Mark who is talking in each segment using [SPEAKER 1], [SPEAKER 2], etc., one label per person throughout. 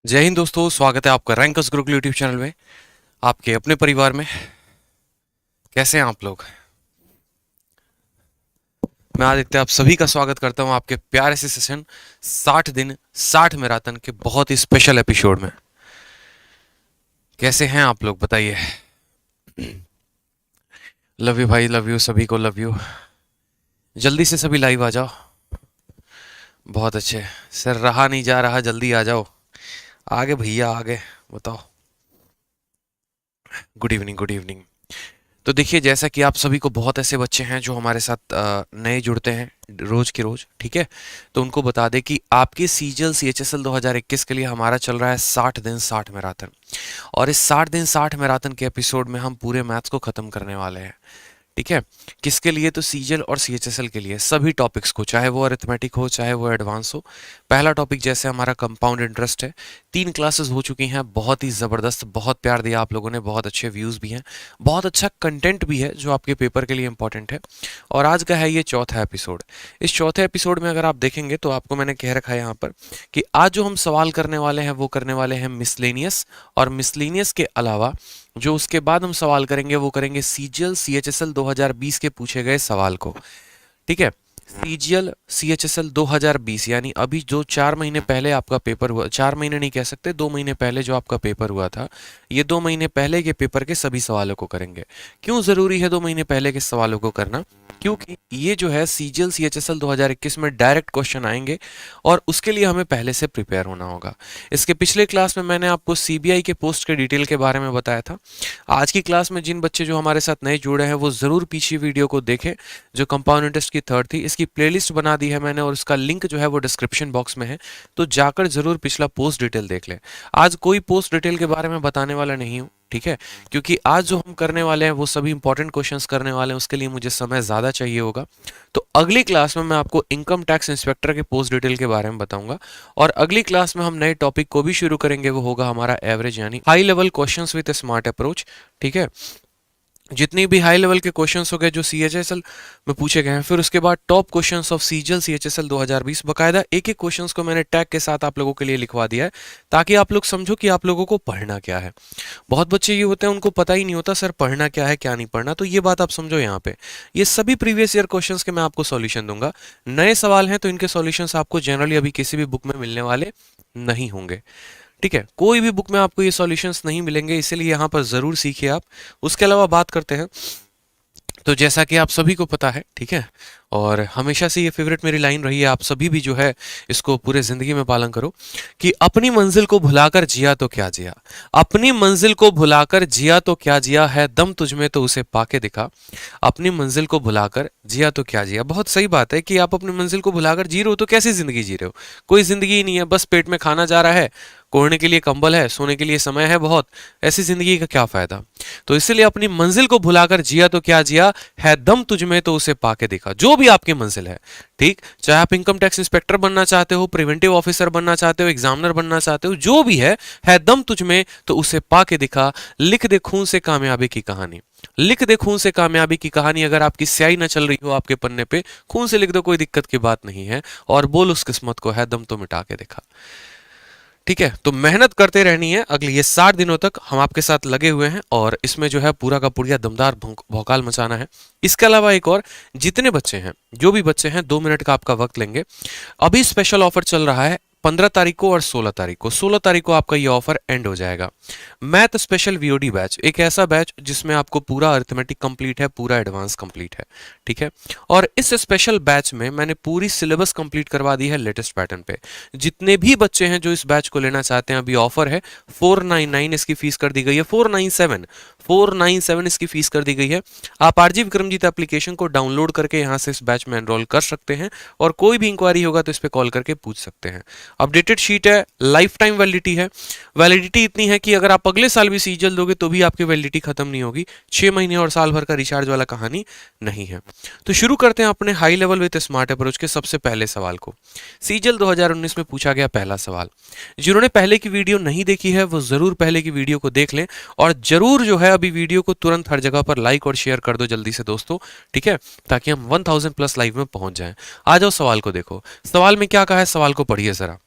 [SPEAKER 1] जय हिंद दोस्तों, स्वागत है आपका रैंकर्स गुरुकुल यूट्यूब चैनल में, आपके अपने परिवार में। कैसे हैं आप लोग? मैं आदित्य आप सभी का स्वागत करता हूं आपके प्यारे से सेशन 60 दिन 60 मैराथन के बहुत ही स्पेशल एपिसोड में। कैसे हैं आप लोग बताइए। लव यू भाई, लव यू, सभी को लव यू। जल्दी से सभी लाइव आ जाओ। बहुत अच्छे सर, रहा नहीं जा रहा, जल्दी आ जाओ आगे भैया आगे। बताओ। Good evening, good evening. तो देखिए, जैसा कि आप सभी को बहुत ऐसे बच्चे हैं जो हमारे साथ नए जुड़ते हैं रोज के रोज, ठीक है। तो उनको बता दें कि आपके सीजीएल सीएचएसएल 2021 के लिए हमारा चल रहा है 60 दिन 60 मैराथन। और इस 60 दिन 60 मैराथन के एपिसोड में हम पूरे मैथ्स को खत्म करने वाले हैं, ठीक है। किसके लिए? तो सीजीएल और सीएचएसएल के लिए सभी टॉपिक्स को, चाहे वो अरिथमेटिक हो चाहे वो एडवांस हो। पहला टॉपिक जैसे हमारा कंपाउंड इंटरेस्ट है, 3 क्लासेस हो चुकी हैं, बहुत ही ज़बरदस्त, बहुत प्यार दिया आप लोगों ने, बहुत अच्छे व्यूज़ भी हैं, बहुत अच्छा कंटेंट भी है जो आपके पेपर के लिए इंपॉर्टेंट है। और आज का है ये चौथा एपिसोड। इस चौथे एपिसोड में अगर आप देखेंगे तो आपको मैंने कह रखा है यहाँ पर कि आज जो हम सवाल करने वाले हैं वो करने वाले हैं मिसलेनियस, और मिसलेनियस के अलावा जो उसके बाद हम सवाल करेंगे वो करेंगे सीजीएल सीएचएसएल 2020 के पूछे गए सवाल को, ठीक है। सीजीएल सीएचएसएल 2020 यानी अभी जो 4 महीने पहले आपका पेपर हुआ, 4 महीने नहीं कह सकते, 2 महीने पहले जो आपका पेपर हुआ था, ये 2 महीने पहले के पेपर के सभी सवालों को करेंगे। क्यों जरूरी है 2 महीने पहले के सवालों को करना? क्योंकि ये जो है सीजीएल सीएचएसएल 2021 में डायरेक्ट क्वेश्चन आएंगे और उसके लिए हमें पहले से प्रिपेयर होना होगा। इसके पिछले क्लास में मैंने आपको सीबीआई के पोस्ट के डिटेल के बारे में बताया था। आज की क्लास में जिन बच्चे जो हमारे साथ नए जुड़े हैं वो ज़रूर पीछे वीडियो को देखें जो कंपाउंड इंटरेस्ट की थर्ड थी। इसकी प्लेलिस्ट बना दी है मैंने और उसका लिंक जो है वो डिस्क्रिप्शन बॉक्स में है, तो जाकर ज़रूर पिछला पोस्ट डिटेल देख लें। आज कोई पोस्ट डिटेल के बारे में बताने वाला नहीं हूँ, ठीक है, क्योंकि आज जो हम करने वाले हैं वो सभी इंपॉर्टेंट क्वेश्चंस करने वाले हैं, उसके लिए मुझे समय ज़्यादा चाहिए होगा। तो अगली क्लास में मैं आपको इनकम टैक्स इंस्पेक्टर के पोस्ट डिटेल के बारे में बताऊंगा, और अगली क्लास में हम नए टॉपिक को भी शुरू करेंगे, वो होगा हमारा एवरेज यानी high level questions with smart approach, ठीक है। जितनी भी हाई लेवल के क्वेश्चंस हो गए जो सीएचएसएल में पूछे गए हैं, फिर उसके बाद top questions of CGL CHSL 2020, बकायदा एक एक क्वेश्चंस को मैंने टैग के साथ आप लोगों के लिए लिखवा दिया है ताकि आप लोग समझो कि आप लोगों को पढ़ना क्या है। बहुत बच्चे ये होते हैं उनको पता ही नहीं होता सर पढ़ना क्या है क्या नहीं पढ़ना, तो ये बात आप समझो यहाँ पे। ये सभी प्रीवियस ईयर क्वेश्चंस के मैं आपको सॉल्यूशन दूंगा। नए सवाल हैं तो इनके सॉल्यूशंस आपको जनरली अभी किसी भी बुक में मिलने वाले नहीं होंगे, ठीक है। कोई भी बुक में आपको ये सॉल्यूशंस नहीं मिलेंगे, इसीलिए यहाँ पर ज़रूर सीखिए आप। उसके अलावा बात करते हैं, तो जैसा कि आप सभी को पता है, ठीक है, और हमेशा से ये फेवरेट मेरी लाइन रही है, आप सभी भी जो है इसको पूरे ज़िंदगी में पालन करो कि अपनी मंजिल को भुलाकर जिया तो क्या जिया, अपनी मंजिल को भुलाकर जिया तो क्या जिया, है दम तुझमें तो उसे पाके दिखा। अपनी मंजिल को भुलाकर जिया तो क्या जिया, बहुत सही बात है कि आप अपनी मंजिल को भुलाकर जी रहे हो तो कैसी ज़िंदगी जी रहे हो? कोई ज़िंदगी ही नहीं है, बस पेट में खाना जा रहा है, ओढ़ने के लिए कंबल है, सोने के लिए समय है बहुत, ऐसी ज़िंदगी का क्या फ़ायदा? तो इसलिए अपनी मंजिल को भुलाकर जिया तो क्या जिया, है दम तुझमें तो उसे पाके दिखा। जो भी आपकी मंजिल है, ठीक, चाहे आप इनकम टैक्स इंस्पेक्टर बनना चाहते हो, प्रिवेंटिव ऑफिसर बनना चाहते हो, एग्जामिनर बनना चाहते हो, जो भी है दम तुझमें तो उसे पाके दिखा। लिख दे खून से कामयाबी की कहानी, लिख दे खून से कामयाबी की कहानी। अगर आपकी स्याही ना चल रही हो आपके पन्ने पे, खून से लिख दो, कोई दिक्कत की बात नहीं है, और बोल उस किस्मत को, है दम तो मिटा के दिखा, ठीक है। तो मेहनत करते रहनी है, अगले ये 60 दिनों तक हम आपके साथ लगे हुए हैं और इसमें जो है पूरा का पूरा दमदार भौकाल मचाना है। इसके अलावा एक और, जितने बच्चे हैं, जो भी बच्चे हैं, 2 मिनट का आपका वक्त लेंगे। अभी स्पेशल ऑफर चल रहा है 15 तारीख को और 16 तारीख को। 16 तारीख को आपका ये ऑफर एंड हो जाएगा। मैथ स्पेशल वीओडी बैच, एक ऐसा बैच जिसमें आपको पूरा अरिथमेटिक कंप्लीट है, पूरा एडवांस कंप्लीट है, ठीक है। और इस स्पेशल बैच में मैंने पूरी सिलेबस कंप्लीट करवा दी है लेटेस्ट पैटर्न पे। जितने भी बच्चे हैं जो इस बैच को लेना चाहते हैं, अभी ऑफर है 499 इसकी फीस कर दी गई है, 497 इसकी फीस कर दी गई है। आप आरजी विक्रमजीत एप्लीकेशन को डाउनलोड करके यहाँ से इस बैच में एनरोल कर सकते हैं, और कोई भी इंक्वायरी होगा तो इस पर कॉल करके पूछ सकते हैं। अपडेटेड शीट है, लाइफ टाइम वैलिडिटी है। वैलिडिटी इतनी है कि अगर आप अगले साल भी सीजीएल दोगे तो भी आपकी वैलिडिटी खत्म नहीं होगी। 6 महीने और साल भर का रिचार्ज वाला कहानी नहीं है। तो शुरू करते हैं अपने high level with smart approach के सबसे पहले सवाल को। सीजीएल 2019 में पूछा गया पहला सवाल। जिन्होंने पहले की वीडियो नहीं देखी है वो जरूर पहले की वीडियो को देख लें, और जरूर जो है अभी वीडियो को तुरंत हर जगह पर लाइक और शेयर कर दो जल्दी से दोस्तों, ठीक है, ताकि हम 1000 प्लस लाइव में पहुंच जाएं। आ जाओ सवाल को देखो। सवाल में क्या कहा है, सवाल को पढ़िए जरा।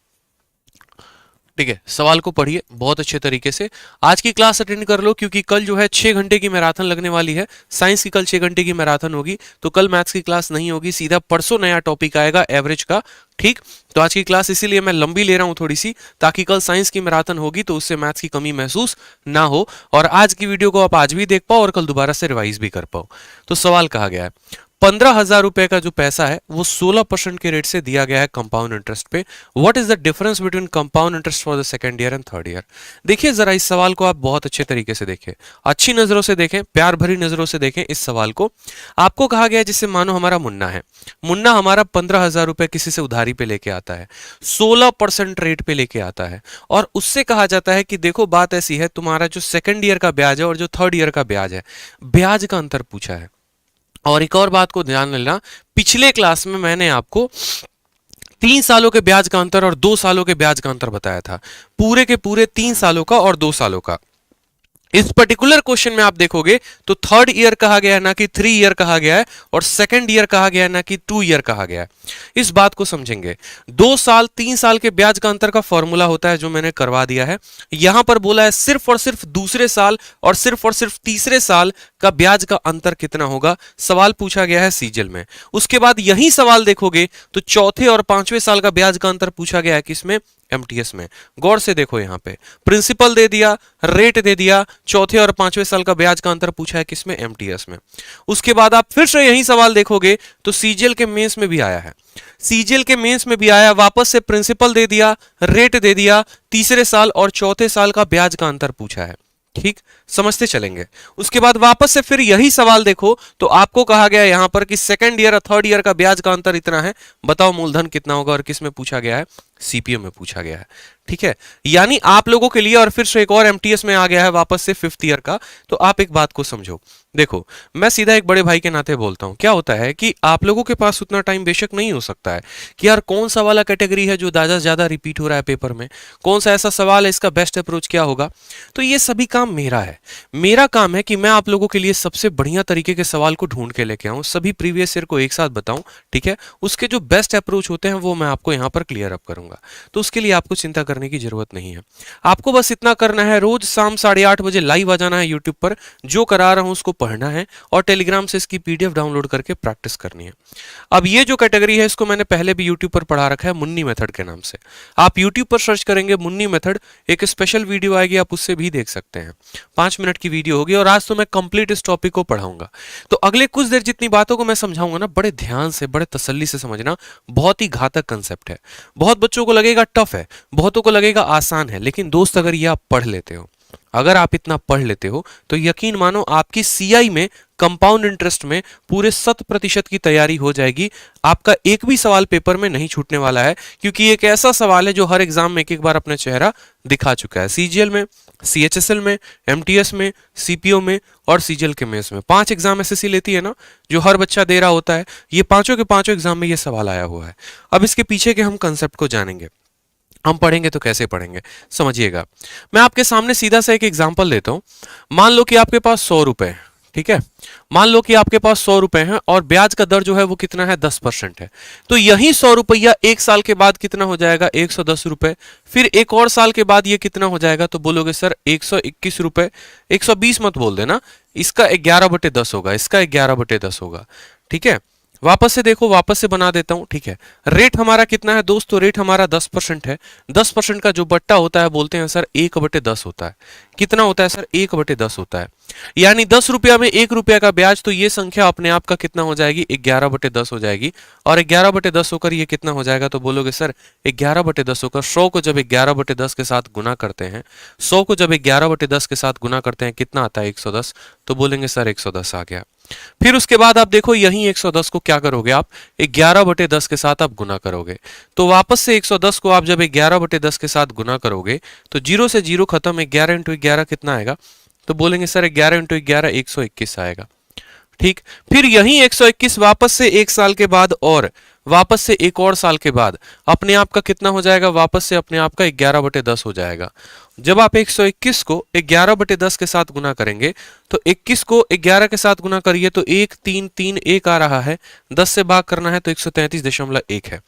[SPEAKER 1] ठीक है, सवाल को पढ़िए बहुत अच्छे तरीके से। आज की क्लास अटेंड कर लो, क्योंकि कल जो है 6 घंटे की मैराथन लगने वाली है। साइंस की कल 6 घंटे की मैराथन होगी, तो कल मैथ्स की क्लास नहीं होगी, सीधा परसों नया टॉपिक आएगा एवरेज का। ठीक, तो आज की क्लास इसीलिए मैं लंबी ले रहा हूं थोड़ी सी, ताकि कल साइंस की मैराथन होगी तो उससे मैथ्स की कमी महसूस ना हो, और आज की वीडियो को आप आज भी देख पाओ और कल दोबारा से रिवाइज भी कर पाओ। तो सवाल कहा गया है 15,000 रुपए का जो पैसा है वो 16% के रेट से दिया गया है कंपाउंड इंटरेस्ट पे। What is the difference between compound interest for the second year and third year. देखिए जरा इस सवाल को आप बहुत अच्छे तरीके से देखें, अच्छी नजरों से देखें, प्यार भरी नजरों से देखें इस सवाल को। आपको कहा गया है जिससे मानो हमारा मुन्ना है, मुन्ना हमारा 15,000 रुपए किसी से उधारी पे लेके आता है, 16% रेट पे लेके आता है, और उससे कहा जाता है कि देखो बात ऐसी है, तुम्हारा जो सेकंड ईयर का ब्याज है और जो थर्ड ईयर का ब्याज है, ब्याज का अंतर पूछा है। और एक और बात को ध्यान लेना, पिछले क्लास में मैंने आपको 3 सालों के ब्याज का अंतर और 2 सालों के ब्याज का अंतर बताया था, पूरे के पूरे 3 सालों का और 2 सालों का। इस पर्टिकुलर क्वेश्चन में आप देखोगे तो थर्ड ईयर कहा गया है ना कि 3 ईयर कहा गया है, और सेकंड ईयर कहा गया है ना कि 2 ईयर कहा गया है। इस बात को समझेंगे। 2 साल 3 साल के ब्याज का अंतर का फॉर्मूला होता है जो मैंने करवा दिया है। यहां पर बोला है सिर्फ और सिर्फ दूसरे साल और सिर्फ तीसरे साल का ब्याज का अंतर कितना होगा, सवाल पूछा गया है सीजल में। उसके बाद यही सवाल देखोगे तो चौथे और पांचवें साल का ब्याज का अंतर पूछा गया है किसमें, एमटीएस में। गौर से देखो, यहां पे प्रिंसिपल दे दिया, रेट दे दिया, चौथे और पांचवें साल का ब्याज का अंतर पूछा है किसमें, एमटीएस में। उसके बाद आप फिर से यही सवाल देखोगे तो सीजीएल के मेंस में भी आया है, सीजीएल के मेंस में भी आया, वापस से प्रिंसिपल दे दिया, रेट दे दिया, तीसरे साल और चौथे साल का ब्याज का अंतर पूछा है। ठीक, समझते चलेंगे। उसके बाद वापस से फिर यही सवाल देखो तो आपको कहा गया है यहां पर कि सेकंड ईयर और थर्ड ईयर का ब्याज का अंतर इतना है, बताओ मूलधन कितना होगा, और किस में पूछा गया है, सीपीएम में पूछा गया है। ठीक है, यानी आप लोगों के लिए, और फिर से एक और एमटीएस में आ गया है वापस से 5th ईयर का। तो आप एक बात को समझो, देखो मैं सीधा एक बड़े भाई के नाते बोलता हूं, क्या होता है कि आप लोगों के पास उतना टाइम बेशक नहीं हो सकता है कि यार कौन सा वाला कैटेगरी है जो ज्यादा रिपीट हो रहा है पेपर में, कौन सा ऐसा सवाल है, इसका बेस्ट अप्रोच क्या होगा। तो ये सभी काम मेरा है, मेरा काम है कि मैं आप लोगों के लिए सबसे बढ़िया तरीके के सवाल को ढूंढ के लेके आऊं, सभी प्रीवियस ईयर को एक साथ बताऊं। ठीक है, उसके जो बेस्ट अप्रोच होते हैं वो मैं आपको यहां पर क्लियर अप करूंगा। तो उसके लिए आपको चिंता करने की जरूरत नहीं है। आपको बस इतना करना है, रोज शाम 8:30 बजे लाइव आ जाना है यूट्यूब पर, जो करा रहा हूं उसको पढ़ना है, और टेलीग्राम से इसकी पीडीएफ डाउनलोड करके प्रैक्टिस करनी है। अब ये जो कैटेगरी है इसको मैंने पहले भी यूट्यूब पर पढ़ा रखा है, मुन्नी मेथड के नाम से। आप यूट्यूब पर सर्च करेंगे मुन्नी मेथड, एक स्पेशल वीडियो आएगी, आप उससे भी देख सकते हैं। 5 मिनट की वीडियो होगी, और आज तो मैं कंप्लीट इस टॉपिक को पढ़ाऊंगा। तो अगले कुछ देर जितनी बातों को मैं समझाऊंगा ना, बड़े ध्यान से, बड़े तसल्ली से समझना। बहुत ही घातक कंसेप्ट है, बहुत बच्चों को लगेगा टफ है, बहुतों को लगेगा आसान है, लेकिन दोस्त अगर ये आप पढ़ लेते हो, अगर आप इतना पढ़ लेते हो, तो यकीन मानो आपकी सीआई में कंपाउंड इंटरेस्ट में पूरे 100% की तैयारी हो जाएगी। आपका एक भी सवाल पेपर में नहीं छूटने वाला है, क्योंकि एक ऐसा सवाल है जो हर एग्जाम में एक बार अपना चेहरा दिखा चुका है। सीजीएल में, सीएचएसएल में, एमटीएस में, सीपीओ में और सीजीएल के मेंस में 5 एग्जाम एसएससी लेती है ना, जो हर बच्चा दे रहा होता है। ये पांचों के पांचों एग्जाम में ये सवाल आया हुआ है। अब इसके पीछे के हम कंसेप्ट को जानेंगे, हम पढ़ेंगे तो कैसे पढ़ेंगे समझिएगा। मैं आपके सामने सीधा सा एक एग्जांपल देता हूं। मान लो कि आपके पास 100 रुपए है, ठीक है, मान लो कि आपके पास 100 रुपए हैं, और ब्याज का दर जो है वो कितना है, 10% है। तो यही 100 रुपया एक साल के बाद कितना हो जाएगा, 110 रुपए। फिर एक और साल के बाद ये कितना हो जाएगा, तो बोलोगे सर 121 रुपए, 120 मत बोल देना, इसका 11/10 होगा, इसका 11/10 होगा। ठीक है, वापस से देखो, वापस से बना देता हूं। ठीक है, रेट हमारा कितना है दोस्तों, रेट हमारा 10% है। 10% का जो बट्टा होता है बोलते हैं सर 1/10 होता है। कितना होता है सर, 1/10 होता है। यानी 10 रुपया में 1 रुपया का ब्याज, तो ये संख्या अपने आप का कितना हो जाएगी, 11/10 हो जाएगी। और 11/10 होकर ये कितना हो जाएगा, तो बोलोगे सर 11/10 होकर 100 को जब 11/10 के साथ गुना करते हैं, 100 को जब 11/10 के साथ गुना करते हैं कितना आता है, 110। तो बोलेंगे सर 110 आ गया। फिर उसके बाद आप देखो यही 110 को क्या करोगे, आप 11/10 के साथ आप गुना करोगे। तो वापस से 110 को आप जब 11/10 के साथ गुना करोगे तो 0 से 0 खत्म, 11 × 11 कितना आएगा, तो बोलेंगे सर 11 × 11 121 आएगा। ठीक, फिर यही 121 वापस से एक साल के बाद और वापस से एक और साल के बाद अपने आप का कितना हो जाएगा, वापस से अपने आप का 11/10 हो जाएगा। जब आप 121 को 11/10 के साथ गुना करेंगे तो 21 को 11 के साथ गुना करिए तो 1 3 3 1 आ रहा है, 10 से भाग करना है तो 133.1 है।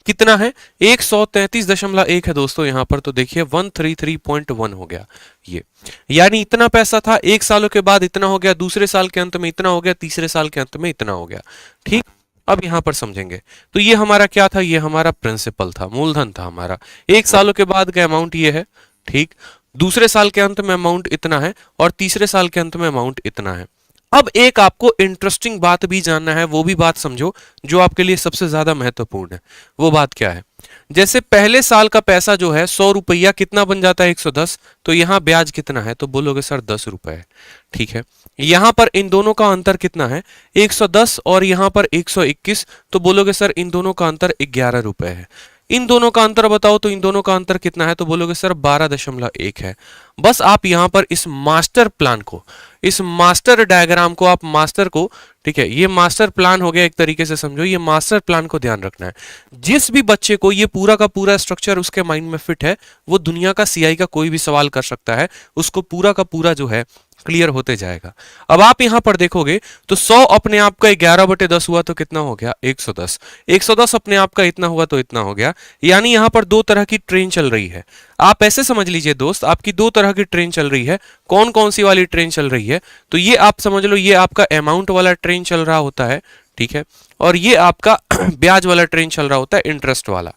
[SPEAKER 1] कितना है, 133.1 है दोस्तों यहाँ पर। तो देखिए 133.1 हो गया ये, यानी इतना पैसा था, एक सालों के बाद इतना हो गया, दूसरे साल के अंत में इतना हो गया, तीसरे साल के अंत में इतना हो गया। ठीक, अब यहां पर समझेंगे। तो ये हमारा क्या था, ये हमारा प्रिंसिपल था, मूलधन था हमारा। एक सालों के बाद का अमाउंट ये है, ठीक, दूसरे साल के अंत में अमाउंट इतना है और तीसरे साल के अंत में अमाउंट इतना है। अब एक आपको इंटरेस्टिंग बात भी जानना है, वो भी बात समझो जो आपके लिए सबसे ज्यादा महत्वपूर्ण है। वो बात क्या है, जैसे पहले साल का पैसा जो है 100 रुपया कितना बन जाता है, 110, तो यहां ब्याज कितना है, तो बोलोगे सर 10 रुपए है। ठीक है, यहां पर इन दोनों का अंतर कितना है, 110 और यहां पर 121, तो बोलोगे सर इन दोनों का अंतर 11 रुपए है। इन दोनों का अंतर बताओ तो इन दोनों का अंतर कितना है, तो बोलोगे सर 12.1 है। बस आप यहां पर इस मास्टर प्लान को, इस मास्टर डायग्राम को, आप मास्टर को, ठीक है, ये मास्टर प्लान हो गया एक तरीके से समझो, ये मास्टर प्लान को ध्यान रखना है। जिस भी बच्चे को ये पूरा का पूरा स्ट्रक्चर उसके माइंड में फिट है, वो दुनिया का सीआई का कोई भी सवाल कर सकता है, उसको पूरा का पूरा जो है क्लियर होते जाएगा। अब आप यहां पर देखोगे तो 100 अपने आप का 11/10 हुआ तो कितना हो गया, 110। 110 अपने आप का इतना हुआ तो इतना हो गया। यानी यहां पर दो तरह की ट्रेन चल रही है। आप ऐसे समझ लीजिए दोस्त, आपकी दो तरह की ट्रेन चल रही है। कौन कौन सी वाली ट्रेन चल रही है, तो ये आप समझ लो, ये आपका अमाउंट वाला ट्रेन चल रहा होता है, ठीक है, और ये आपका ब्याज वाला ट्रेन चल रहा होता है, इंटरेस्ट वाला।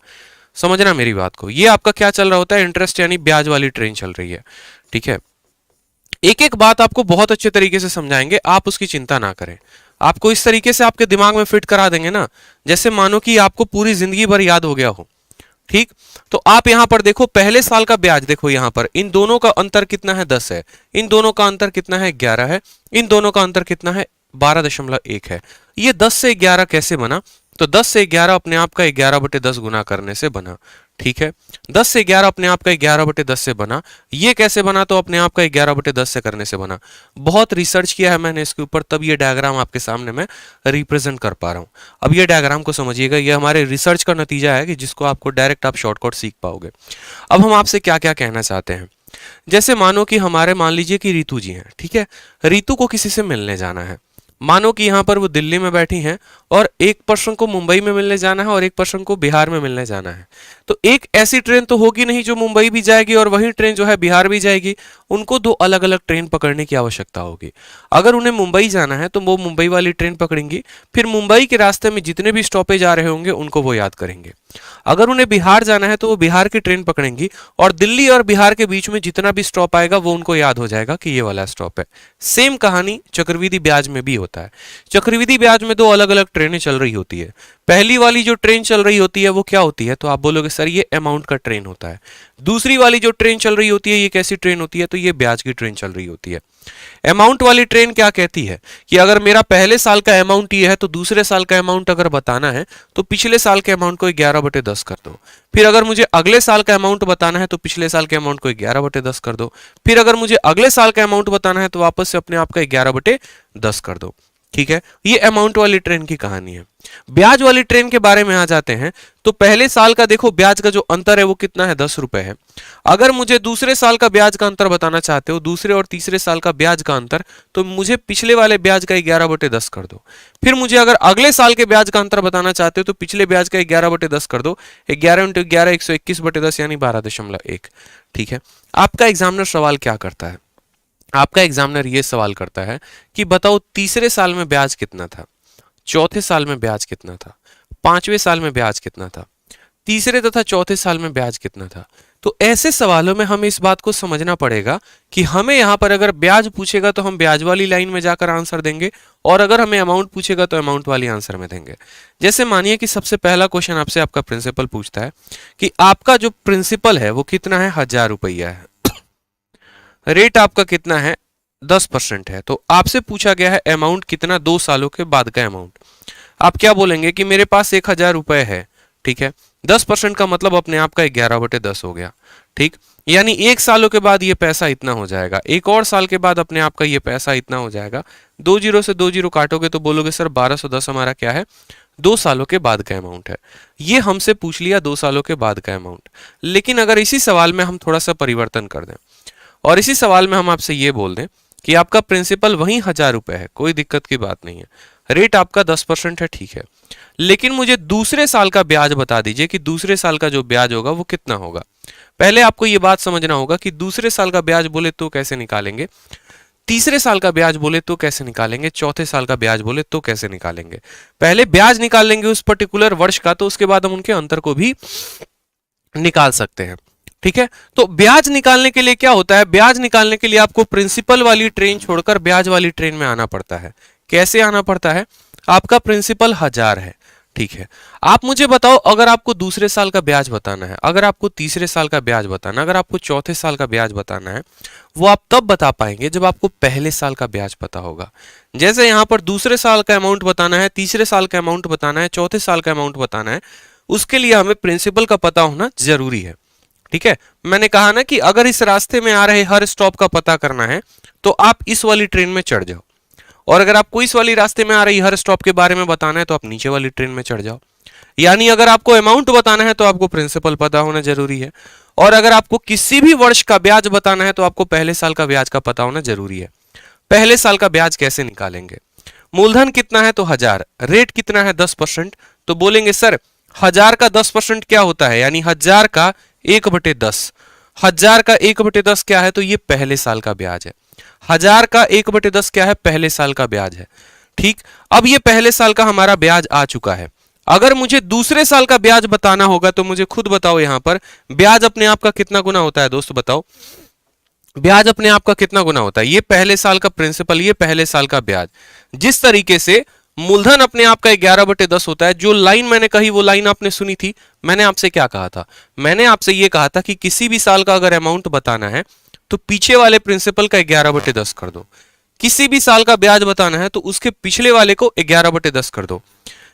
[SPEAKER 1] समझना मेरी बात को, ये आपका क्या चल रहा होता है, इंटरेस्ट यानी ब्याज वाली ट्रेन चल रही है। ठीक है, एक एक बात आपको बहुत अच्छे तरीके से समझाएंगे, आप उसकी चिंता ना करें। आपको इस तरीके से आपके दिमाग में फिट करा देंगे ना, जैसे मानो कि आपको पूरी जिंदगी भर याद हो गया हो। ठीक, तो आप यहां पर देखो, पहले साल का ब्याज देखो, यहां पर इन दोनों का अंतर कितना है, 10 है। इन दोनों का अंतर कितना है, 11 है। इन दोनों का अंतर कितना है, 12.1 है। ये 10 से 11 कैसे बना, तो 10 से 11 अपने आप का 11/10 गुना करने से बना। ठीक है, 10 से 11 अपने आप का 11/10 से बना। ये कैसे बना, तो अपने आप का 11/10 से करने से बना। बहुत रिसर्च किया है मैंने इसके ऊपर, तब ये डायग्राम आपके सामने मैं रिप्रेजेंट कर पा रहा हूं। अब ये डायग्राम को समझिएगा, ये हमारे रिसर्च का नतीजा है कि जिसको आपको डायरेक्ट आप शॉर्टकट सीख पाओगे। अब हम आपसे क्या क्या कहना चाहते हैं, जैसे मानो कि हमारे, मान लीजिए कि रितु जी हैं, ठीक है, रितु को किसी से मिलने जाना है। मानो कि यहां पर वो दिल्ली में बैठी हैं और एक पर्सन को मुंबई में मिलने जाना है और एक पर्सन को बिहार में मिलने जाना है। तो एक ऐसी ट्रेन तो होगी नहीं जो मुंबई भी जाएगी और वही ट्रेन जो है बिहार भी जाएगी, उनको दो अलग अलग ट्रेन पकड़ने की आवश्यकता होगी। अगर उन्हें मुंबई जाना है तो वो मुंबई वाली ट्रेन पकड़ेंगी, फिर मुंबई के रास्ते में जितने भी स्टॉपेज आ रहे होंगे उनको वो याद करेंगे। अगर उन्हें बिहार जाना है तो वो बिहार की ट्रेन पकड़ेंगी और दिल्ली और बिहार के बीच में जितना भी स्टॉप आएगा वो उनको याद हो जाएगा कि ये वाला स्टॉप है। सेम कहानी चक्रवृद्धि ब्याज में भी होता है। चक्रवृद्धि ब्याज में दो अलग अलग ट्रेनें चल रही होती है। पहली वाली जो ट्रेन चल रही होती है वो क्या होती है, तो आप बोलोगे सर ये अमाउंट का ट्रेन होता है। दूसरी वाली जो ट्रेन चल रही होती है ये कैसी ट्रेन होती है, तो ये ब्याज की ट्रेन चल रही होती है। अमाउंट वाली ट्रेन क्या कहती है कि अगर मेरा पहले साल का अमाउंट ये है तो दूसरे साल का अमाउंट अगर बताना है तो पिछले साल के अमाउंट को 11/10 कर दो। फिर अगर मुझे अगले साल का अमाउंट बताना है तो पिछले साल के अमाउंट को 11/10 कर दो। फिर अगर मुझे अगले साल का अमाउंट बताना है तो वापस से अपने आप का 11/10 कर दो। ठीक है, ये अमाउंट वाली ट्रेन की कहानी है। ब्याज वाली ट्रेन के बारे में आ जाते हैं। तो पहले साल का देखो ब्याज का जो अंतर है वो कितना है, 10 रुपए है। अगर मुझे दूसरे साल का ब्याज का अंतर बताना चाहते हो, दूसरे और तीसरे साल का ब्याज का अंतर, तो मुझे पिछले वाले ब्याज का 11/10 कर दो। फिर मुझे अगर अगले साल के ब्याज का अंतर बताना चाहते हो तो पिछले ब्याज का 11/10 कर दो। 11 × 11 121/10 यानी 12.1। ठीक है, आपका एग्जामिनर सवाल क्या करता है, आपका एग्जामिनर ये सवाल करता है कि बताओ तीसरे साल में ब्याज कितना था, चौथे साल में ब्याज कितना था, पांचवें साल में ब्याज कितना था, तीसरे तथा चौथे साल में ब्याज कितना था। तो ऐसे सवालों में हमें इस बात को समझना पड़ेगा कि हमें यहां पर अगर ब्याज पूछेगा तो हम ब्याज वाली लाइन में जाकर आंसर देंगे और अगर हमें अमाउंट पूछेगा तो अमाउंट वाली आंसर में देंगे। जैसे मानिए कि सबसे पहला क्वेश्चन आपसे आपका प्रिंसिपल पूछता है कि आपका जो प्रिंसिपल है वो कितना है, 1000 रुपया है, रेट आपका कितना है, 10% है। तो आपसे पूछा गया है अमाउंट कितना, 2 सालों के बाद का अमाउंट। आप क्या बोलेंगे कि मेरे पास 1000 रुपए है, ठीक है, 10% का मतलब अपने आप का 11/10 हो गया। ठीक, यानी 1 सालों के बाद ये पैसा इतना हो जाएगा, एक और साल के बाद अपने आप का ये पैसा इतना हो जाएगा, दो जीरो से दो जीरो काटोगे तो बोलोगे सर 1210 हमारा क्या है, 2 सालों के बाद का अमाउंट है। ये हमसे पूछ लिया 2 सालों के बाद का अमाउंट। लेकिन अगर इसी सवाल में हम थोड़ा सा परिवर्तन कर दें और इसी सवाल में हम आपसे ये बोल दें कि आपका प्रिंसिपल वही 1000 रुपए है, कोई दिक्कत की बात नहीं है, रेट आपका 10% है, ठीक है, लेकिन मुझे दूसरे साल का ब्याज बता दीजिए कि दूसरे साल का जो ब्याज होगा वो कितना होगा। पहले आपको ये बात समझना होगा कि दूसरे साल का ब्याज बोले तो कैसे निकालेंगे, तीसरे साल का ब्याज बोले तो कैसे निकालेंगे, चौथे साल का ब्याज बोले तो कैसे निकालेंगे। पहले ब्याज निकाल लेंगे उस पर्टिकुलर वर्ष का, तो उसके बाद हम उनके अंतर को भी निकाल सकते हैं, ठीक है। तो ब्याज निकालने के लिए क्या होता है, ब्याज निकालने के लिए आपको प्रिंसिपल वाली ट्रेन छोड़कर ब्याज वाली ट्रेन में आना पड़ता है। कैसे आना पड़ता है, आपका प्रिंसिपल 1000 है, ठीक है। आप मुझे बताओ, अगर आपको दूसरे साल का ब्याज बताना है, अगर आपको तीसरे साल का ब्याज बताना है, अगर आपको चौथे साल का ब्याज बताना है, वो आप तब बता पाएंगे जब आपको पहले साल का ब्याज पता होगा। जैसे यहां पर दूसरे साल का अमाउंट बताना है, तीसरे साल का अमाउंट बताना है, चौथे साल का अमाउंट बताना है, उसके लिए हमें प्रिंसिपल का पता होना जरूरी है, ठीक है। मैंने कहा ना कि अगर इस रास्ते में आ रहे हर स्टॉप का पता करना है तो आप इस वाली ट्रेन में चढ़ जाओ, और अगर आपको इस वाली रास्ते में आ रही हर स्टॉप के बारे में बताना है तो आप नीचे वाली ट्रेन में चढ़ जाओ। यानी अगर आपको अमाउंट बताना है तो आपको प्रिंसिपल पता होना जरूरी है, और अगर आपको किसी भी वर्ष का ब्याज बताना है तो आपको पहले साल का ब्याज का पता होना जरूरी है। पहले साल का ब्याज कैसे निकालेंगे, मूलधन कितना है तो 1000, रेट कितना है 10%, तो बोलेंगे सर 1000 का 10% क्या होता है, यानी 1000 का 1/10, 1000 का 1/10 क्या है, तो ये पहले साल का ब्याज है। 1000 का 1/10 क्या है, पहले साल का ब्याज है, ठीक। अब ये पहले साल का हमारा ब्याज आ चुका है। अगर मुझे दूसरे साल का ब्याज बताना होगा तो मुझे खुद बताओ, यहां पर ब्याज अपने आप का कितना गुना होता है दोस्त, बताओ ब्याज अपने आप का कितना गुना होता है। ये पहले साल का प्रिंसिपल, ये पहले साल का ब्याज। जिस तरीके से मूलधन अपने आप का 11/10 होता है, जो लाइन मैंने कही वो लाइन आपने सुनी थी। मैंने आपसे क्या कहा था, मैंने आपसे ये कहा था कि किसी भी साल का अगर अमाउंट बताना है तो पीछे वाले प्रिंसिपल का 11/10 कर दो, किसी भी साल का ब्याज बताना है तो उसके पिछले वाले को 11/10 कर दो,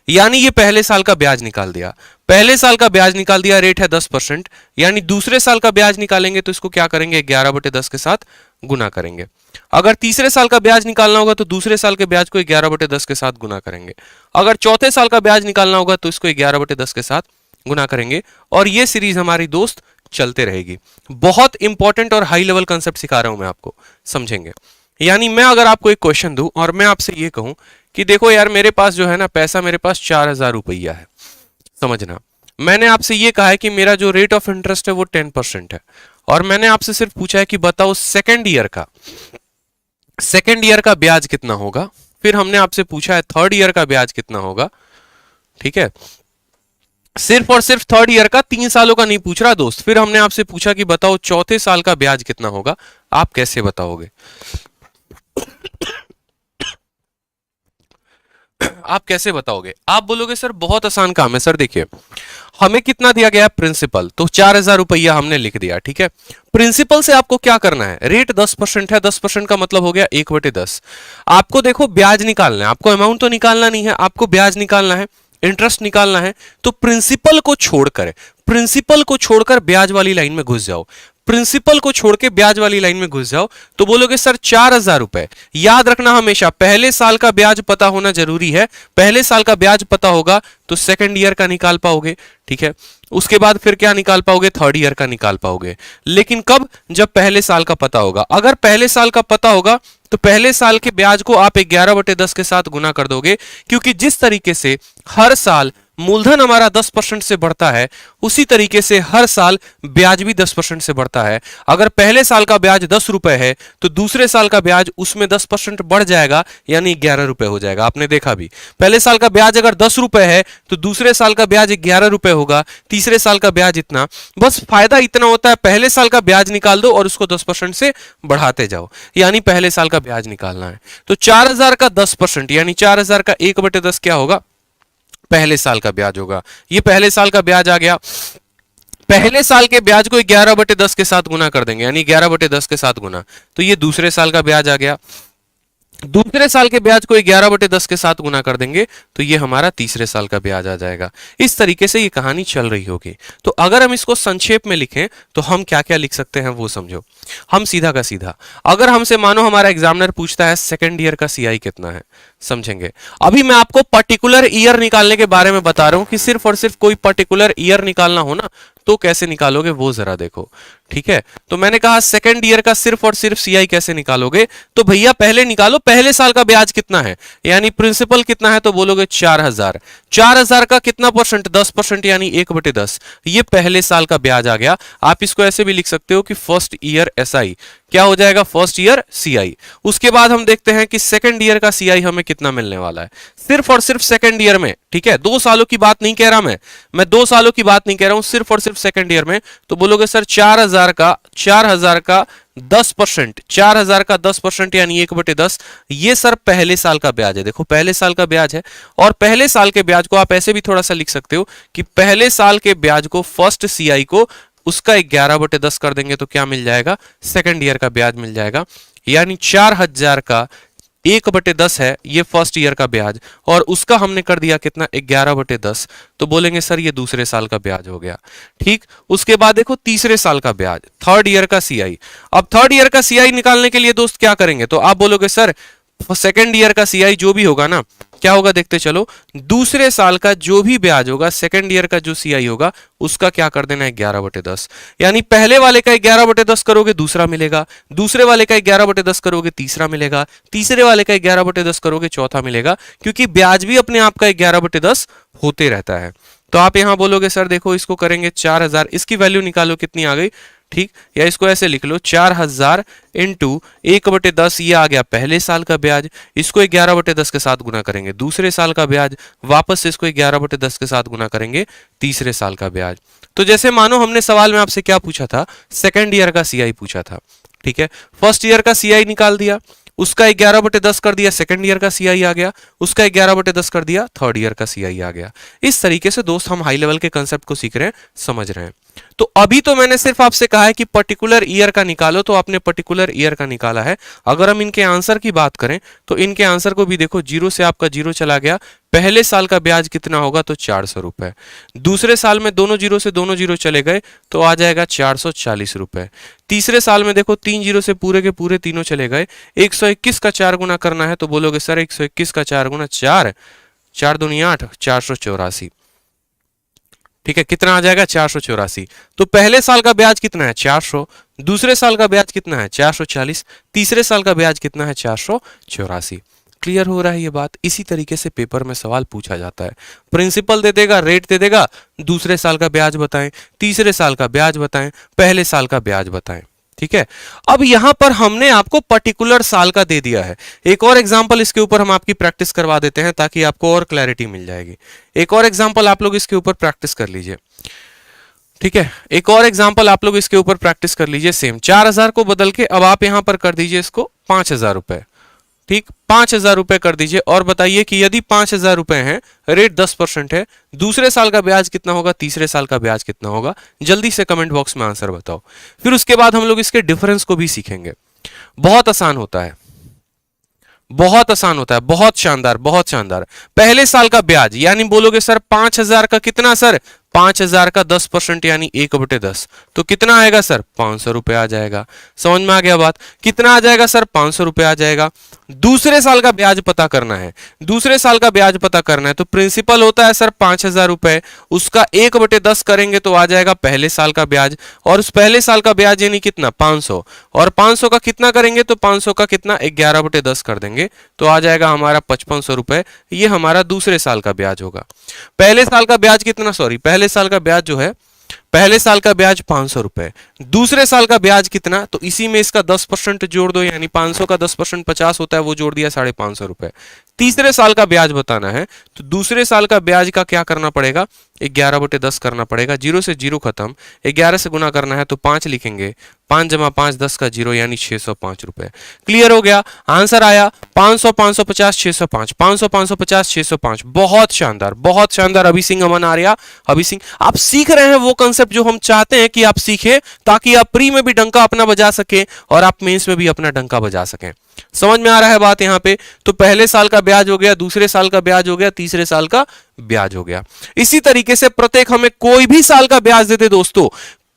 [SPEAKER 1] यानी ये पहले साल का ब्याज निकाल दिया। पहले साल का ब्याज निकाल दिया, रेट है 10%, यानी दूसरे साल का ब्याज निकालेंगे तो इसको क्या करेंगे, 11/10 के साथ गुना करेंगे। अगर तीसरे साल का ब्याज निकालना होगा तो दूसरे साल के ब्याज को 11/10 के साथ गुना करेंगे। अगर चौथे साल का ब्याज निकालना होगा तो इसको 11/10 के साथ गुना करेंगे, और ये सीरीज हमारी दोस्त चलते रहेगी। बहुत इंपॉर्टेंट और हाई लेवल कंसेप्ट सिखा रहा हूं मैं आपको, समझेंगे। यानी मैं अगर आपको एक क्वेश्चन दूं और मैं आपसे ये कहूं कि देखो यार मेरे पास जो है ना पैसा, मेरे पास 4000 रुपया है, समझना, मैंने आपसे ये कहा है कि मेरा जो रेट ऑफ इंटरेस्ट है वो 10% है, और मैंने आपसे सिर्फ पूछा है कि बताओ सेकेंड ईयर का ब्याज कितना होगा। फिर हमने आपसे पूछा है थर्ड ईयर का ब्याज कितना होगा, ठीक है। सिर्फ और सिर्फ थर्ड ईयर का, 3 सालों का नहीं पूछ रहा दोस्त। फिर हमने आपसे पूछा कि बताओ चौथे साल का ब्याज कितना होगा, आप कैसे बताओगे, आप कैसे बताओगे। आप बोलोगे सर बहुत आसान काम है। सर देखिए हमें कितना दिया गया प्रिंसिपल, तो 4000 रुपया हमने लिख दिया, ठीक है। प्रिंसिपल से आपको क्या करना है, रेट 10% है, 10% का मतलब हो गया 1/10। आपको देखो ब्याज निकालना है, आपको अमाउंट तो निकालना नहीं है, आपको ब्याज निकालना है, इंटरेस्ट निकालना है। तो प्रिंसिपल को छोड़कर ब्याज वाली लाइन में घुस जाओ, प्रिंसिपल को छोड़ के ब्याज वाली लाइन में घुस जाओ, तो बोलोगे सर 4000 रुपए। याद रखना हमेशा पहले साल का ब्याज पता होना जरूरी है। पहले साल का ब्याज पता होगा तो सेकंड ईयर का निकाल पाओगे, ठीक है। उसके बाद फिर क्या निकाल पाओगे, थर्ड ईयर का निकाल पाओगे। लेकिन कब, जब पहले साल का पता होगा। अगर पहले साल का पता होगा तो पहले साल के ब्याज को आप 11/10 के साथ गुना कर दोगे, क्योंकि जिस तरीके से हर साल मूलधन हमारा 10% से बढ़ता है, उसी तरीके से हर साल ब्याज भी 10% से बढ़ता है। अगर पहले साल का ब्याज 10 रुपए है तो दूसरे साल का ब्याज उसमें 10% बढ़ जाएगा, यानी 11 रुपए हो जाएगा। आपने देखा भी, पहले साल का ब्याज अगर 10 रुपए है तो दूसरे साल का ब्याज 11 रुपए होगा, तीसरे साल का ब्याज इतना। बस फायदा इतना होता है, पहले साल का ब्याज निकाल दो और उसको 10% से बढ़ाते जाओ, यानी पहले साल का ब्याज निकालना है। तो 4000 का 10%, यानी 4000 का 1/10 क्या होगा, पहले साल का ब्याज होगा। ये पहले साल का ब्याज आ गया। पहले साल के ब्याज को 11/10 के साथ गुना कर देंगे, यानी 11/10 के साथ गुना, तो ये दूसरे साल का ब्याज आ गया। दूसरे साल के ब्याज को 11/10 के साथ गुना कर देंगे तो ये हमारा तीसरे साल का ब्याज आ जाएगा। इस तरीके से ये कहानी चल रही होगी। तो अगर हम इसको संक्षेप में लिखें तो हम क्या क्या लिख सकते हैं वो समझो। हम सीधा का सीधा, अगर हमसे मानो हमारा एग्जामिनर पूछता है सेकेंड ईयर का सीआई कितना है, समझेंगे। अभी मैं आपको पर्टिकुलर ईयर निकालने के बारे में बता रहा हूं कि सिर्फ और सिर्फ कोई पर्टिकुलर ईयर निकालना हो ना तो कैसे निकालोगे वो जरा देखो, ठीक है। तो मैंने कहा सेकेंड ईयर का सिर्फ और सिर्फ सीआई कैसे निकालोगे, तो भैया पहले निकालो पहले साल का ब्याज कितना है, यानी प्रिंसिपल कितना है, तो बोलोगे 4000। 4000 का कितना परसेंट, 10%, यानी 1/10। ये पहले साल का ब्याज आ गया। आप इसको ऐसे भी लिख सकते हो कि फर्स्ट ईयर एसआई क्या हो जाएगा, फर्स्ट ईयर सीआई। उसके बाद हम देखते हैं कि सेकंड ईयर का सीआई हमें कितना मिलने वाला है, सिर्फ और सिर्फ सेकंड ईयर में, ठीक है। 2 सालों की बात नहीं कह रहा मैं 2 सालों की बात नहीं कह रहा हूं, सिर्फ और सिर्फ सेकंड ईयर में। तो बोलोगे सर 4000 का 10%, 4000 का 10% यानी 1/10, ये सर पहले साल का ब्याज है। देखो पहले साल का ब्याज है, और पहले साल के ब्याज को आप ऐसे भी थोड़ा सा लिख सकते हो कि पहले साल के ब्याज को फर्स्ट सीआई को उसका 11/10 कर देंगे तो क्या मिल जाएगा, सेकंड ईयर का ब्याज मिल जाएगा। यानी 4000 का 1/10 है ये फर्स्ट ईयर का ब्याज, और उसका हमने कर दिया कितना, 11/10, तो बोलेंगे सर ये दूसरे साल का ब्याज हो गया, ठीक। उसके बाद देखो तीसरे साल का ब्याज, थर्ड ईयर का सीआई। अब थर्ड ईयर का सीआई निकालने के लिए दोस्त क्या करेंगे, तो आप बोलोगे सर सेकेंड ईयर का सीआई जो भी होगा ना, क्या होगा देखते चलो, दूसरे साल का जो भी ब्याज होगा सेकेंड ईयर का जो सीआई होगा उसका क्या कर देना है, 11/10। यानी पहले वाले का 11/10 करोगे दूसरा मिलेगा, दूसरे वाले का 11/10 करोगे तीसरा मिलेगा, तीसरे वाले का 11/10 करोगे चौथा मिलेगा, क्योंकि ब्याज भी अपने आप का 11/10 होते रहता है। तो आप यहां बोलोगे सर देखो इसको करेंगे 4000, इसकी वैल्यू निकालो कितनी आ गई, ठीक। या इसको ऐसे लिख लो 4000 इंटू 1/10, ये आ गया पहले साल का ब्याज। इसको 11/10 के साथ गुना करेंगे दूसरे साल का ब्याज, वापस से इसको 11/10 के साथ गुना करेंगे तीसरे साल का ब्याज। तो जैसे मानो हमने सवाल में आपसे क्या पूछा था, सेकेंड ईयर का सीआई पूछा था, ठीक है। फर्स्ट ईयर का सीआई निकाल दिया, उसका 11/10 कर दिया, सेकंड ईयर का सीआई आ गया, उसका 11/10 कर दिया, थर्ड ईयर का सीआई आ गया। इस तरीके से दोस्त हम हाई लेवल के कंसेप्ट को सीख रहे हैं, समझ रहे हैं। तो अभी तो मैंने सिर्फ आपसे कहा है कि पर्टिकुलर ईयर का निकालो, तो आपने पर्टिकुलर ईयर का निकाला है। अगर हम इनके आंसर की बात करें तो इनके आंसर को भी देखो, 0 से आपका 0 चला गया, पहले साल का ब्याज कितना होगा, तो 400 रुपए। दूसरे साल में दोनों 0 से दोनों 0 चले गए तो आ जाएगा 440 रुपए। तीसरे साल में देखो 3 0 से पूरे के पूरे तीनों चले गए, 121 का 4 गुना करना है, तो बोलोगे सर 121 का 4 गुना 4, 4 दूनी 8, 484, ठीक है। कितना आ जाएगा, 484। तो पहले साल का ब्याज कितना है, 400, दूसरे साल का ब्याज कितना है, 440, तीसरे साल का ब्याज कितना है, 484। क्लियर हो रहा है ये बात। इसी तरीके से पेपर में सवाल पूछा जाता है, प्रिंसिपल दे देगा, रेट दे देगा, दूसरे साल का ब्याज बताएं, तीसरे साल का ब्याज बताएं, पहले साल का ब्याज बताएं, ठीक है। अब यहां पर हमने आपको पर्टिकुलर साल का दे दिया है। एक और एग्जांपल इसके ऊपर हम आपकी प्रैक्टिस करवा देते हैं ताकि आपको और क्लैरिटी मिल जाएगी। एक और एग्जांपल आप लोग इसके ऊपर प्रैक्टिस कर लीजिए, ठीक है। एक और एग्जांपल आप लोग इसके ऊपर प्रैक्टिस कर लीजिए। सेम 4000 को बदल के अब आप यहां पर कर दीजिए इसको 5000 रुपए, ठीक। 5000 रुपए कर दीजिए, और बताइए कि यदि 5000 रुपए हैं, रेट 10% है, दूसरे साल का ब्याज कितना होगा, तीसरे साल का ब्याज कितना होगा, जल्दी से कमेंट बॉक्स में आंसर बताओ। फिर उसके बाद हम लोग इसके डिफरेंस को भी सीखेंगे। बहुत आसान होता है, बहुत आसान होता है, बहुत शानदार, बहुत शानदार। पहले साल का ब्याज यानी बोलोगे सर 5000 का कितना, सर 5000 का 10% यानी 1/10, तो कितना आएगा सर, 500 रुपए आ जाएगा। समझ में आ गया बात, कितना आ जाएगा सर, 500 रुपए आ जाएगा। दूसरे साल का ब्याज पता करना है, दूसरे साल का ब्याज पता करना है, तो प्रिंसिपल होता है सर 5000 रुपए, उसका 1/10 करेंगे तो आ जाएगा पहले साल का ब्याज, और उस पहले साल का ब्याज यानी कितना, 500, और 500 का कितना करेंगे, तो 500 का कितना, 11/10 कर देंगे तो आ जाएगा हमारा 5500 रुपए। ये हमारा दूसरे साल का ब्याज होगा। पहले साल का ब्याज कितना, सॉरी पहले साल का ब्याज जो है, पहले साल का ब्याज 500 रुपए, दूसरे साल का ब्याज कितना, तो इसी में इसका 10% जोड़ दो, यानी 500 का 10% 50 होता है, वो जोड़ दिया 550 रुपए। तीसरे साल का ब्याज बताना है तो दूसरे साल का ब्याज का क्या करना पड़ेगा, 11/10 करना पड़ेगा, 0 से 0 खत्म, 11 से गुना करना है तो 5 लिखेंगे, 5 जमा 5 10 का 0 यानी 605 रुपए। क्लियर हो गया, आंसर आया 500 550 605, 500 550 605। बहुत शानदार, बहुत शानदार। अभी सिंह, अमन आर्या, अभी सिंह, आप सीख रहे हैं वो कंसेप्ट जो हम चाहते हैं कि आप सीखें ताकि आप प्री में भी डंका अपना बजा सकें और आप मेंस में भी अपना डंका बजा सकें। समझ में आ रहा है बात यहां पे? तो पहले साल का ब्याज हो गया, दूसरे साल का ब्याज हो गया, तीसरे साल का ब्याज हो गया। इसी तरीके से प्रत्येक हमें कोई भी साल का ब्याज दे दे दोस्तों,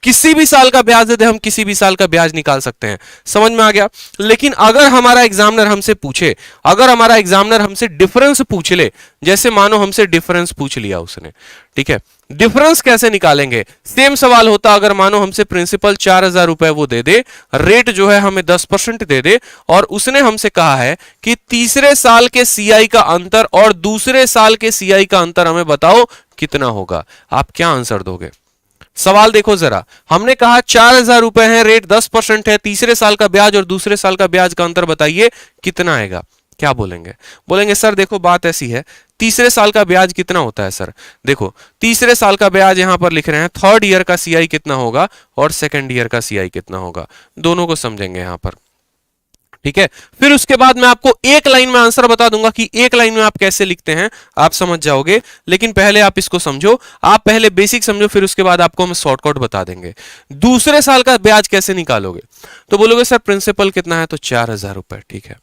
[SPEAKER 1] किसी भी साल का ब्याज दे दे, हम किसी भी साल का ब्याज निकाल सकते हैं। समझ में आ गया? लेकिन अगर हमारा एग्जामिनर हमसे पूछे, अगर हमारा एग्जामिनर हमसे डिफरेंस पूछ ले, जैसे मानो हमसे डिफरेंस पूछ लिया उसने, ठीक है, डिफरेंस कैसे निकालेंगे? सेम सवाल होता अगर मानो हमसे प्रिंसिपल 4,000 रुपए वो दे दे, रेट जो है हमें 10% दे दे, और उसने हमसे कहा है कि तीसरे साल के सीआई का अंतर और दूसरे साल के सीआई का अंतर हमें बताओ कितना होगा। आप क्या आंसर दोगे? सवाल देखो जरा, हमने कहा 4,000 रुपए है, रेट 10% है, तीसरे साल का ब्याज और दूसरे साल का ब्याज का अंतर बताइए कितना आएगा। क्या बोलेंगे? बोलेंगे सर देखो बात ऐसी है, तीसरे साल का ब्याज कितना होता है सर? देखो तीसरे साल का ब्याज यहां पर लिख रहे हैं, थर्ड ईयर का सीआई कितना होगा और सेकंड ईयर का सीआई कितना होगा, दोनों को समझेंगे यहां पर, ठीक है। फिर उसके बाद मैं आपको एक लाइन में आंसर बता दूंगा कि एक लाइन में आप कैसे लिखते हैं, आप समझ जाओगे। लेकिन पहले आप इसको समझो, आप पहले बेसिक समझो, फिर उसके बाद आपको हम शॉर्टकट बता देंगे। दूसरे साल का ब्याज कैसे निकालोगे? तो बोलोगे सर प्रिंसिपल कितना है? तो 4,000 रुपए, ठीक है,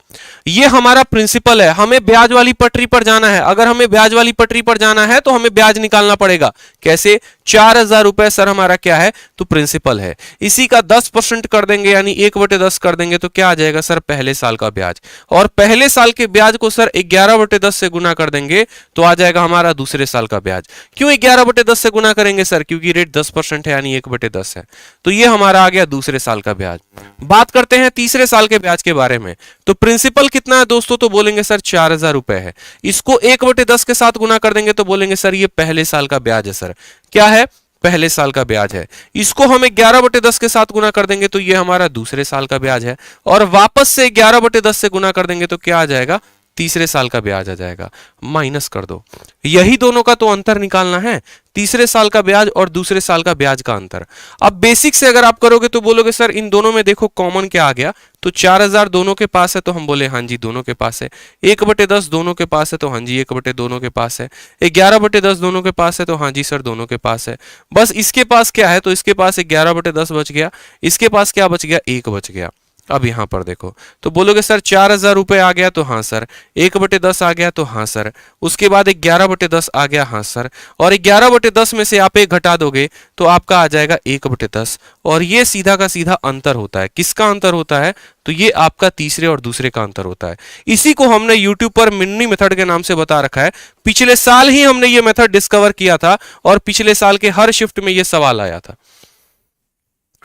[SPEAKER 1] ये हमारा प्रिंसिपल है, हमें ब्याज वाली पटरी पर जाना है। अगर हमें ब्याज वाली पटरी पर जाना है तो हमें ब्याज निकालना पड़ेगा। कैसे? 4,000 रुपए सर हमारा क्या है? तो प्रिंसिपल है, इसी का 10% कर देंगे, यानी 1/10 कर देंगे, तो क्या आ जाएगा सर? पहले साल का ब्याज। और पहले साल के ब्याज को सर 11/10 से गुना कर देंगे तो आ जाएगा हमारा दूसरे साल का ब्याज। क्यों 11/10 से गुना करेंगे सर? क्योंकि रेट 10% है, यानी 1/10 है। तो ये हमारा आ गया दूसरे साल का ब्याज। बात करते हैं तीसरे साल के ब्याज के बारे में। तो प्रिंसिपल कितना है दोस्तों? तो बोलेंगे सर 4,000 रुपए है, इसको 1/10 के साथ गुना कर देंगे तो बोलेंगे सर ये पहले साल का ब्याज है। सर क्या है? पहले साल का ब्याज है। इसको हम 11/10 के साथ गुना कर देंगे तो ये हमारा दूसरे साल का ब्याज है, और वापस से 11/10 से गुना कर देंगे तो क्या आ जाएगा? तीसरे साल का ब्याज आ जाएगा। माइनस कर दो, यही दोनों का तो अंतर निकालना है, तीसरे साल का ब्याज और दूसरे साल का ब्याज का अंतर। अब बेसिक से अगर आप करोगे तो बोलोगे सर इन दोनों में देखो कॉमन क्या आ गया? तो 4,000 दोनों के पास है, तो हम बोले हाँ जी दोनों के पास है। 1/10 दोनों के पास है, तो हाँ जी 1 दोनों के पास है। 11/10 दोनों के पास है, तो हाँ जी सर दोनों के पास है। बस इसके पास क्या है? तो इसके पास 11/10 बच गया, इसके पास क्या बच गया? 1 बच गया। अब यहां पर देखो, तो बोलोगे सर 4,000 रुपए आ गया, तो हाँ सर। 1/10 आ गया, तो हाँ सर। उसके बाद 11/10 आ गया, हाँ सर। और 11/10 में से आप 1 घटा दोगे तो आपका आ जाएगा 1/10, और ये सीधा का सीधा अंतर होता है। किसका अंतर होता है? तो ये आपका तीसरे और दूसरे का अंतर होता है। इसी को हमने YouTube पर मिनी मेथड के नाम से बता रखा है। पिछले साल ही हमने ये मेथड डिस्कवर किया था, और पिछले साल के हर शिफ्ट में ये सवाल आया था,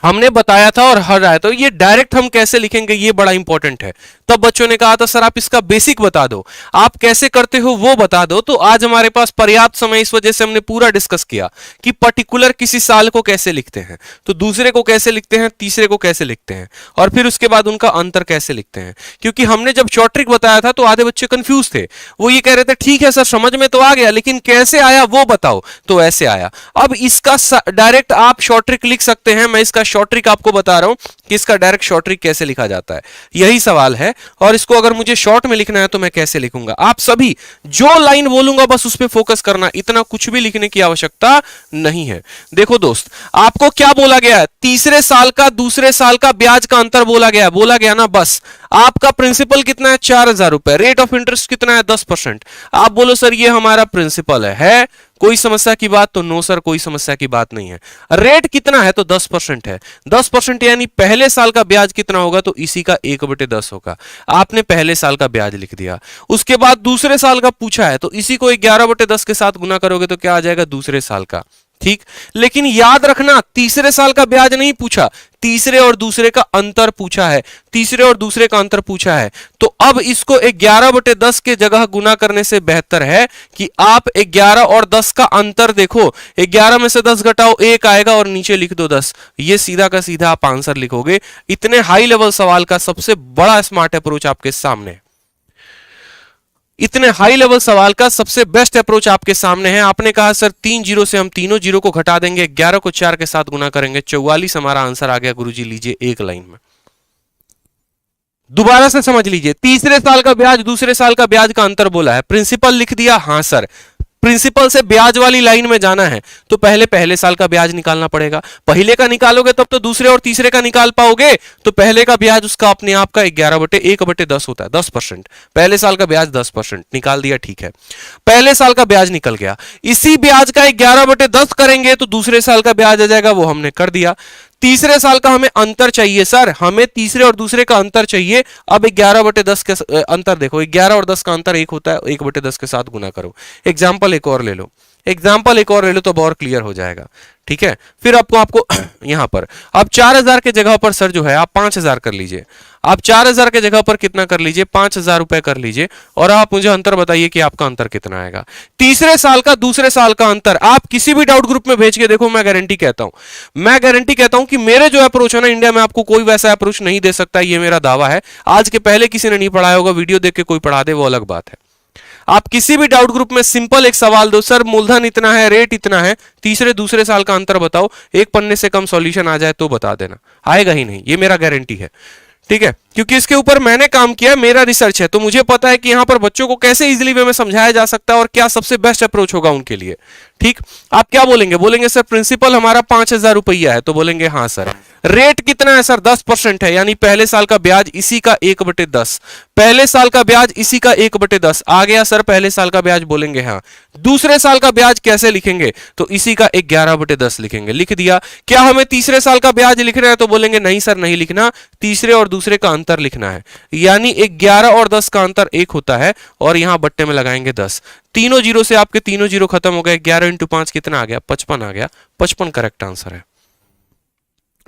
[SPEAKER 1] हमने बताया था और हर आया। तो ये डायरेक्ट हम कैसे लिखेंगे ये बड़ा इंपॉर्टेंट है। तब बच्चों ने कहा था सर आप इसका बेसिक बता दो, आप कैसे करते हो वो बता दो। तो आज हमारे पास पर्याप्त समय, इस वजह से हमने पूरा डिस्कस किया कि पर्टिकुलर किसी साल को कैसे लिखते हैं, तो दूसरे को कैसे लिखते हैं, तीसरे को कैसे लिखते हैं, और फिर उसके बाद उनका अंतर कैसे लिखते हैं। क्योंकि हमने जब शॉर्ट ट्रिक बताया था तो आधे बच्चे कंफ्यूज थे, वो ये कह रहे थे ठीक है सर समझ में तो आ गया, लेकिन कैसे आया वो बताओ। तो ऐसे आया। अब इसका डायरेक्ट आप शॉर्ट ट्रिक लिख सकते हैं। मैं इसका शॉर्ट ट्रिक आपको बता रहा हूं कि इसका डायरेक्ट शॉर्ट ट्रिक कैसे लिखा जाता है, यही सवाल है। और इसको अगर मुझे शॉर्ट में लिखना है तो मैं कैसे लिखूंगा? आप सभी जो लाइन बोलूंगा बस उस पे फोकस करना, इतना कुछ भी लिखने की आवश्यकता नहीं है। देखो दोस्त, आपको क्या बोला गया है? तीसरे साल का दूसरे साल का ब्याज का अंतर बोला गया ना। बस आपका प्रिंसिपल कितना है? 4,000 रुपए। रेट ऑफ इंटरेस्ट कितना है? 10%। आप बोलो सर ये हमारा प्रिंसिपल है, कोई समस्या की बात? तो नो सर कोई समस्या की बात नहीं है। रेट कितना है? तो 10% है। 10% यानी पहले साल का ब्याज कितना होगा? तो इसी का 1/10 होगा। आपने पहले साल का ब्याज लिख दिया। उसके बाद दूसरे साल का पूछा है, तो इसी को 11/10 के साथ गुना करोगे तो क्या आ जाएगा? दूसरे साल का। ठीक, लेकिन याद रखना तीसरे साल का ब्याज नहीं पूछा, तीसरे और दूसरे का अंतर पूछा है। तीसरे और दूसरे का अंतर पूछा है, तो अब इसको 11/10 के जगह गुना करने से बेहतर है कि आप 11 और 10 का अंतर देखो। 11 में से 10 घटाओ 1 आएगा और नीचे लिख दो 10। ये सीधा का सीधा आप आंसर लिखोगे। इतने हाई लेवल सवाल का सबसे बड़ा स्मार्ट अप्रोच आपके सामने है। इतने हाई लेवल सवाल का सबसे बेस्ट अप्रोच आपके सामने है। आपने कहा सर 3 जीरो से हम तीनों जीरो को घटा देंगे, 11 को 4 के साथ गुना करेंगे, 44 हमारा आंसर आ गया। गुरुजी लीजिए एक लाइन में, दोबारा से समझ लीजिए। तीसरे साल का ब्याज दूसरे साल का ब्याज का अंतर बोला है, प्रिंसिपल लिख दिया, हां सर। प्रिंसिपल से ब्याज वाली लाइन में जाना है तो पहले साल का ब्याज निकालना पड़ेगा। पहले का निकालोगे तब तो दूसरे और तीसरे का निकाल पाओगे। तो पहले का ब्याज उसका अपने आप का 11/1/10 होता है, 10%। पहले साल का ब्याज 10% निकाल दिया, ठीक है, पहले साल का ब्याज निकल गया। इसी ब्याज का 11/10 करेंगे तो दूसरे साल का ब्याज आ जाएगा, वो हमने कर दिया। तीसरे साल का हमें अंतर चाहिए सर, हमें तीसरे और दूसरे का अंतर चाहिए। अब 11/10 के अंतर देखो, 11 और 10 का अंतर 1 होता है, 1/10 के साथ गुना करो। एग्जाम्पल एक और ले लो, एग्जाम्पल एक और ले लो तो और क्लियर हो जाएगा, ठीक है। फिर आपको यहां पर अब 4000 के जगह पर सर जो है आप 5000 कर लीजिए। आप 4000 के जगह पर कितना कर लीजिए, 5000 रुपए कर लीजिए, और आप मुझे अंतर बताइए कि आपका अंतर कितना आएगा। तीसरे साल का दूसरे साल का अंतर आप किसी भी डाउट ग्रुप में भेज के देखो, मैं गारंटी कहता हूं, मैं गारंटी कहता हूं कि मेरे जो अप्रोच है ना, इंडिया में आपको कोई वैसा अप्रोच नहीं दे सकता, ये मेरा दावा है। आज के पहले किसी ने नहीं पढ़ाया होगा, वीडियो देख के कोई पढ़ा दे वो अलग बात है। आप किसी भी डाउट ग्रुप में सिंपल एक सवाल दो, सर मूलधन इतना है, रेट इतना है, तीसरे दूसरे साल का अंतर बताओ, एक पन्ने से कम सॉल्यूशन आ जाए तो बता देना, आएगा ही नहीं, ये मेरा गारंटी है, ठीक है। क्योंकि इसके ऊपर मैंने काम किया, मेरा रिसर्च है, तो मुझे पता है कि यहां पर बच्चों को कैसे इजीली वे में समझाया जा सकता है और क्या सबसे बेस्ट अप्रोच होगा उनके लिए, ठीक। आप क्या बोलेंगे, बोलेंगे सर प्रिंसिपल हमारा 5000 रुपया है, तो बोलेंगे हाँ सर। रेट कितना है सर, 10% है, यानी पहले साल का ब्याज इसी का 1/10, पहले साल का ब्याज इसी का 1/10 आ गया सर, पहले साल का ब्याज, बोलेंगे हाँ। दूसरे साल का ब्याज कैसे लिखेंगे, तो इसी का 11/10 लिखेंगे, लिख दिया। क्या हमें तीसरे साल का ब्याज लिखना है, तो बोलेंगे नहीं सर नहीं लिखना, तीसरे और दूसरे का अंतर लिखना है, यानी 11 और 10 का अंतर 1 होता है, और यहां बट्टे में लगाएंगे 10। तीनों जीरो से आपके तीनों जीरो खत्म हो गए, 11 × 5 कितना आ गया, 55 आ गया, 55 करेक्ट आंसर है।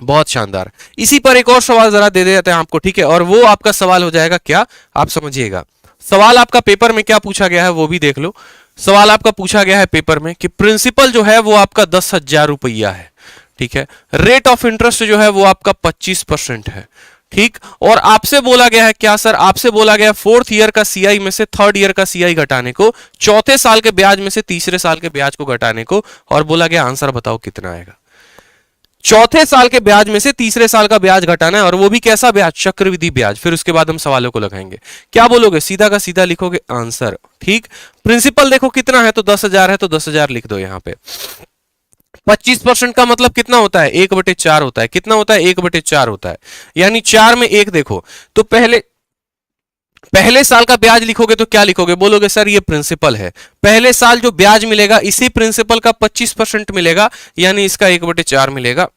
[SPEAKER 1] बहुत शानदार। इसी पर एक और सवाल जरा दे देते हैं आपको, ठीक है, और वो आपका सवाल हो जाएगा क्या, आप समझिएगा। सवाल आपका पेपर में क्या पूछा गया है वो भी देख लो। सवाल आपका पूछा गया है पेपर में कि प्रिंसिपल जो है वो आपका 10,000 रुपया है, ठीक है, रेट ऑफ इंटरेस्ट जो है वो आपका 25% है, ठीक। और आपसे बोला गया है क्या सर, आपसे बोला गया 4th ईयर का सीआई में से 3rd ईयर का सीआई घटाने को, चौथे साल के ब्याज में से तीसरे साल के ब्याज को घटाने को, और बोला गया आंसर बताओ कितना आएगा। चौथे साल के ब्याज में से तीसरे साल का ब्याज घटाना है, और वो भी कैसा ब्याज, चक्रवृद्धि ब्याज। फिर उसके बाद हम सवालों को लगाएंगे। क्या बोलोगे, सीधा का सीधा लिखोगे आंसर, ठीक। प्रिंसिपल देखो कितना है, तो 10,000 है, तो 10,000 लिख दो यहां पे। 25% का मतलब कितना होता है, 1/4 होता है, कितना होता है, 1/4 होता है, यानी 4 में 1 देखो, तो पहले साल का ब्याज लिखोगे तो क्या लिखोगे, बोलोगे सर ये प्रिंसिपल है, पहले साल जो ब्याज मिलेगा इसी प्रिंसिपल का 25% मिलेगा, यानी इसका 1/4 मिलेगा,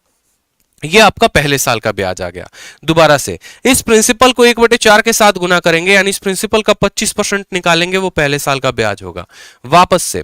[SPEAKER 1] ये आपका पहले साल का ब्याज आ गया। दोबारा से इस प्रिंसिपल को 1/4 के साथ गुना करेंगे, यानी इस प्रिंसिपल का 25% निकालेंगे, वो पहले साल का ब्याज होगा। वापस से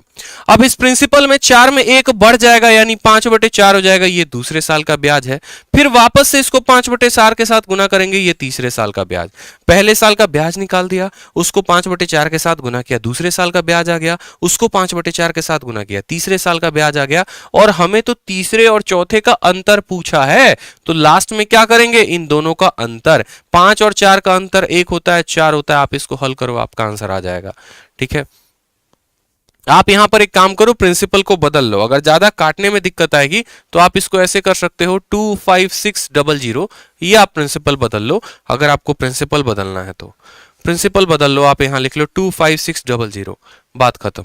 [SPEAKER 1] अब इस प्रिंसिपल में 4 में 1 बढ़ जाएगा, यानी 5/4 हो जाएगा, ये दूसरे साल का ब्याज है। फिर वापस से इसको 5/4 के साथ गुना करेंगे, ये तीसरे साल का ब्याज। पहले साल का ब्याज निकाल दिया, उसको 5/4 के साथ गुना किया, दूसरे साल का ब्याज आ गया, उसको 5/4 के साथ गुना किया, तीसरे साल का ब्याज आ गया। और हमें तो तीसरे और चौथे का अंतर पूछा है, तो लास्ट में क्या करेंगे, इन दोनों का अंतर, 5 और 4 का अंतर 1 होता है, 4 होता है, आप इसको हल करो, आपका आंसर आ जाएगा, ठीक है। आप यहां पर एक काम करो, प्रिंसिपल को बदल लो, अगर ज्यादा काटने में दिक्कत आएगी तो आप इसको ऐसे कर सकते हो 25600, ये आप प्रिंसिपल बदल लो। अगर आपको प्रिंसिपल बदलना है तो प्रिंसिपल बदल लो, आप यहां लिख लो 25600, बात खत्म।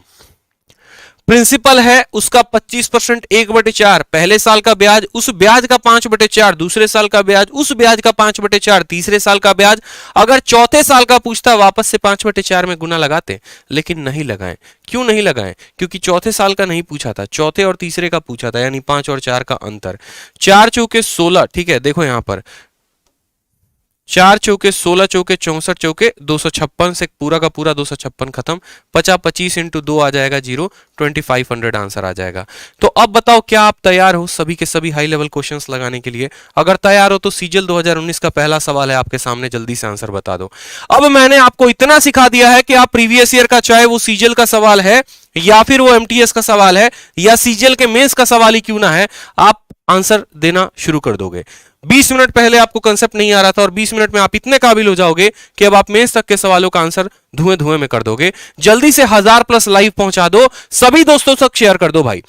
[SPEAKER 1] प्रिंसिपल है उसका 25%, 1/4, पहले साल का ब्याज, उस ब्याज का 5/4, दूसरे साल का ब्याज, उस ब्याज का 5/4, तीसरे साल का ब्याज। अगर चौथे साल का पूछता वापस से 5/4 में गुना लगाते, लेकिन नहीं लगाएं। क्यों नहीं लगाएं, क्योंकि चौथे साल का नहीं पूछा था, चौथे और तीसरे का पूछा था, यानी 5 और 4 का अंतर। 4 चौके 16, ठीक है, देखो यहां पर 4 चौके 16, चौके 64, चौके 256 से पूरा का पूरा 256 खत्म, 25 × 2 आ जाएगा 0, 2500 आंसर आ जाएगा। तो अब बताओ क्या आप तैयार हो सभी के सभी हाई लेवल क्वेश्चंस लगाने के लिए? अगर तैयार हो तो सीजीएल 2019 का पहला सवाल है आपके सामने, जल्दी से आंसर बता दो। अब मैंने आपको इतना सिखा दिया है कि आप प्रीवियस ईयर का, चाहे वो सीजीएल का सवाल है या फिर वो एमटीएस का सवाल है या सीजीएल के मेंस का सवाल ही क्यों ना है, आप आंसर देना शुरू कर दोगे।
[SPEAKER 2] 20 मिनट पहले आपको कंसेप्ट नहीं आ रहा था और 20 मिनट में आप इतने काबिल हो जाओगे कि अब आप मेंस तक के सवालों का आंसर धुएं धुएं में कर दोगे। जल्दी से 1000+ लाइव पहुंचा दो, सभी दोस्तों तक शेयर कर दो भाई,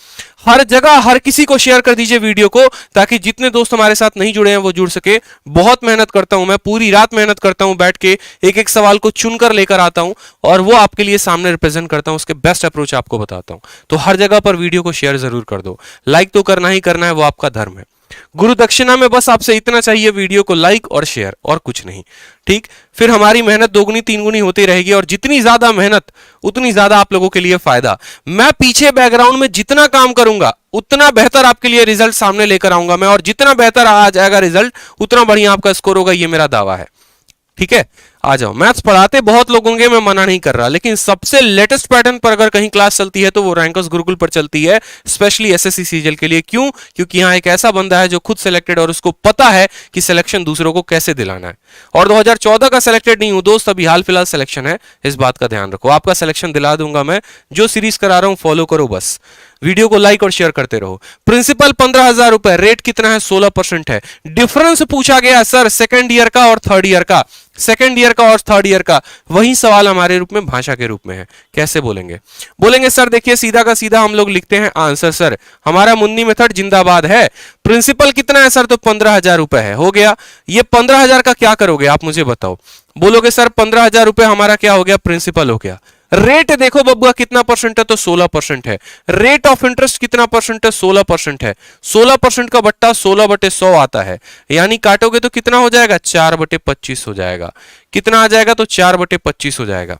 [SPEAKER 2] हर जगह हर किसी को शेयर कर दीजिए वीडियो को, ताकि जितने दोस्त हमारे साथ नहीं जुड़े हैं वो जुड़ सके। बहुत मेहनत करता हूं मैं, पूरी रात मेहनत करता हूं, बैठ के एक एक सवाल को चुनकर लेकर आता हूं और वो आपके लिए सामने रिप्रेजेंट करता हूं, उसके बेस्ट अप्रोच आपको बताता हूं। तो हर जगह पर वीडियो को शेयर जरूर कर दो, लाइक तो करना ही करना है, वो आपका धर्म है। गुरु दक्षिणा में बस आपसे इतना चाहिए, वीडियो को लाइक और शेयर, और कुछ नहीं, ठीक। फिर हमारी मेहनत दोगुनी तीन गुनी होती रहेगी और जितनी ज्यादा मेहनत उतनी ज्यादा आप लोगों के लिए फायदा। मैं पीछे बैकग्राउंड में जितना काम करूंगा उतना बेहतर आपके लिए रिजल्ट सामने लेकर आऊंगा मैं, और जितना बेहतर आ जाएगा रिजल्ट उतना बढ़िया आपका स्कोर होगा, ये मेरा दावा है, ठीक है। आ जाओ, मैथ्स पढ़ाते बहुत लोग होंगे, मैं मना नहीं कर रहा, लेकिन सबसे लेटेस्ट पैटर्न पर अगर कहीं क्लास चलती है तो वो रैंकर्स गुरुकुल पर चलती है, स्पेशली एसएससी सीजीएल के लिए। क्यों? क्योंकि यहाँ एक ऐसा बंदा है जो खुद सिलेक्टेड और उसको पता है कि सिलेक्शन दूसरों को कैसे दिलाना है। और 2014 का सिलेक्टेड नहीं हूं दोस्त, अभी हाल फिलहाल सिलेक्शन है, इस बात का ध्यान रखो। आपका सिलेक्शन दिला दूंगा मैं, जो सीरीज करा रहा हूं फॉलो करो बस, वीडियो को लाइक और शेयर करते रहो। प्रिंसिपल 15,000 रुपए, रेट कितना है? 16% है। डिफरेंस पूछा गया सर सेकंड ईयर का और थर्ड ईयर का, सेकंड ईयर का और थर्ड ईयर का, वही सवाल हमारे रूप में भाषा के रूप में है, कैसे बोलेंगे? बोलेंगे सर देखिए सीधा का सीधा हम लोग लिखते हैं आंसर, सर हमारा मुन्नी मेथड जिंदाबाद है। प्रिंसिपल कितना है सर? तो 15,000 रुपए है, हो गया। ये 15,000 का क्या करोगे आप मुझे बताओ? बोलोगे सर 15,000 रुपए हमारा क्या हो गया? प्रिंसिपल हो गया। रेट देखो बब्बुआ कितना परसेंट है? तो 16% है। रेट ऑफ इंटरेस्ट कितना परसेंट है? 16% है। 16% का बट्टा 16/100 आता है, यानी काटोगे तो कितना हो जाएगा? 4/25 हो जाएगा। कितना आ जाएगा? तो 4/25 हो जाएगा।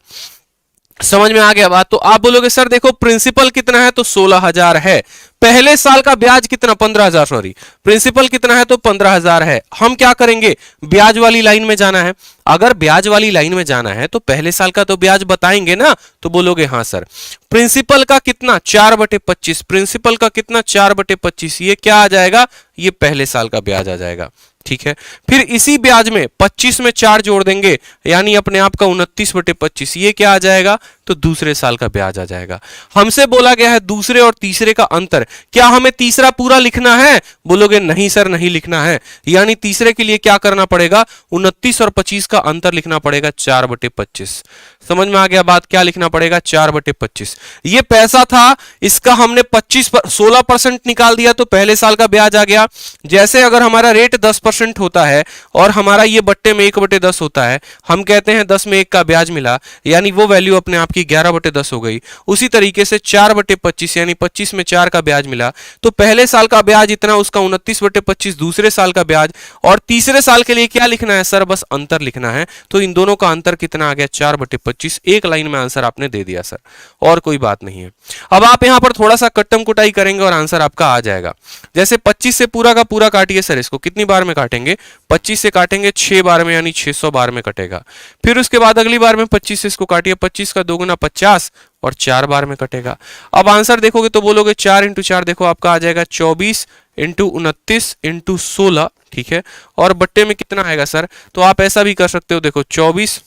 [SPEAKER 2] समझ में आ गया बात? तो आप बोलोगे सर देखो प्रिंसिपल कितना है? तो 16,000 है। पहले साल का ब्याज कितना? 15,000, सॉरी, प्रिंसिपल कितना है? तो 15,000 है। हम क्या करेंगे? ब्याज वाली लाइन में जाना है। अगर ब्याज वाली लाइन में जाना है तो पहले साल का तो ब्याज बताएंगे ना, तो बोलोगे हाँ सर। प्रिंसिपल का कितना? 4/25। प्रिंसिपल का कितना? 4/25। ये क्या आ जाएगा? ये पहले साल का ब्याज आ जाएगा, ठीक है। फिर इसी ब्याज में 25 में 4 जोड़ देंगे, यानी अपने आप का 29/25। ये क्या आ जाएगा? तो दूसरे साल का ब्याज आ जाएगा। हमसे बोला गया है दूसरे और तीसरे का अंतर, क्या हमें तीसरा पूरा लिखना है? बोलोगे नहीं सर नहीं लिखना है, यानी तीसरे के लिए क्या करना पड़ेगा? 29 और 25 का अंतर लिखना पड़ेगा, 4/25। समझ में आ गया बात? क्या लिखना पड़ेगा? 4/25। ये पैसा था, इसका हमने 16% निकाल दिया तो पहले साल का ब्याज आ गया। जैसे अगर हमारा रेट 10% होता है और हमारा ये बट्टे में 1/10 होता है, हम कहते हैं 10 में 1 का ब्याज मिला, यानी वो वैल्यू अपने आप की 11/10 हो गई। उसी तरीके से 4/25 यानी 25 में 4 का ब्याज मिला, तो पहले साल का ब्याज इतना, उसका 29/25 दूसरे साल का ब्याज। और तीसरे साल के लिए क्या लिखना है सर? बस अंतर लिखना है। तो इन दोनों का अंतर कितना आ गया? 4/25। एक लाइन में आंसर आपने दे दिया सर, और कोई बात नहीं है। अब आप यहां पर थोड़ा सा कट्टम कुटाई करेंगे और आंसर आपका आ जाएगा। जैसे 25 से पूरा का पूरा काटिए सर, इसको कितनी बार में काटेंगे? 25 से काटेंगे 6 बार में, यानी 600 बार में कटेगा। फिर उसके बाद अगली बार में 25 से इसको काटिए, 25 का 2 गुना 50 और 4 बार में कटेगा। अब आंसर देखोगे तो बोलोगे 4 × 4 देखो आपका आ जाएगा 24 × 29 × 16, ठीक है। और बट्टे में कितना आएगा सर? तो आप ऐसा भी कर सकते हो, देखो 24,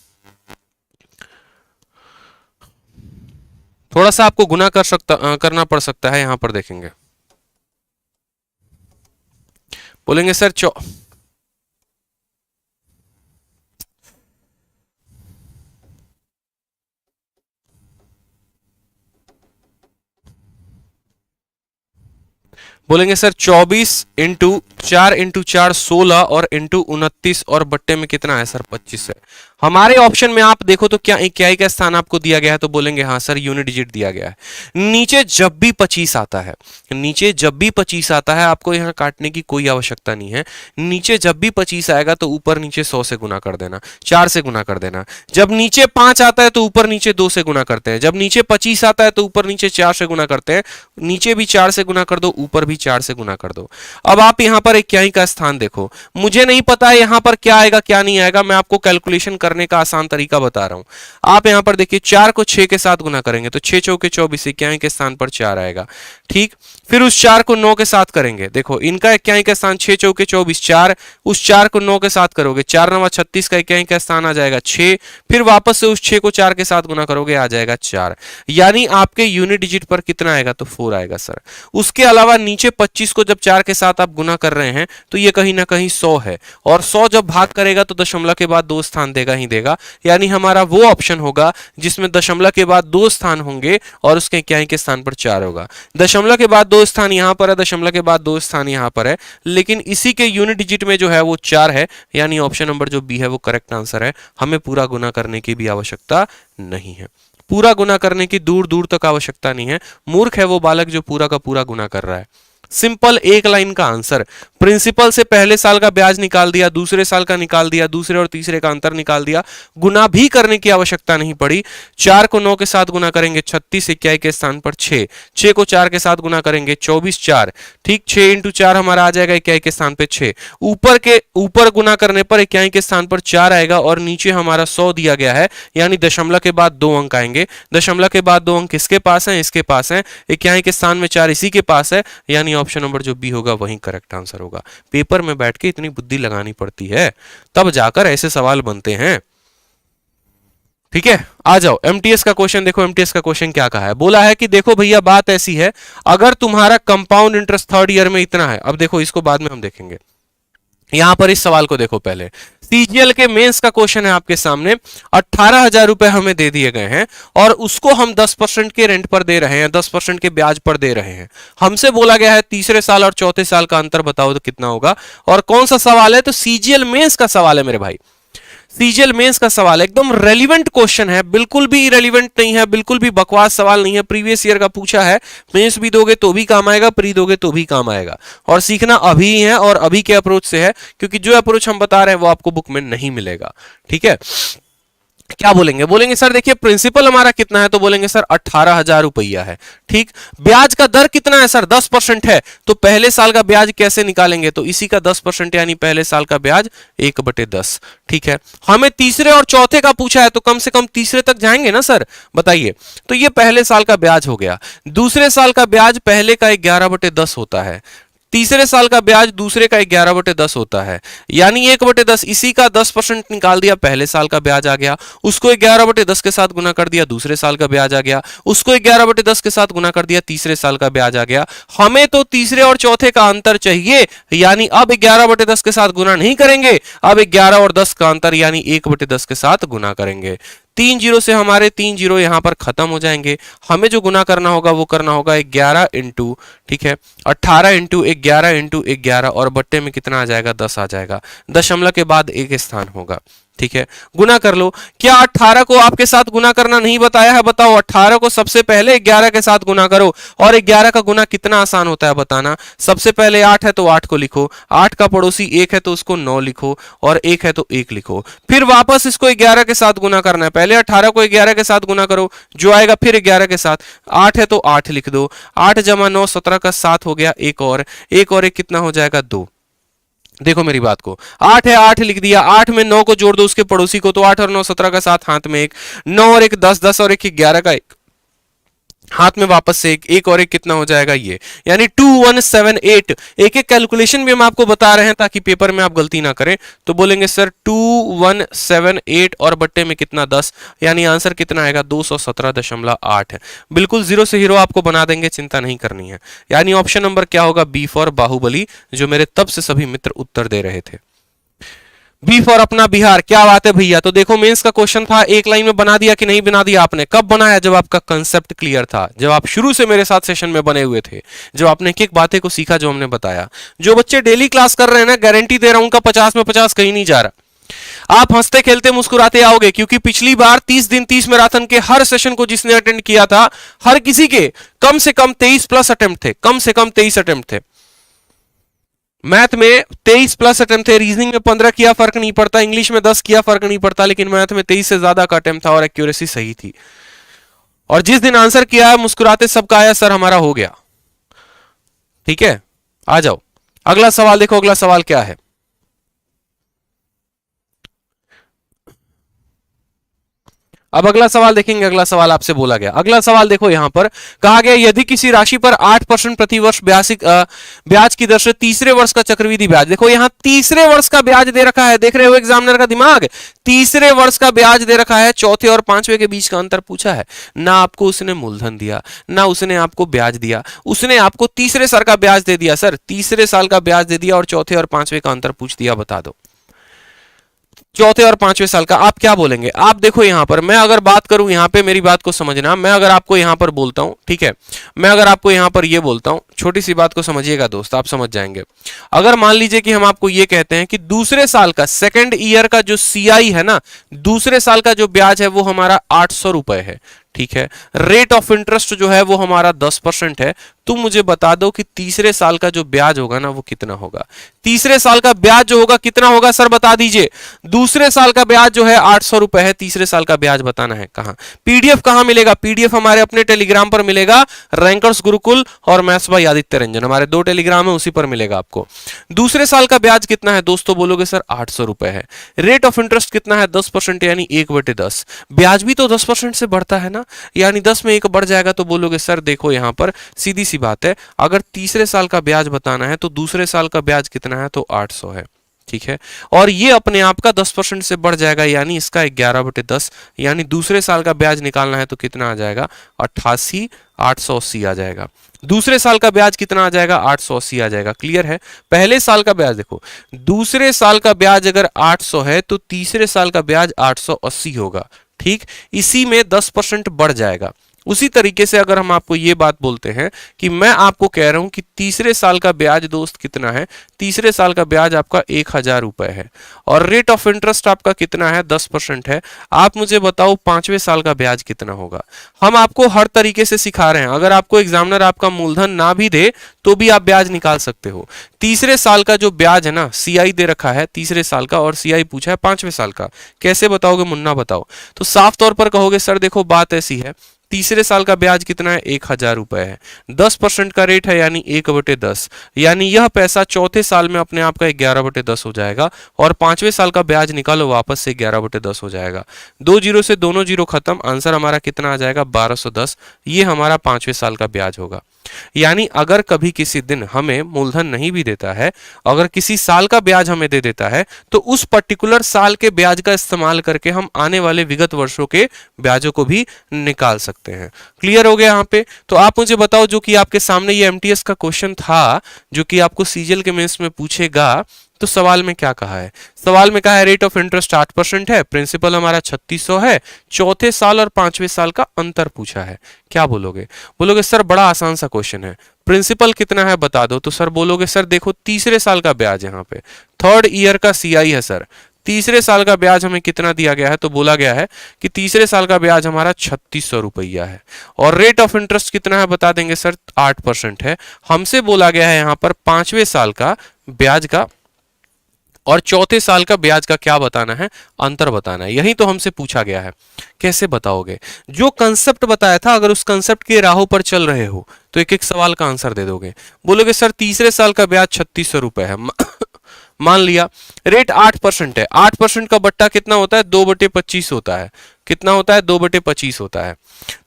[SPEAKER 2] थोड़ा सा आपको गुना करना पड़ सकता है, यहां पर देखेंगे। बोलेंगे सर बोलेंगे सर 24 × 4 × 4 16 और × 29 और बट्टे में कितना है सर? 25 है। हमारे ऑप्शन में आप देखो तो क्या इकाई का स्थान आपको दिया गया है? तो बोलेंगे हाँ सर यूनिट डिजिट दिया गया है। नीचे जब भी 25 आता है, नीचे जब भी 25 आता है, आपको यहाँ काटने की कोई आवश्यकता नहीं है। नीचे जब भी 25 आएगा तो ऊपर नीचे 100 से गुना कर देना, 4 से गुना कर देना। जब नीचे 5 आता है तो ऊपर नीचे 2 से गुना करते हैं। जब नीचे 25 आता है तो ऊपर नीचे 4 से गुना करते हैं। नीचे भी 4 से गुना कर दो, ऊपर भी 4 से गुना कर दो। अब आप यहाँ पर इकाई का स्थान देखो, मुझे नहीं पता है यहाँ पर क्या आएगा क्या नहीं आएगा, मैं आपको कैलकुलेशन करने का आसान तरीका बता रहा हूं। आप यहां पर देखिए 4 को 6 के साथ गुना करेंगे तो 6 चौके 24, इक्याई के स्थान पर 4 आएगा, ठीक। फिर उस 4 को 9 के साथ करेंगे, देखो इनका इक्याई का स्थान 6 चौके 24 4, उस 4 को 9 के साथ करोगे 4 9 36 का इक्याई का स्थान आ जाएगा 6। फिर वापस से उस 6 को 4 के साथ गुना करोगे आ जाएगा 4, यानी आपके यूनिट डिजिट पर कितना आएगा? तो 4 आएगा सर। उसके अलावा नीचे 25 को जब 4 के साथ आप गुना कर रहे रहे हैं तो ये कहीं ना कहीं 100 है, और 100 जब भाग करेगा तो दशमलव के बाद 2 स्थान देगा ही देगा, यानी हमारा वो ऑप्शन होगा जिसमें दशमलव के बाद 2 स्थान होंगे और उसके इकाई के स्थान पर 4 होगा। दशमलव के बाद 2 स्थान यहां पर है, दशमलव के बाद 2 स्थान यहां पर है, लेकिन इसी के यूनिट डिजिट में जो है वो 4 है, यानी ऑप्शन नंबर जो बी है वो करेक्ट आंसर है। हमें पूरा गुना करने की भी आवश्यकता नहीं है, पूरा गुना करने की दूर दूर तक आवश्यकता नहीं है। मूर्ख है वो बालक जो पूरा का पूरा गुना कर रहा है। सिंपल एक लाइन का आंसर, प्रिंसिपल से पहले साल का ब्याज निकाल दिया, दूसरे साल का निकाल दिया, दूसरे और तीसरे का अंतर निकाल दिया, गुना भी करने की आवश्यकता नहीं पड़ी। 4 को 9 के साथ गुना करेंगे 36, इक्याई के स्थान पर 6, 6 को 4 के साथ गुना करेंगे 24, 4 ठीक, 6 इंटू 4 हमारा आ जाएगा इक्याई के स्थान पे 6, ऊपर गुना करने पर इक्याई के स्थान पर 4 आएगा और नीचे हमारा 100 दिया गया है, यानी दशमलव के बाद 2 अंक आएंगे। दशमलव के बाद 2 अंक किसके पास है? इसके पास है। इक्याई के स्थान में 4 इसी के पास है, यानी ऑप्शन नंबर जो बी होगा वही करेक्ट आंसर होगा। पेपर में बैठ के इतनी बुद्धि लगानी पड़ती है, तब जाकर ऐसे सवाल बनते हैं। ठीक है, आ जाओ एमटीएस का क्वेश्चन देखो। एमटीएस का क्वेश्चन क्या कहा है? बोला है कि देखो भैया बात ऐसी है, अगर तुम्हारा कंपाउंड इंटरेस्ट थर्ड ईयर में इतना है, अब देखो इसको बाद में हम देखेंगे, यहां पर इस सवाल को देखो पहले। सीजीएल के मेंस का क्वेश्चन है आपके सामने, 18,000 रुपए हमें दे दिए गए हैं और उसको हम 10% के रेंट पर दे रहे हैं, 10% के ब्याज पर दे रहे हैं। हमसे बोला गया है तीसरे साल और चौथे साल का अंतर बताओ तो कितना होगा, और कौन सा सवाल है? तो सीजीएल मेंस का सवाल है मेरे भाई, सीजीएल मेंस का सवाल है। एकदम रेलिवेंट क्वेश्चन है, बिल्कुल भी इरेलीवेंट नहीं है, बिल्कुल भी बकवास सवाल नहीं है। प्रीवियस ईयर का पूछा है, मेंस भी दोगे तो भी काम आएगा, प्री दोगे तो भी काम आएगा, और सीखना अभी ही है और अभी के अप्रोच से है, क्योंकि जो अप्रोच हम बता रहे हैं वो आपको बुक में नहीं मिलेगा। ठीक है, क्या बोलेंगे? बोलेंगे सर देखिए प्रिंसिपल हमारा कितना है, तो बोलेंगे सर 18,000 रुपया है। ठीक, ब्याज का दर कितना है सर? 10% है, तो पहले साल का ब्याज कैसे निकालेंगे? तो इसी का 10%, यानी पहले साल का ब्याज 1/10। ठीक है, हमें तीसरे और चौथे का पूछा है, तो कम से कम तीसरे तक जाएंगे ना सर, बताइए। तो ये पहले साल का ब्याज हो गया, दूसरे साल का ब्याज पहले का 11/10 होता है, तीसरे साल का ब्याज दूसरे का 11/10 होता है, यानी 1/10, इसी का 10% निकाल दिया, पहले साल का ब्याज आ गया, उसको 11/10 के साथ गुना कर दिया, दूसरे साल का ब्याज आ गया, उसको 11/10 के साथ गुना कर दिया, तीसरे साल का ब्याज आ गया। हमें तो तीसरे और चौथे का अंतर चाहिए, यानी अब 11/10 के साथ गुना नहीं करेंगे, अब 11 और 10 का अंतर यानी 1/10 के साथ गुना करेंगे। 3 जीरो से हमारे 3 जीरो यहां पर खत्म हो जाएंगे। हमें जो गुना करना होगा वो करना होगा 11 इंटू, ठीक है, 18 इंटू 11 इंटू 11, और बट्टे में कितना आ जाएगा? 10 आ जाएगा। दशमलव के बाद एक स्थान होगा। ठीक है, गुना कर लो। क्या 18 को आपके साथ गुना करना नहीं बताया है? बताओ, 18 को सबसे पहले 11 के साथ गुना करो, और 11 का गुना कितना आसान होता है बताना। सबसे पहले 8 है तो 8 को लिखो, 8 का पड़ोसी 1 है तो उसको 9 लिखो, और 1 है तो 1 लिखो। फिर वापस इसको 11 के साथ गुना करना है, पहले 18 को 11 के साथ गुना करो, जो आएगा फिर 11 के साथ, 8 है तो 8 लिख दो, 8 जमा 9 17 का 7 हो गया, एक और एक कितना हो जाएगा? 2। देखो मेरी बात को, 8 है 8 लिख दिया, 8 में 9 को जोड़ दो उसके पड़ोसी को, तो 8 और 9 17 का 7, हाथ में 1, 9 और 1 10, 10 और 1 11 का 1, हाथ में वापस से एक और एक कितना हो जाएगा? ये, यानी 2178। एक एक कैलकुलेशन भी हम आपको बता रहे हैं ताकि पेपर में आप गलती ना करें। तो बोलेंगे सर 2178 और बट्टे में कितना? 10, यानी आंसर कितना आएगा? 217.8 है। बिल्कुल जीरो से हीरो आपको बना देंगे, चिंता नहीं करनी है। यानी ऑप्शन नंबर क्या होगा? बी फॉर बाहुबली, जो मेरे तब से सभी मित्र उत्तर दे रहे थे। बी फॉर अपना बिहार। क्या बात है भैया। तो देखो मेंस का क्वेश्चन था, एक लाइन में बना दिया कि नहीं बना दिया आपने? कब बनाया? जब आपका कंसेप्ट क्लियर था, जब आप शुरू से मेरे साथ सेशन में बने हुए थे, जब आपने एक एक बातें को सीखा जो हमने बताया। जो बच्चे डेली क्लास कर रहे हैं ना, गारंटी दे रहा हूं उनका 50 में 50 कहीं नहीं जा रहा। आप हंसते खेलते मुस्कुराते आओगे, क्योंकि पिछली बार 30 दिन 30 मैराथन के हर सेशन को जिसने अटेंड किया था, हर किसी के कम से कम 23 प्लस अटेम्प्ट थे, कम से कम 23 अटेम्प्ट थे। मैथ में 23 प्लस अटेम्प्ट थे, रीजनिंग में 15 किया फर्क नहीं पड़ता, इंग्लिश में 10 किया फर्क नहीं पड़ता, लेकिन मैथ में 23 से ज्यादा का अटेम्प्ट था और एक्यूरेसी सही थी। और जिस दिन आंसर किया है मुस्कुराते सबका आया, सर हमारा हो गया। ठीक है, आ जाओ अगला सवाल देखो। अगला सवाल क्या है? अब अगला सवाल देखेंगे। अगला सवाल आपसे बोला गया, अगला सवाल देखो यहां पर कहा गया यदि किसी राशि पर 8% प्रति वर्ष ब्याज की दर से तीसरे वर्ष का चक्रवृद्धि ब्याज, देखो यहां तीसरे वर्ष का ब्याज दे रखा है, देख रहे हो एग्जामिनर का दिमाग, तीसरे वर्ष का ब्याज दे रखा है, चौथे और पांचवे के बीच का अंतर पूछा है। ना आपको उसने मूलधन दिया, ना उसने आपको ब्याज दिया, उसने आपको तीसरे साल का ब्याज दे दिया सर, तीसरे साल का ब्याज दे दिया और चौथे और पांचवे का अंतर पूछ दिया। बता दो चौथे और पांचवें साल का आप क्या बोलेंगे? आप देखो यहां पर मैं अगर बात करूं, यहां पे मेरी बात को समझना, मैं अगर आपको यहां पर बोलता हूं, ठीक है, मैं अगर आपको यहां पर ये बोलता हूं, छोटी सी बात को समझिएगा दोस्त, आप समझ जाएंगे। अगर मान लीजिए कि हम आपको ये कहते हैं कि दूसरे साल का, सेकेंड ईयर का जो सीआई है ना, दूसरे साल का जो ब्याज है वो हमारा 800 रुपए है, ठीक है, रेट ऑफ इंटरेस्ट जो है वो हमारा 10% है। तुम मुझे बता दो कि तीसरे साल का जो ब्याज होगा ना वो कितना होगा? तीसरे साल का ब्याज जो होगा कितना होगा सर बता दीजिए। दूसरे साल का ब्याज जो है 800 रुपए है, तीसरे साल का ब्याज बताना है। कहां पीडीएफ कहां मिलेगा? पीडीएफ हमारे अपने टेलीग्राम पर मिलेगा, रैंकर्स गुरुकुल और मैथ्स बाय आदित्य रंजन, हमारे 2 टेलीग्राम है, उसी पर मिलेगा आपको। दूसरे साल का ब्याज कितना है दोस्तों? बोलोगे सर 800 रुपए है। रेट ऑफ इंटरेस्ट कितना है? 10% यानी 1/10। ब्याज भी तो 10% से बढ़ता है ना, यानी 10 में 1 बढ़ जाएगा। तो बोलोगे सर देखो यहां पर सीधी सी बात है, अगर तीसरे साल का ब्याज बताना है तो दूसरे साल का ब्याज कितना है? तो 800 है, ठीक है, और ये अपने आप का 10% से बढ़ जाएगा, यानी इसका 11/10, यानी दूसरे साल का ब्याज निकालना है तो कितना आ जाएगा? 88,880 आ जाएगा। दूसरे साल का ब्याज कितना आ जाएगा? 880 आ जाएगा। क्लियर है? पहले साल का ब्याज देखो, दूसरे साल का ब्याज अगर 800 है तो तीसरे साल का ब्याज 880 होगा, ठीक, इसी में 10% बढ़ जाएगा। उसी तरीके से अगर हम आपको ये बात बोलते हैं कि मैं आपको कह रहा हूं कि तीसरे साल का ब्याज दोस्त कितना है? तीसरे साल का ब्याज आपका 1000 रुपए है और रेट ऑफ इंटरेस्ट आपका कितना है? 10% है। आप मुझे बताओ पांचवें साल का ब्याज कितना होगा? हम आपको हर तरीके से सिखा रहे हैं, अगर आपको एग्जामिनर आपका मूलधन ना भी दे तो भी आप ब्याज निकाल सकते हो। तीसरे साल का जो ब्याज है ना, सीआई दे रखा है तीसरे साल का और सीआई पूछा है पांचवें साल का, कैसे बताओगे मुन्ना बताओ? तो साफ तौर पर कहोगे सर देखो बात ऐसी है, तीसरे साल का ब्याज कितना है? 1000 रुपए है, 10% का रेट है यानी 1/10, यानी यह पैसा चौथे साल में अपने आप का 11/10 हो जाएगा और पांचवें साल का ब्याज निकालो वापस से 11/10 हो जाएगा। 2 जीरो से दोनों जीरो खत्म, आंसर हमारा कितना आ जाएगा? 1210। ये हमारा पांचवें साल का ब्याज होगा। यानी अगर कभी किसी दिन हमें मूलधन नहीं भी देता है, अगर किसी साल का ब्याज हमें दे देता है तो उस पर्टिकुलर साल के ब्याज का इस्तेमाल करके हम आने वाले विगत वर्षों के ब्याजों को भी निकाल सकते हैं। क्लियर हो गया यहाँ पे? तो आप मुझे बताओ, जो कि आपके सामने ये एमटीएस का क्वेश्चन था जो कि आपको सीजीएल के मेंस में पूछेगा, तो सवाल में क्या कहा है? सवाल में कहा है रेट ऑफ इंटरेस्ट 8% है, प्रिंसिपल हमारा 3600 है, चौथे साल और पांचवें साल का अंतर पूछा है। क्या बोलोगे? बोलोगे सर बड़ा आसान सा क्वेश्चन है, प्रिंसिपल कितना है बता दो। तो सर बोलोगे सर देखो तीसरे साल का ब्याज, यहाँ पे थर्ड ईयर का सीआई है सर, तीसरे साल का ब्याज हमें कितना दिया गया है? तो बोला गया है कि तीसरे साल का ब्याज हमारा 3600 रुपया है और रेट ऑफ इंटरेस्ट कितना है बता देंगे सर? 8% है। हमसे बोला गया है यहाँ पर पांचवें साल का ब्याज का और चौथे साल का ब्याज का क्या बताना है? अंतर बताना है। यही तो हमसे पूछा गया है। कैसे बताओगे? जो कंसेप्ट बताया था, अगर उस कंसेप्ट के राहों पर चल रहे हो तो एक एक सवाल का आंसर दे दोगे। बोलोगे सर तीसरे साल का ब्याज 3600 रुपए है, मान लिया रेट 8% है, 8% का बट्टा कितना होता है? 2/25 होता है। कितना होता है? 2/25 होता है।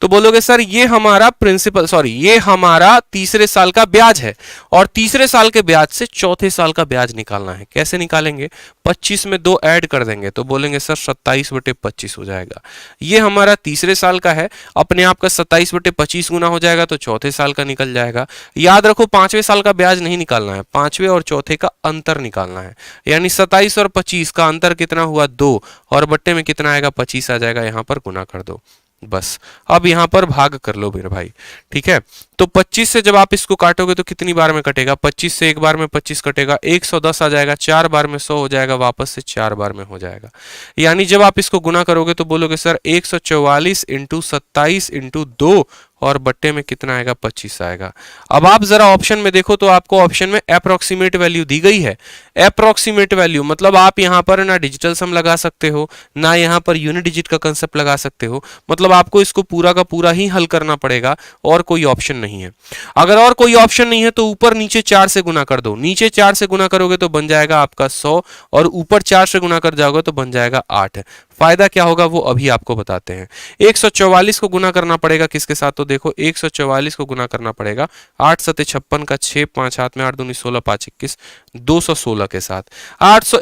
[SPEAKER 2] तो बोलोगे सर ये हमारा प्रिंसिपल, सॉरी ये हमारा तीसरे साल का ब्याज है और तीसरे साल के ब्याज से चौथे साल का ब्याज निकालना है। कैसे निकालेंगे? 25 में 2 ऐड कर देंगे तो बोलेंगे सर 27/25 हो जाएगा। ये हमारा तीसरे साल का है, अपने आप का 27/25 गुना हो जाएगा तो चौथे साल का निकल जाएगा। याद रखो पांचवें साल का ब्याज नहीं निकालना है, पांचवें और चौथे का अंतर निकालना है। यानी 27 और 25 का अंतर कितना हुआ? 2 और बट्टे में कितना आएगा? 25 आ जाएगा। यहां पर गुना कर दो बस। अब यहां पर भाग कर लो मेरे भाई, ठीक है। तो 25 से जब आप इसको काटोगे तो कितनी बार में कटेगा? 25 से एक बार में 25 कटेगा, 110 आ जाएगा, 4 बार में 100 हो जाएगा, वापस से 4 बार में हो जाएगा। यानी जब आप इसको गुना करोगे तो बोलोगे सर 144 इंटू 27 इंटू 2 और बट्टे में कितना आएगा? 25 आएगा। अब आप जरा ऑप्शन में देखो तो आपको ऑप्शन में अप्रोक्सीमेट वैल्यू दी गई है। अप्रोक्सीमेट वैल्यू मतलब आप यहाँ पर ना डिजिटल सम लगा सकते हो, ना यहाँ पर यूनिट डिजिट का कंसेप्ट लगा सकते हो। मतलब आपको इसको पूरा का पूरा ही हल करना पड़ेगा और कोई ऑप्शन नहीं है। अगर और कोई ऑप्शन नहीं है तो ऊपर नीचे 4 से गुना कर दो। नीचे 4 से गुना करोगे तो बन जाएगा आपका 100 और ऊपर 4 से गुना कर जाओगे तो बन जाएगा 8। फायदा क्या होगा वो अभी आपको बताते हैं। 144 को गुना करना पड़ेगा किसके साथ, तो देखो 144 को गुना करना पड़ेगा 8 सते 56 का 6, 5 हाथ में 8 दूनी 16, 5 21, 216 के साथ।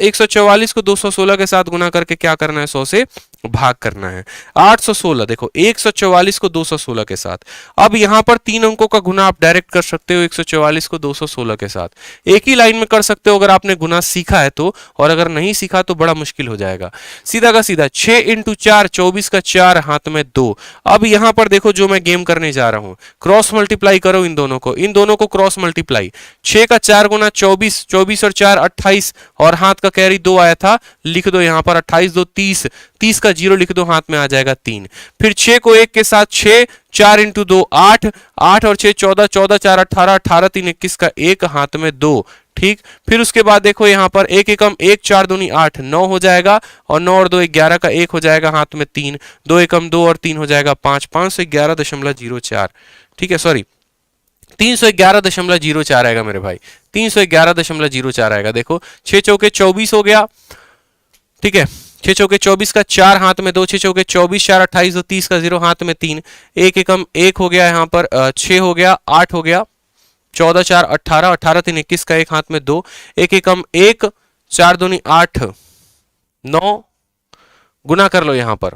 [SPEAKER 2] 144 को 216 के साथ गुना करके क्या करना है, 100 से भाग करना है। 816 देखो 144 को 216 के साथ। अब यहां पर 3 अंकों का गुना आप डायरेक्ट कर सकते हो 144 को 216 के साथ, एक ही लाइन में कर सकते हो अगर आपने गुना सीखा है तो, और अगर नहीं सीखा तो बड़ा मुश्किल हो जाएगा। सीधा का सीधा 6 इंटू 4, 24 का 4 हाथ में 2। अब यहां पर देखो जो मैं गेम करने जा रहा हूं, क्रॉस मल्टीप्लाई करो इन दोनों को क्रॉस मल्टीप्लाई। 6 का 4 गुना 24, 24 और 4 28, और हाथ का कैरी 2 आया था, लिख दो यहां पर 28 2 30, 30 का 0 लिख दो, हाथ में आ जाएगा 3। फिर 6 को 1 के साथ 6, 4 इंटू 2 8, 8 और 6 14, 14 4 18, 18 3 21 का 1 हाथ में 2। ठीक, फिर उसके बाद देखो यहां पर 1 एकम 1, 4 दूनी 8, 9 हो जाएगा, और 9 और 2 11 का 1 हो जाएगा, हाथ में 3, 2 एकम 2 और 3 हो जाएगा 5, 511.04। ठीक है, सॉरी 311.04 आएगा मेरे भाई, 311.04 आएगा। देखो 6 चौके 24 हो गया, ठीक है, 6 चौके 24 का 4 हाथ में 2, 6 चौके 24, 4 28 2 30 का 0 हाथ में 3, 1 एकम 1 हो गया, यहाँ पर 6 हो गया, 8 हो गया, 14 4 18, 18 3 21 का 1 हाथ में 2, 1 एकम 1, 4 दूनी 8, 9, गुना कर लो यहां पर,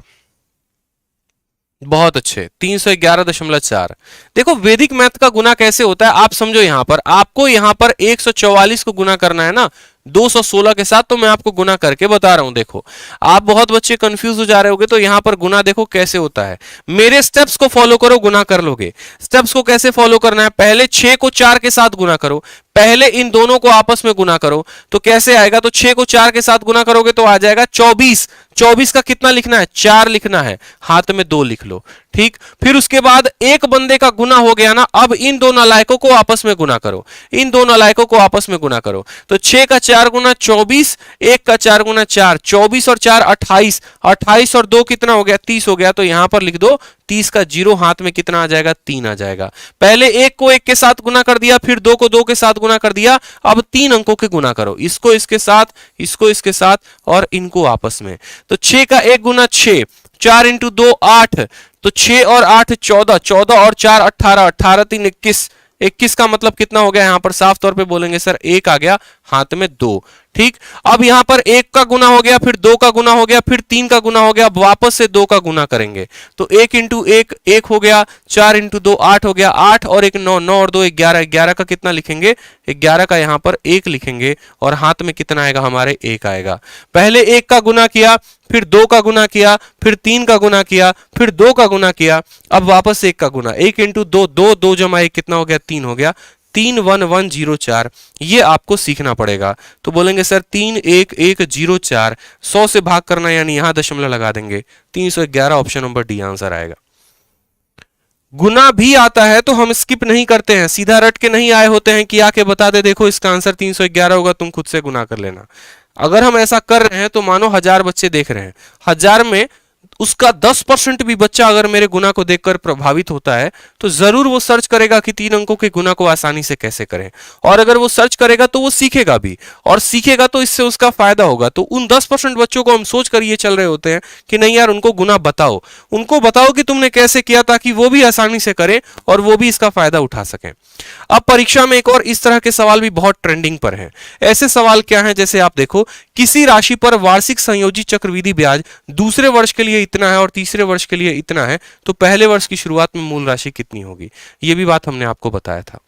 [SPEAKER 2] बहुत अच्छे 311.4। देखो वैदिक मैथ का गुना कैसे होता है आप समझो। यहां पर आपको यहां पर 144 को गुना करना है ना 216 के साथ, तो मैं आपको गुना करके बता रहा हूं। देखो आप बहुत बच्चे कंफ्यूज हो जा रहे होगे, तो यहां पर गुना देखो कैसे होता है, मेरे स्टेप्स को फॉलो करो, गुना कर लोगे। स्टेप्स को कैसे फॉलो करना है, पहले 6 को 4 के साथ गुना करो, पहले इन दोनों को आपस में गुना करो, तो कैसे आएगा, तो 6 को 4 के साथ गुना करोगे तो आ जाएगा 24। 24 का कितना लिखना है, 4 लिखना है, हाथ में 2 लिख लो। ठीक, फिर उसके बाद एक बंदे का गुना हो गया ना, अब इन दो नालायकों को आपस में गुना करो, इन दो नालायकों को आपस में गुना करो। तो 6 का 4 गुना 24, 1 का 4 गुना 4, 24 और 4 28, 28 और 2 कितना हो गया, 30 हो गया। तो यहां पर लिख दो 30 का 0, हाथ में कितना आ जाएगा, 3 आ जाएगा। पहले 1 को 1 के साथ गुना कर दिया, फिर 2 को 2 के साथ गुना कर दिया, अब 3 अंकों के गुना करो, इसको इसके साथ, इसको इसके साथ, और इनको आपस में। तो 6 का 1 गुना 6, 4 इंटू 2 8, तो 6 और 8 14, 14 और 4 18, 18 3 21, 21 का मतलब कितना हो गया, यहां पर साफ तौर पे बोलेंगे सर 1 आ गया, हाथ में 2। ठीक, अब यहां पर 1 का गुना हो गया, फिर 2 का गुना हो गया, फिर 3 का गुना हो गया, अब वापस से 2 का गुना करेंगे, तो 1 इंटू 1 1 हो गया, 4 इंटू 2 8 हो गया, 8 और 1 9, 9 और 2 11, 11 का कितना लिखेंगे, 11 का यहां पर 1 लिखेंगे, और हाथ में कितना आएगा, हमारे 1 आएगा। पहले 1 का गुना किया, फिर 2 का गुना किया, फिर 3 का गुना किया, फिर 2 का गुना किया, अब वापस 1 का गुना, 1 इंटू 2 2, 2 जमा 1 कितना हो गया, 3 हो गया, 31104। ये आपको सीखना पड़ेगा। तो बोलेंगे सर 31104, 100 से भाग करना, यानी यहां दशमलव लगा देंगे, 311 ऑप्शन नंबर डी आंसर आएगा। गुना भी आता है तो हम स्किप नहीं करते हैं, सीधा रट के नहीं आए होते हैं कि आके बता दे देखो इसका आंसर 311 होगा, तुम खुद से गुना कर लेना। अगर हम ऐसा कर रहे हैं तो मानो 1000 बच्चे देख रहे हैं, 1000 में उसका 10% भी बच्चा अगर मेरे गुना को देखकर प्रभावित होता है तो जरूर वो सर्च करेगा कि 3 अंकों के गुना को आसानी से कैसे करें, और अगर वो सर्च करेगा तो वो सीखेगा भी, और सीखेगा तो इससे उसका फायदा होगा। तो उन 10% बच्चों को हम सोच कर ये चल रहे होते हैं कि नहीं यार उनको गुना बताओ, उनको बताओ कि तुमने कैसे किया, ताकि वो भी आसानी से करें और वो भी इसका फायदा उठा सकें। अब परीक्षा में एक और इस तरह के सवाल भी बहुत ट्रेंडिंग पर हैं। ऐसे सवाल क्या हैं, जैसे आप देखो, किसी राशि पर वार्षिक संयोजित चक्रवृद्धि ब्याज दूसरे वर्ष के लिए इतना है और तीसरे वर्ष के लिए इतना है, तो पहले वर्ष की शुरुआत में मूल राशि कितनी होगी। ये भी बात हमने आपको बताया था।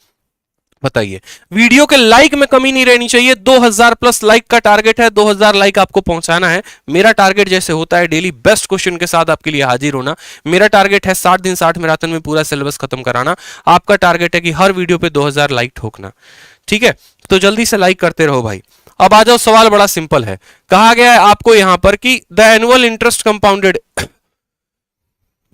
[SPEAKER 2] बताइए, वीडियो के लाइक में कमी नहीं रहनी चाहिए, 2000 प्लस लाइक का टारगेट है, 2000 लाइक आपको पहुंचाना है। मेरा टारगेट जैसे होता है डेली बेस्ट क्वेश्चन के साथ आपके लिए हाजिर होना। मेरा टारगेट है 60 दिन 60 मैराथन में पूरा सिलेबस खत्म कराना। आपका टारगेट है कि हर वीडियो पे 2000 लाइक ठोकना। ठीक है, तो जल्दी से लाइक करते रहो भाई। अब आ जाओ, सवाल बड़ा सिंपल है। कहा गया है आपको यहां पर कि the annual interest compounded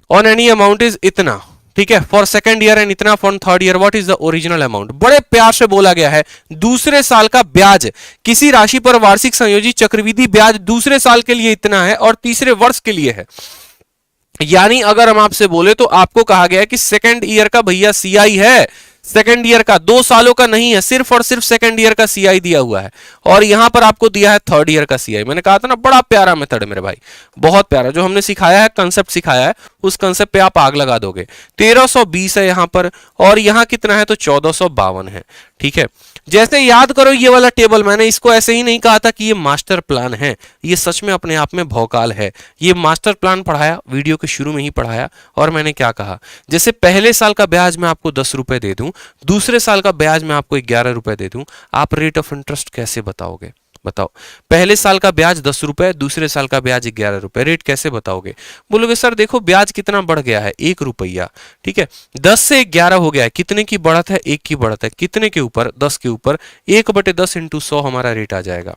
[SPEAKER 2] on any amount is इतना, ठीक है, फॉर सेकेंड ईयर एंड इतना for third year, what is the original amount. बड़े प्यार से बोला गया है, दूसरे साल का ब्याज, किसी राशि पर वार्षिक संयोजित चक्रवृद्धि ब्याज दूसरे साल के लिए इतना है और तीसरे वर्ष के लिए है। यानी अगर हम आपसे बोले तो आपको कहा गया है कि सेकेंड ईयर का भैया सीआई है, सेकेंड ईयर का, 2 सालों का नहीं है, सिर्फ और सिर्फ सेकेंड ईयर का सीआई दिया हुआ है। और यहां पर आपको दिया है थर्ड ईयर का सीआई। मैंने कहा था ना, बड़ा प्यारा मेथड है मेरे भाई, बहुत प्यारा। जो हमने सिखाया है, कंसेप्ट सिखाया है, उस कंसेप्ट पे आप आग लगा दोगे। 1320 है यहां पर, और यहां कितना है तो 1452 है। ठीक है, जैसे याद करो ये वाला टेबल, मैंने इसको ऐसे ही नहीं कहा था कि ये मास्टर प्लान है, ये सच में अपने आप में भौकाल है। ये मास्टर प्लान पढ़ाया, वीडियो के शुरू में ही पढ़ाया, और मैंने क्या कहा, जैसे पहले साल का ब्याज मैं आपको 10 रुपए दे दूं, दूसरे साल का ब्याज मैं आपको 11 रुपए दे दूं, आप रेट ऑफ इंटरेस्ट कैसे बताओगे? बताओ, पहले साल का ब्याज 10 रुपए, दूसरे साल का ब्याज 11 रुपए, रेट कैसे बताओगे? बोलोगे सर देखो ब्याज कितना बढ़ गया है, 1 रुपया। ठीक है, 10 से 11 हो गया है, कितने की बढ़त है? 1 की बढ़त है। कितने के ऊपर? 10 के ऊपर। 1/10 इंटू 100 हमारा रेट आ जाएगा।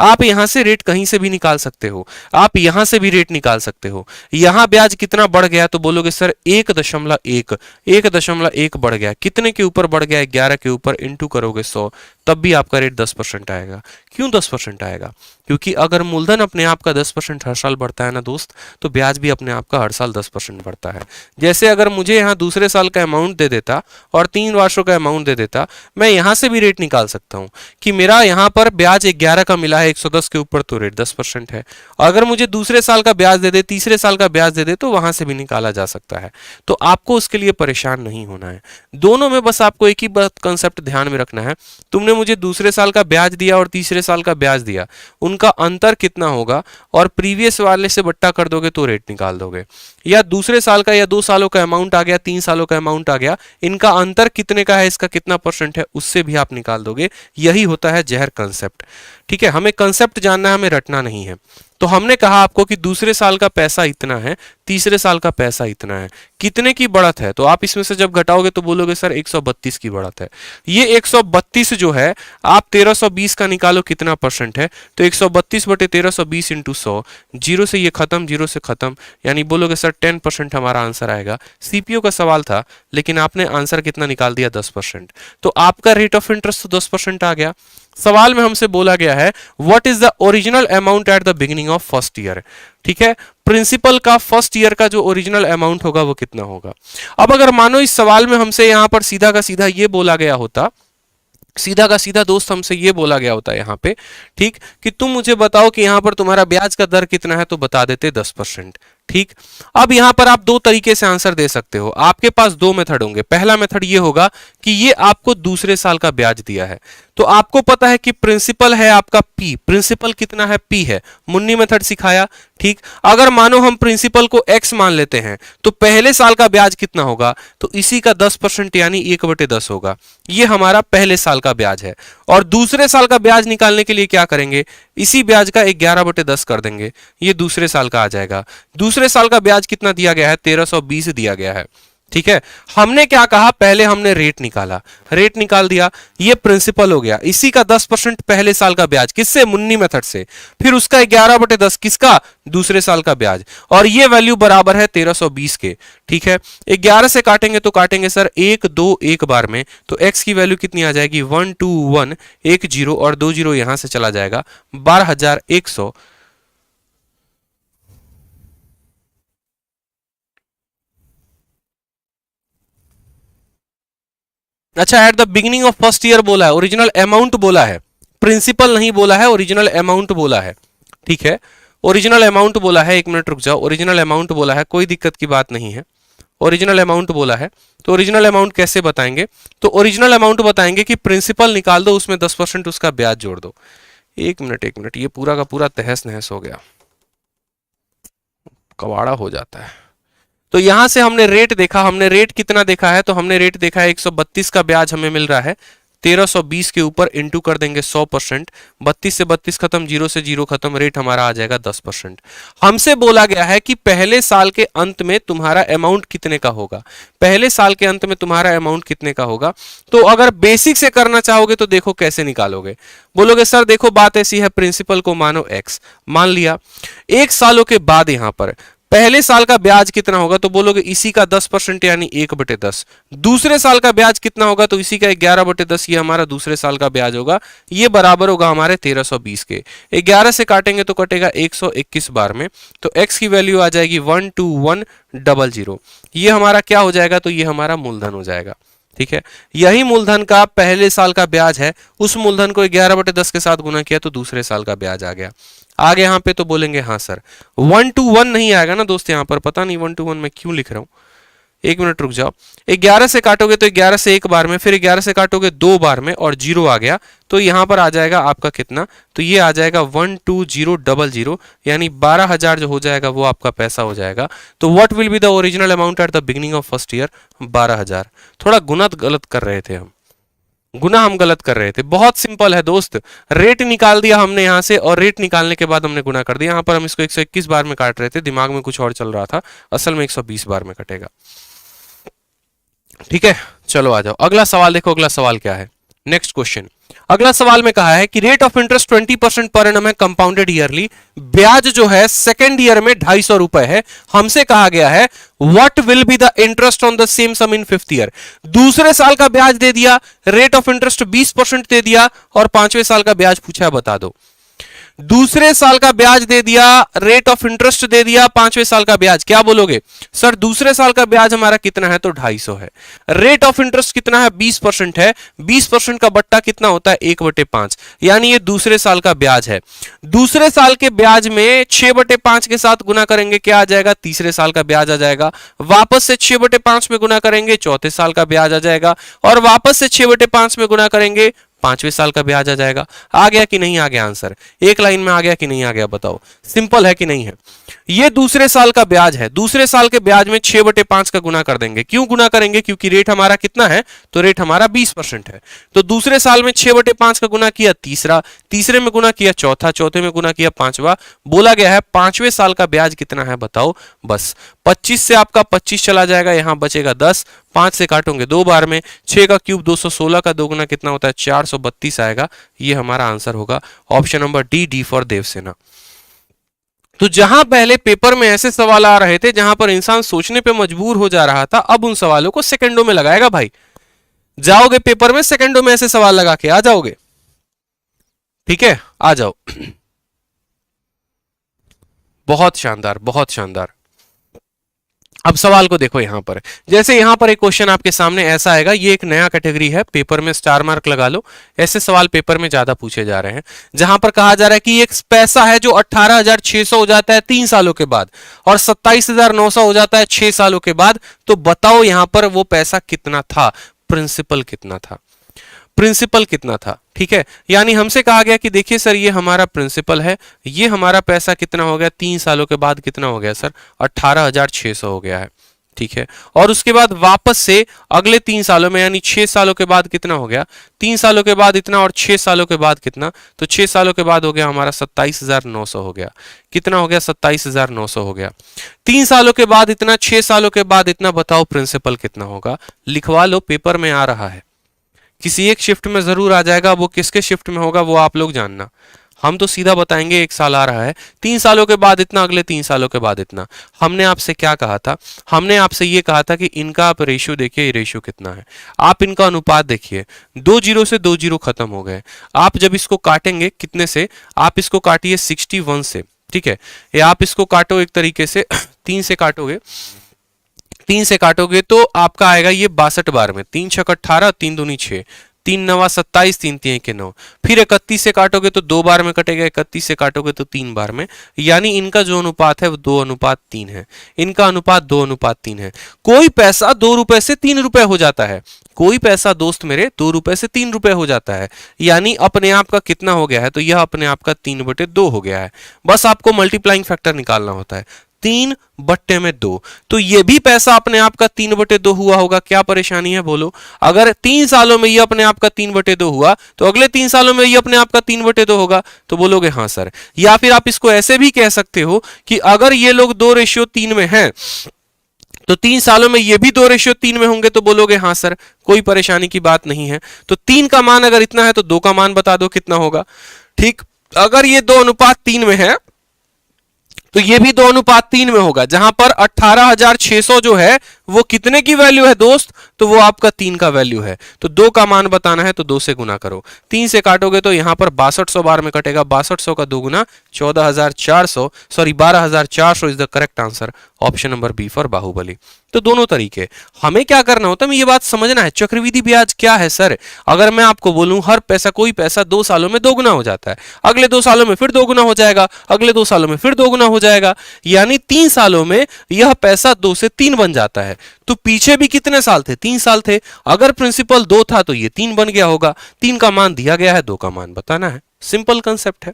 [SPEAKER 2] आप यहां से रेट कहीं से भी निकाल सकते हो, आप यहां से भी रेट निकाल सकते हो। यहां ब्याज कितना बढ़ गया तो बोलोगे सर 1.1, 1.1 बढ़ गया। कितने के ऊपर बढ़ गया? 11 के ऊपर, इंटू करोगे 100, तब भी आपका रेट 10% आएगा। क्यों 10% आएगा? क्योंकि अगर मूलधन अपने आप का 10% हर साल बढ़ता है ना दोस्त, तो ब्याज भी अपने आप का हर साल 10% बढ़ता है। जैसे अगर मुझे यहाँ दूसरे साल का अमाउंट दे देता और 3 वर्षों का अमाउंट दे देता, मैं यहाँ से भी रेट निकाल सकता हूँ कि मेरा यहाँ पर ब्याज 11 का मिला है 110 के ऊपर, तो रेट 10% है। अगर मुझे दूसरे साल का ब्याज दे दे, तीसरे साल का ब्याज दे दे, तो वहां से भी निकाला जा सकता है। तो आपको उसके लिए परेशान नहीं होना है। दोनों में बस आपको एक ही बात कंसेप्ट ध्यान में रखना है, तुमने मुझे दूसरे साल का ब्याज दिया और तीसरे साल का ब्याज दिया, उनका अंतर कितना होगा, और प्रीवियस वाले से बट्टा कर दोगे तो रेट निकाल दोगे। या दूसरे साल का या 2 सालों का अमाउंट आ गया, 3 सालों का अमाउंट आ गया, इनका अंतर कितने का है, इसका कितना परसेंट है, उससे भी आप निकाल दोगे। यही होता है जहर कंसेप्ट। ठीक है, हमें कंसेप्ट जानना है, हमें रटना नहीं है। तो हमने कहा आपको कि दूसरे साल का पैसा इतना है, तीसरे साल का पैसा इतना है, कितने की बढ़त है, तो आप इसमें से जब घटाओगे तो बोलोगे सर 132 की बढ़त है। ये 132 जो है, आप 1320 का निकालो कितना परसेंट है, तो 132/1320 इंटू 100, जीरो से ये खत्म, जीरो से खत्म, यानी बोलोगे सर 10% हमारा आंसर आएगा। सीपीओ का सवाल था, लेकिन आपने आंसर कितना निकाल दिया? 10%। तो आपका रेट ऑफ इंटरेस्ट तो 10% आ गया। सवाल में हमसे बोला गया है what is the original amount at the beginning of first year. ठीक है, प्रिंसिपल का फर्स्ट ईयर का जो ओरिजिनल अमाउंट होगा वो कितना होगा। अब अगर मानो इस सवाल में हमसे यहां पर सीधा का सीधा ये बोला गया होता, सीधा का सीधा दोस्त हमसे ये बोला गया होता यहाँ पे, ठीक, कि तुम मुझे बताओ कि यहाँ पर तुम्हारा ब्याज का दर कितना है, तो बता देते 10%। ठीक, अब यहाँ पर आप 2 तरीके से आंसर दे सकते हो। आपके पास 2 मेथड होंगे। पहला मेथड ये होगा कि ये आपको दूसरे साल का ब्याज दिया है, तो आपको पता है कि प्रिंसिपल है आपका P, प्रिंसिपल कितना है? P है। मुन्नी मेथड सिखाया। ठीक, अगर मानो हम प्रिंसिपल को X मान लेते हैं, तो पहले साल का ब्याज कितना होगा, तो इसी का 10% यानी 1/10 होगा। ये हमारा पहले साल का ब्याज है। और दूसरे साल का ब्याज निकालने के लिए क्या करेंगे, इसी ब्याज का 11/10 कर देंगे, ये दूसरे साल का आ जाएगा। दूसरे साल का ब्याज कितना दिया गया है? 1320 दिया गया है। ठीक है, हमने क्या कहा, पहले हमने रेट निकाला, रेट निकाल दिया, ये प्रिंसिपल हो गया, इसी का 10% पहले साल का ब्याज, किससे? मुन्नी मेथड से। फिर उसका 11/10 किसका? दूसरे साल का ब्याज, और ये वैल्यू बराबर है 1320 के। ठीक है, 11 से काटेंगे तो काटेंगे सर 1 2 एक बार में, तो x की वैल्यू कितनी आ जाएगी? 121, 1 0 और 2 0 यहां से चला जाएगा, 12100। अच्छा, at the beginning of first year बोला है, ओरिजिनल अमाउंट बोला है, प्रिंसिपल नहीं बोला है, ओरिजिनल अमाउंट बोला है। ठीक है, ओरिजिनल अमाउंट बोला है, 1 मिनट रुक जाओ, ओरिजिनल अमाउंट बोला है, कोई दिक्कत की बात नहीं है। ओरिजिनल अमाउंट बोला है, तो ओरिजिनल अमाउंट कैसे बताएंगे, तो ओरिजिनल अमाउंट बताएंगे कि प्रिंसिपल निकाल दो, उसमें 10% उसका ब्याज जोड़ दो। 1 मिनट, ये पूरा का पूरा तहस नहस हो गया, कबाड़ा हो जाता है। तो यहां से हमने रेट देखा, हमने रेट कितना देखा है, तो हमने रेट देखा है 132 का ब्याज हमें मिल रहा है, 1320 के ऊपर इंटू कर देंगे 100%, 32 से 32 खत्म, 0 से 0 खत्म, रेट हमारा आ जाएगा 10%। हमसे बोला गया है कि पहले साल के अंत में तुम्हारा अमाउंट कितने का होगा, पहले साल के अंत में तुम्हारा अमाउंट कितने का होगा। तो अगर बेसिक से करना चाहोगे तो देखो कैसे निकालोगे। बोलोगे सर देखो बात ऐसी है, प्रिंसिपल को मानो x मान लिया, 1 सालों के बाद यहां पर पहले साल का ब्याज कितना होगा, तो बोलोगे इसी का 10% यानी 1/10। दूसरे साल का ब्याज कितना होगा, तो इसी का 11/10, ये हमारा दूसरे साल का ब्याज होगा, ये बराबर होगा हमारे 1320 के। 11 से काटेंगे तो कटेगा 121 बार में, तो x की वैल्यू आ जाएगी 12100। ये हमारा क्या हो जाएगा, तो ये हमारा मूलधन हो जाएगा। ठीक है, यही मूलधन का पहले साल का ब्याज है, उस मूलधन को 11/10 के साथ गुना किया तो दूसरे साल का ब्याज आ गया। आगे यहाँ पे तो बोलेंगे हाँ सर 1 to 1 नहीं आएगा ना दोस्त, यहाँ पर पता नहीं 1 to 1 मैं क्यों लिख रहा हूँ, एक मिनट रुक जाओ। 11 से काटोगे तो 11 से एक बार में, फिर 11 से काटोगे दो बार में और 0 आ गया, तो यहां पर आ जाएगा आपका कितना, तो ये आ जाएगा 12000, यानी 12,000 जो हो जाएगा वो आपका पैसा हो जाएगा। तो what will be the original amount at the beginning of first year, 12,000। थोड़ा गुना गलत कर रहे थे हम, गुना हम गलत कर रहे थे। बहुत सिंपल है दोस्त, रेट निकाल दिया हमने यहां से और रेट निकालने के बाद हमने गुना कर दिया। यहां पर हम इसको 121 बार में काट रहे थे, दिमाग में कुछ और चल रहा था, असल में 120 बार में कटेगा। ठीक है, चलो आ जाओ अगला सवाल देखो। अगला सवाल क्या है, नेक्स्ट क्वेश्चन। अगला सवाल में कहा है कि rate of interest 20% per annum है कंपाउंडेड ईयरली, ब्याज जो है सेकेंड ईयर में 250 रुपए है। हमसे कहा गया है what will be the interest on the same sum in fifth year. दूसरे साल का ब्याज दे दिया, रेट ऑफ इंटरेस्ट 20% दे दिया और पांचवें साल का ब्याज पूछा है, बता दो। दूसरे साल का ब्याज दे दिया, रेट ऑफ इंटरेस्ट दे दिया, पांचवें साल का ब्याज, क्या बोलोगे सर? दूसरे साल का ब्याज हमारा कितना है, तो 250 है। रेट ऑफ इंटरेस्ट कितना है, 20% है। 20% का बट्टा कितना होता है, 1/5, यानी ये दूसरे साल का ब्याज है। दूसरे साल के ब्याज में 6/5 के साथ गुना करेंगे, क्या आ जाएगा, तीसरे साल का ब्याज आ जाएगा। वापस से 6/5 में गुना करेंगे, चौथे साल का ब्याज आ जाएगा। और वापस से 6/5 में गुना करेंगे, पांचवें साल का ब्याज आ जाएगा। आ गया कि नहीं आ गया आंसर? एक लाइन में आ गया कि नहीं आ गया, बताओ। सिंपल है कि नहीं है? ये दूसरे साल का ब्याज है, दूसरे साल के ब्याज में 6/5 का गुना कर देंगे। क्यों गुना करेंगे? क्योंकि रेट हमारा कितना है, तो रेट हमारा 20% है। तो दूसरे साल में 6/5 का गुना किया तीसरा, तीसरे में गुना किया चौथा, चौथे में गुना किया पांचवा। बोला गया है पांचवें साल का ब्याज कितना है, बताओ। बस 25 से आपका 25 चला जाएगा, यहां बचेगा 10, 5 से काटोगे दो बार में, 6 का क्यूब 216 का दोगुना कितना होता है, 432 आएगा। ये हमारा आंसर होगा option number D for Devsena. तो जहां पहले पेपर में ऐसे सवाल आ रहे थे जहां पर इंसान सोचने पे मजबूर हो जा रहा था, अब उन सवालों को सेकंडों में लगाएगा भाई। जाओगे पेपर में सेकंडों में ऐसे सवाल लगा के आ जाओगे। ठीक है, आ जाओ। बहुत शानदार, बहुत शानदार। अब सवाल को देखो यहां पर, जैसे यहां पर एक क्वेश्चन आपके सामने ऐसा आएगा, ये एक नया कैटेगरी है, पेपर में स्टार मार्क लगा लो। ऐसे सवाल पेपर में ज्यादा पूछे जा रहे हैं, जहां पर कहा जा रहा है कि एक पैसा है जो 18,600 हो जाता है 3 सालों के बाद और 27,900 हो जाता है 6 सालों के बाद। तो बताओ यहां पर वो पैसा कितना था, प्रिंसिपल कितना था, प्रिंसिपल कितना था। ठीक है, यानी हमसे कहा गया कि देखिए सर ये हमारा प्रिंसिपल है, ये हमारा पैसा कितना हो गया, 3 सालों के बाद कितना हो गया सर, 18,600 हो गया है। ठीक है, और उसके बाद वापस से अगले 3 सालों में यानी 6 सालों के बाद कितना हो गया, 3 सालों के बाद इतना और 6 सालों के बाद कितना, तो 6 सालों के बाद हो गया हमारा 27,900 हो गया। कितना हो गया, 27,900 हो गया। 3 सालों के बाद इतना, 6 सालों के बाद इतना, बताओ प्रिंसिपल कितना होगा। लिखवा लो, पेपर में आ रहा है, किसी एक शिफ्ट में जरूर आ जाएगा, वो किसके शिफ्ट में होगा वो आप लोग जानना। हम तो सीधा बताएंगे 1 साल आ रहा है, 3 सालों के बाद इतना, अगले 3 सालों के बाद इतना। हमने आपसे क्या कहा था, हमने आपसे ये कहा था कि इनका आप रेशियो देखिए, रेशियो कितना है, आप इनका अनुपात देखिए, 2 जीरो से 2 जीरो खत्म हो गए। आप जब इसको काटेंगे कितने से, आप इसको काटिए 61 से। ठीक है, या आप इसको काटो एक तरीके से 3 से काटोगे, 3 से काटोगे तो आपका आएगा ये 62 बार में, 3 छक 18, 3 दूनी 6, 3 नवा 27, 3 3 के 9। फिर 31 से काटोगे तो 2 बार में कटेगा, 31 से काटोगे तो 3 बार में, यानी इनका जो अनुपात है वो 2:3 है। इनका अनुपात 2:3 है। कोई पैसा 2 रुपए से 3 रुपए हो जाता है, कोई पैसा दोस्त मेरे 2 रुपए से 3 रुपए हो जाता है, यानी अपने आप का कितना हो गया है, तो यह अपने आप का 3/2 हो गया है। बस आपको मल्टीप्लाइंग फैक्टर निकालना होता है, 3/2। तो ये भी पैसा अपने आप का 3/2 हुआ होगा। क्या परेशानी है बोलो? अगर 3 सालों में ये अपने आप का 3/2 हुआ तो अगले 3 सालों में ये अपने आप का 3/2 होगा, तो बोलोगे हाँ सर। या फिर आप इसको ऐसे भी कह सकते हो कि अगर ये लोग 2:3 में हैं तो 3 सालों में ये भी 2:3 में होंगे, तो बोलोगे हाँ सर, कोई परेशानी की बात नहीं है। तो 3 का मान अगर इतना है तो 2 का मान बता दो कितना होगा। ठीक, अगर ये 2:3 में है तो ये भी 2:3 में होगा, जहां पर 18,600 जो है वो कितने की वैल्यू है दोस्त, तो वो आपका 3 का वैल्यू है। तो 2 का मान बताना है तो 2 से गुना करो, 3 से काटोगे तो यहां पर 6200 बार में कटेगा, 6200 का 2 गुना 14400, sorry 12400 is the correct answer, option number B for Baahubali. तो दोनों तरीके, हमें क्या करना होता है, हमें ये बात समझना है चक्रवृद्धि ब्याज क्या है सर। अगर मैं आपको बोलूं हर पैसा, कोई पैसा 2 सालों में दोगुना हो जाता है, अगले 2 सालों में फिर दोगुना हो जाएगा, अगले 2 सालों में फिर दोगुना हो जाएगा, यानी 3 सालों में यह पैसा 2 से 3 बन जाता है। तो पीछे भी कितने साल थे, 3 साल थे, अगर प्रिंसिपल 2 था तो ये 3 बन गया होगा, 3 का मान दिया गया है, 2 का मान बताना है, सिंपल कंसेप्ट है,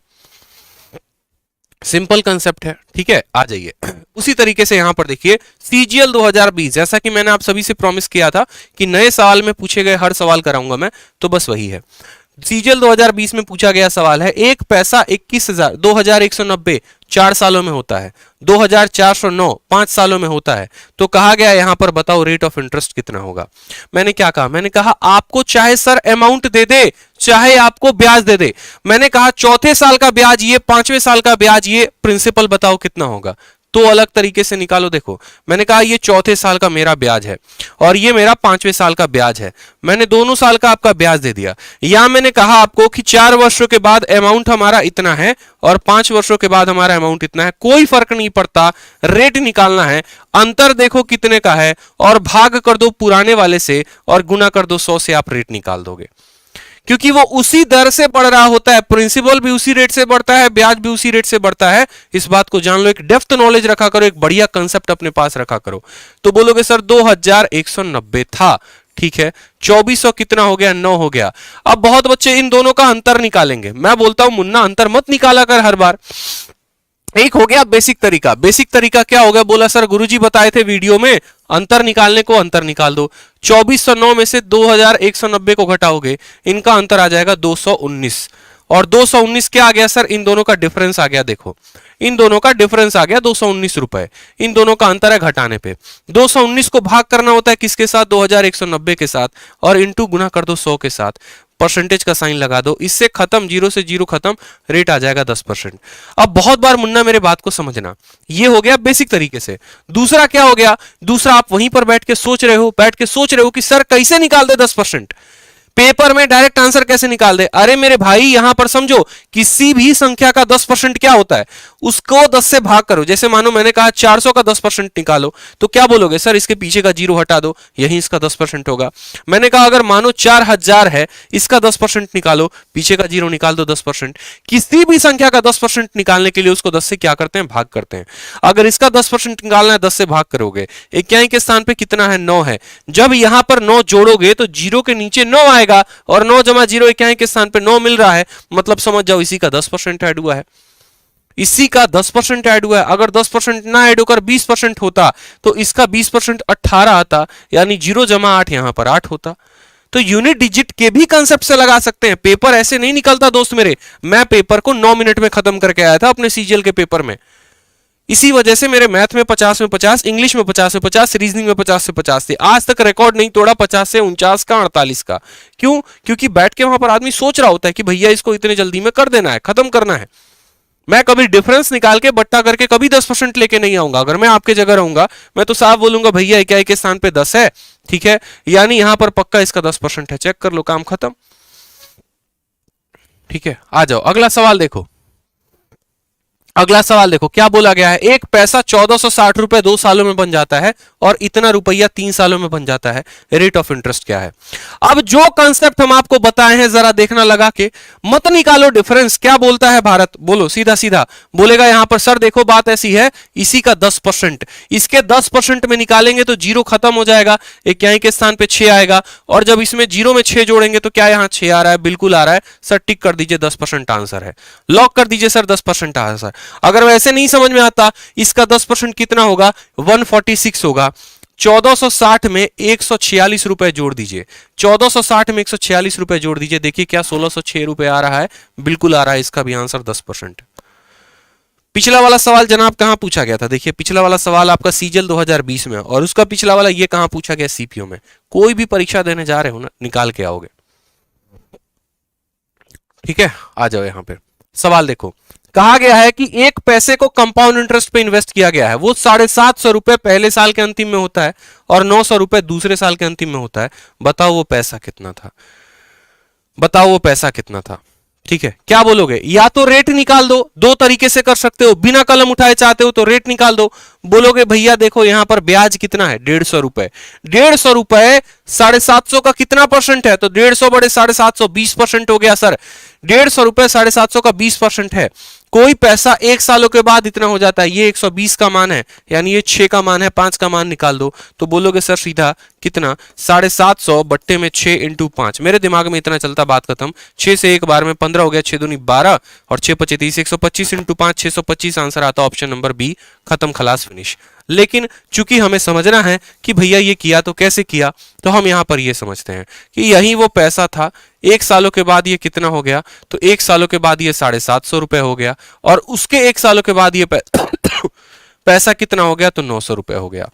[SPEAKER 2] सिंपल कंसेप्ट है, ठीक है। आ जाइए उसी तरीके से यहां पर देखिए सीजीएल 2020, जैसा कि मैंने आप सभी से प्रॉमिस किया था कि नए सवाल में पूछे गए हर सवाल कराऊंगा मैं, तो बस वही है। सीजीएल 2020 में पूछा गया सवाल है, एक पैसा 21,000 2190 4 सालों में होता है, 2409 5 सालों में होता है, तो कहा गया यहां पर बताओ रेट ऑफ इंटरेस्ट कितना होगा। मैंने क्या कहा, मैंने कहा आपको चाहे सर अमाउंट दे दे, चाहे आपको ब्याज दे दे, मैंने कहा चौथे साल का ब्याज ये, पांचवें साल का ब्याज ये, प्रिंसिपल बताओ कितना होगा। तो अलग तरीके से निकालो, देखो मैंने कहा ये चौथे साल का मेरा ब्याज है और ये मेरा पांचवें साल का ब्याज है, मैंने दोनों साल का आपका ब्याज दे दिया। या मैंने कहा आपको कि 4 वर्षों के बाद अमाउंट हमारा इतना है और 5 वर्षों के बाद हमारा अमाउंट इतना है, कोई फर्क नहीं पड़ता, रेट निकालना है, अंतर देखो कितने का है और भाग कर दो पुराने वाले से और गुना कर दो 100 से, आप रेट निकाल दोगे, क्योंकि वो उसी दर से बढ़ रहा होता है, प्रिंसिपल भी उसी रेट से बढ़ता है, ब्याज भी उसी रेट से बढ़ता है। इस बात को जान लो, एक डेप्थ नॉलेज रखा करो, एक बढ़िया कंसेप्ट अपने पास रखा करो। तो बोलोगे सर 2190 था, ठीक है, 2400 कितना हो गया, 9 हो गया। अब बहुत बच्चे इन दोनों का अंतर निकालेंगे, मैं बोलता हूं मुन्ना अंतर मत निकाला कर हर बार। एक हो गया बेसिक तरीका, बेसिक तरीका क्या होगा, बोला सर गुरुजी बताए थे वीडियो में अंतर निकालने को, अंतर निकाल दो, 2409 में से 2190 को घटाओगे, इनका अंतर आ जाएगा 219, और 219 क्या आ गया सर, इन दोनों का डिफरेंस आ गया, देखो इन दोनों का डिफरेंस आ गया 219 रुपए, इन दोनों का अंतर है घटाने पे। 219 को भाग करना होता है किसके साथ, 2190 के साथ, और इंटू गुना कर दो 100 के साथ, परसेंटेज का साइन लगा दो, इससे खत्म, 0 से 0 खत्म, रेट आ जाएगा 10%। अब बहुत बार मुन्ना मेरे बात को समझना, ये हो गया बेसिक तरीके से। दूसरा क्या हो गया, दूसरा आप वहीं पर बैठ के सोच रहे हो कि सर कैसे निकाल दे 10%, पेपर में डायरेक्ट आंसर कैसे निकाल दे। अरे मेरे भाई यहां पर समझो, किसी भी संख्या का 10% क्या होता है, उसको 10 से भाग करो। जैसे मानो मैंने कहा 400 का 10% निकालो, तो क्या बोलोगे सर इसके पीछे का 0 हटा दो, यही इसका 10% होगा। मैंने कहा अगर मानो 4000 है, इसका 10% निकालो, पीछे का 0 निकाल दो 10%। किसी भी संख्या का 10% निकालने के लिए उसको 10 से क्या करते हैं, भाग करते हैं। अगर इसका 10% निकालना है, 10 से भाग करोगे, इक्याई के स्थान पे कितना है, 9 है, जब यहां पर 9 जोड़ोगे तो 0 के नीचे 9 आएगा, और 9 जमा 0 इक्याई के स्थान पे 9 मिल रहा है, मतलब समझ जाओ इसी का 10% ऐड हुआ है, इसी का 10% ऐड हुआ है। अगर 10% ना ऐड होकर 20% होता तो इसका 20% 18 आता, यानी 0 जमा 8 यहां पर 8 होता। तो यूनिट डिजिट के भी कंसेप्ट से लगा सकते हैं, पेपर ऐसे नहीं निकलता दोस्त मेरे, मैं पेपर को 9 मिनट में खत्म करके आया था अपने सीजीएल के पेपर में। इसी वजह से मेरे मैथ में 50 में 50, इंग्लिश में 50 में 50, रीजनिंग में 50 से 50 थे, आज तक रिकॉर्ड नहीं तोड़ा 50 से 49 का, 48 का। क्यों, क्योंकि बैठ के वहां पर आदमी सोच रहा होता है कि भैया इसको इतने जल्दी में कर देना है, खत्म करना है। मैं कभी डिफरेंस निकाल के बट्टा करके कभी 10% लेके नहीं आऊंगा। अगर मैं आपके जगह रहूंगा मैं तो साफ बोलूंगा भैया इक्याई के स्थान पे 10 है, ठीक है, यानी यहां पर पक्का इसका 10% है, चेक कर लो, काम खत्म, ठीक है। आ जाओ अगला सवाल देखो, अगला सवाल देखो क्या बोला गया है, एक पैसा 1460 रुपए 2 सालों में बन जाता है और इतना रुपया 3 सालों में बन जाता है, रेट ऑफ इंटरेस्ट क्या है। अब जो कंसेप्ट हम आपको बताए हैं जरा देखना लगा के, मत निकालो डिफरेंस, क्या बोलता है भारत, बोलो सीधा सीधा बोलेगा यहां पर सर देखो बात ऐसी है, इसी का 10%, इसके 10% में निकालेंगे तो 0 खत्म हो जाएगा, इक्याई के स्थान पे 6 आएगा, और जब इसमें 0 में 6 जोड़ेंगे तो क्या यहां 6 आ रहा है, बिल्कुल आ रहा है सर, टिक कर दीजिए 10% आंसर है, लॉक कर दीजिए सर 10% आंसर। अगर वैसे नहीं समझ में आता, इसका 10% कितना होगा, 146 होगा। 1460 में 146 रुपए जोड़ दीजिए, 1460 में 146 रुपए जोड़ दीजिए, देखिए क्या 1606 रुपए आ रहा है, बिल्कुल आ रहा है, इसका भी आंसर 10%। पिछला वाला सवाल जनाब कहां पूछा गया था, देखिए पिछला वाला सवाल आपका सीजीएल 2020 में, और उसका पिछला वाला ये कहां पूछा गया, सीपीओ में। कोई भी परीक्षा देने जा रहे हो ना, निकाल के आओगे, ठीक है। आ जाओ यहां पे सवाल देखो, कहा गया है कि 1 पैसे को कंपाउंड इंटरेस्ट पे इन्वेस्ट किया गया है, वो 750 रुपए पहले साल के अंतिम में होता है और 900 रुपए दूसरे साल के अंतिम में होता है। बताओ वो पैसा कितना था, बताओ वो पैसा कितना था। ठीक है, क्या बोलोगे? या तो रेट निकाल दो, दो तरीके से कर सकते हो, बिना कलम उठाए चाहते हो तो रेट निकाल दो। बोलोगे भैया देखो यहां पर ब्याज कितना है, 150 रुपए। 150 रुपए 750 का कितना परसेंट है? तो 150 बड़े 750, 20% हो गया सर। 150 रुपए 750 का 20% है। कोई पैसा 1 सालों के बाद इतना हो जाता है, ये 120 का मान है, यानी ये 6 का मान है, 5 का मान निकाल दो। तो बोलोगे सर सीधा कितना? 750 बट्टे में 6 इंटू 5। मेरे दिमाग में इतना चलता, बात खत्म। 6 से एक बार में 15 हो गया, 6 दूनी 12 और 6 पचे 30, 125 इंटू 5 625 आंसर आता, ऑप्शन नंबर बी। खत्म, खलास, फिनिश। लेकिन चूंकि हमें समझना है कि भैया ये किया तो कैसे किया, तो हम यहां पर ये समझते हैं कि यही वो पैसा था। 1 सालों के बाद ये कितना हो गया? तो 1 सालों के बाद ये 750 रुपए हो गया और उसके 1 सालों के बाद ये पैसा कितना हो गया? तो 900 रुपए हो गया।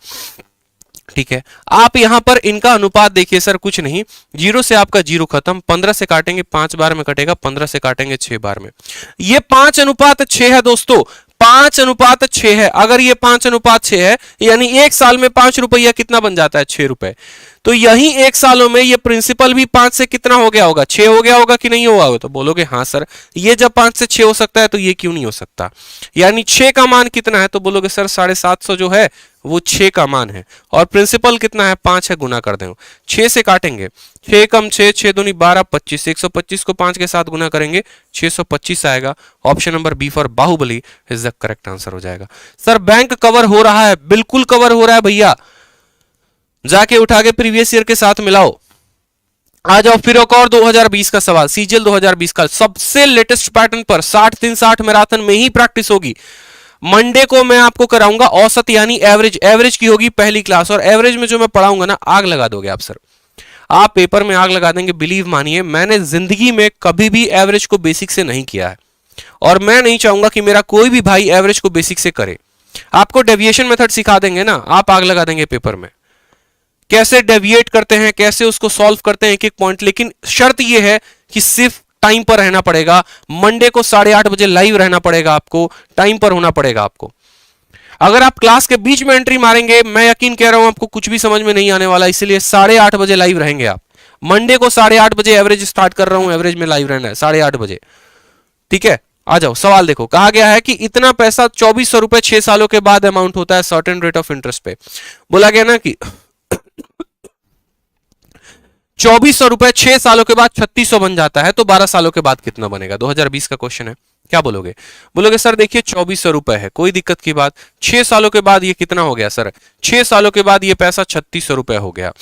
[SPEAKER 2] ठीक है, आप यहां पर इनका अनुपात देखिए सर, कुछ नहीं, 0 से आपका 0 खत्म, 15 से काटेंगे 5 बार में कटेगा, 15 से काटेंगे 6 बार में। ये 5:6 है दोस्तों, 5:6 है। अगर ये 5:6 है यानी 1 साल में 5 रुपया कितना बन जाता है? 6 रुपए। तो यही 1 सालों में ये प्रिंसिपल भी 5 से कितना हो गया होगा? 6 हो गया होगा कि नहीं हुआ होगा? तो बोलोगे हाँ सर, ये जब 5 से 6 हो सकता है तो ये क्यों नहीं हो सकता? यानी 6 का मान कितना है? तो बोलोगे सर 750 जो है वो 6 का मान है और प्रिंसिपल कितना है? 5 है, गुना कर दें। 6 से काटेंगे, 6 कम 6, 6 दूनी 12, 25, 125 को 5 के साथ गुना करेंगे, 625 आएगा। Option number B for Baahubali is the correct answer हो जाएगा। सर बैंक कवर हो रहा है, बिल्कुल कवर हो रहा है भैया, जाके उठा के प्रीवियस ईयर के साथ मिलाओ। आ जाओ फिर एक और 2020 का सवाल, सीजीएल 2020 का सबसे लेटेस्ट पैटर्न पर 60-3-60 मैराथन में ही प्रैक्टिस होगी। मंडे को मैं आपको कराऊंगा औसत यानी एवरेज, एवरेज की होगी पहली क्लास, और एवरेज में जो मैं पढ़ाऊंगा ना, आग लगा दोगे आप सर, आप पेपर में आग लगा देंगे। बिलीव मानिए, मैंने जिंदगी में कभी भी एवरेज को बेसिक से नहीं किया है और मैं नहीं चाहूंगा कि मेरा कोई भी भाई एवरेज को बेसिक से करे। आपको डेविएशन मेथड सिखा देंगे ना, आप आग लगा देंगे पेपर में, कैसे डेविएट करते हैं, कैसे उसको सॉल्व करते हैं एक एक पॉइंट। लेकिन शर्त यह है कि सिर्फ टाइम पर रहना पड़ेगा। मंडे को 8:30 बजे लाइव रहना पड़ेगा आपको, टाइम पर होना पड़ेगा आपको। अगर आप क्लास के बीच में एंट्री मारेंगे, मैं यकीन कह रहा हूं आपको कुछ भी समझ में नहीं आने वाला, इसलिए 8:30 बजे लाइव रहेंगे आप। मंडे को 8:30 बजे एवरेज स्टार्ट कर रहा हूं, एवरेज में लाइव रहना है 8:30 बजे। ठीक है, आ जाओ सवाल देखो। कहा गया है कि इतना पैसा 2400 रुपए 6 सालों के बाद अमाउंट होता है सर्टेन रेट ऑफ इंटरेस्ट पे। बोला गया ना कि 2400 रुपए 6 सालों के बाद 3600 बन जाता है, तो 12 सालों के बाद कितना बनेगा? 2020 का क्वेश्चन है। क्या बोलोगे? बोलोगे सर देखिए 2400 रुपए है, कोई दिक्कत की बात। 6 सालों के बाद ये कितना हो गया सर? 6 सालों के बाद ये पैसा 3600 रुपए हो गया।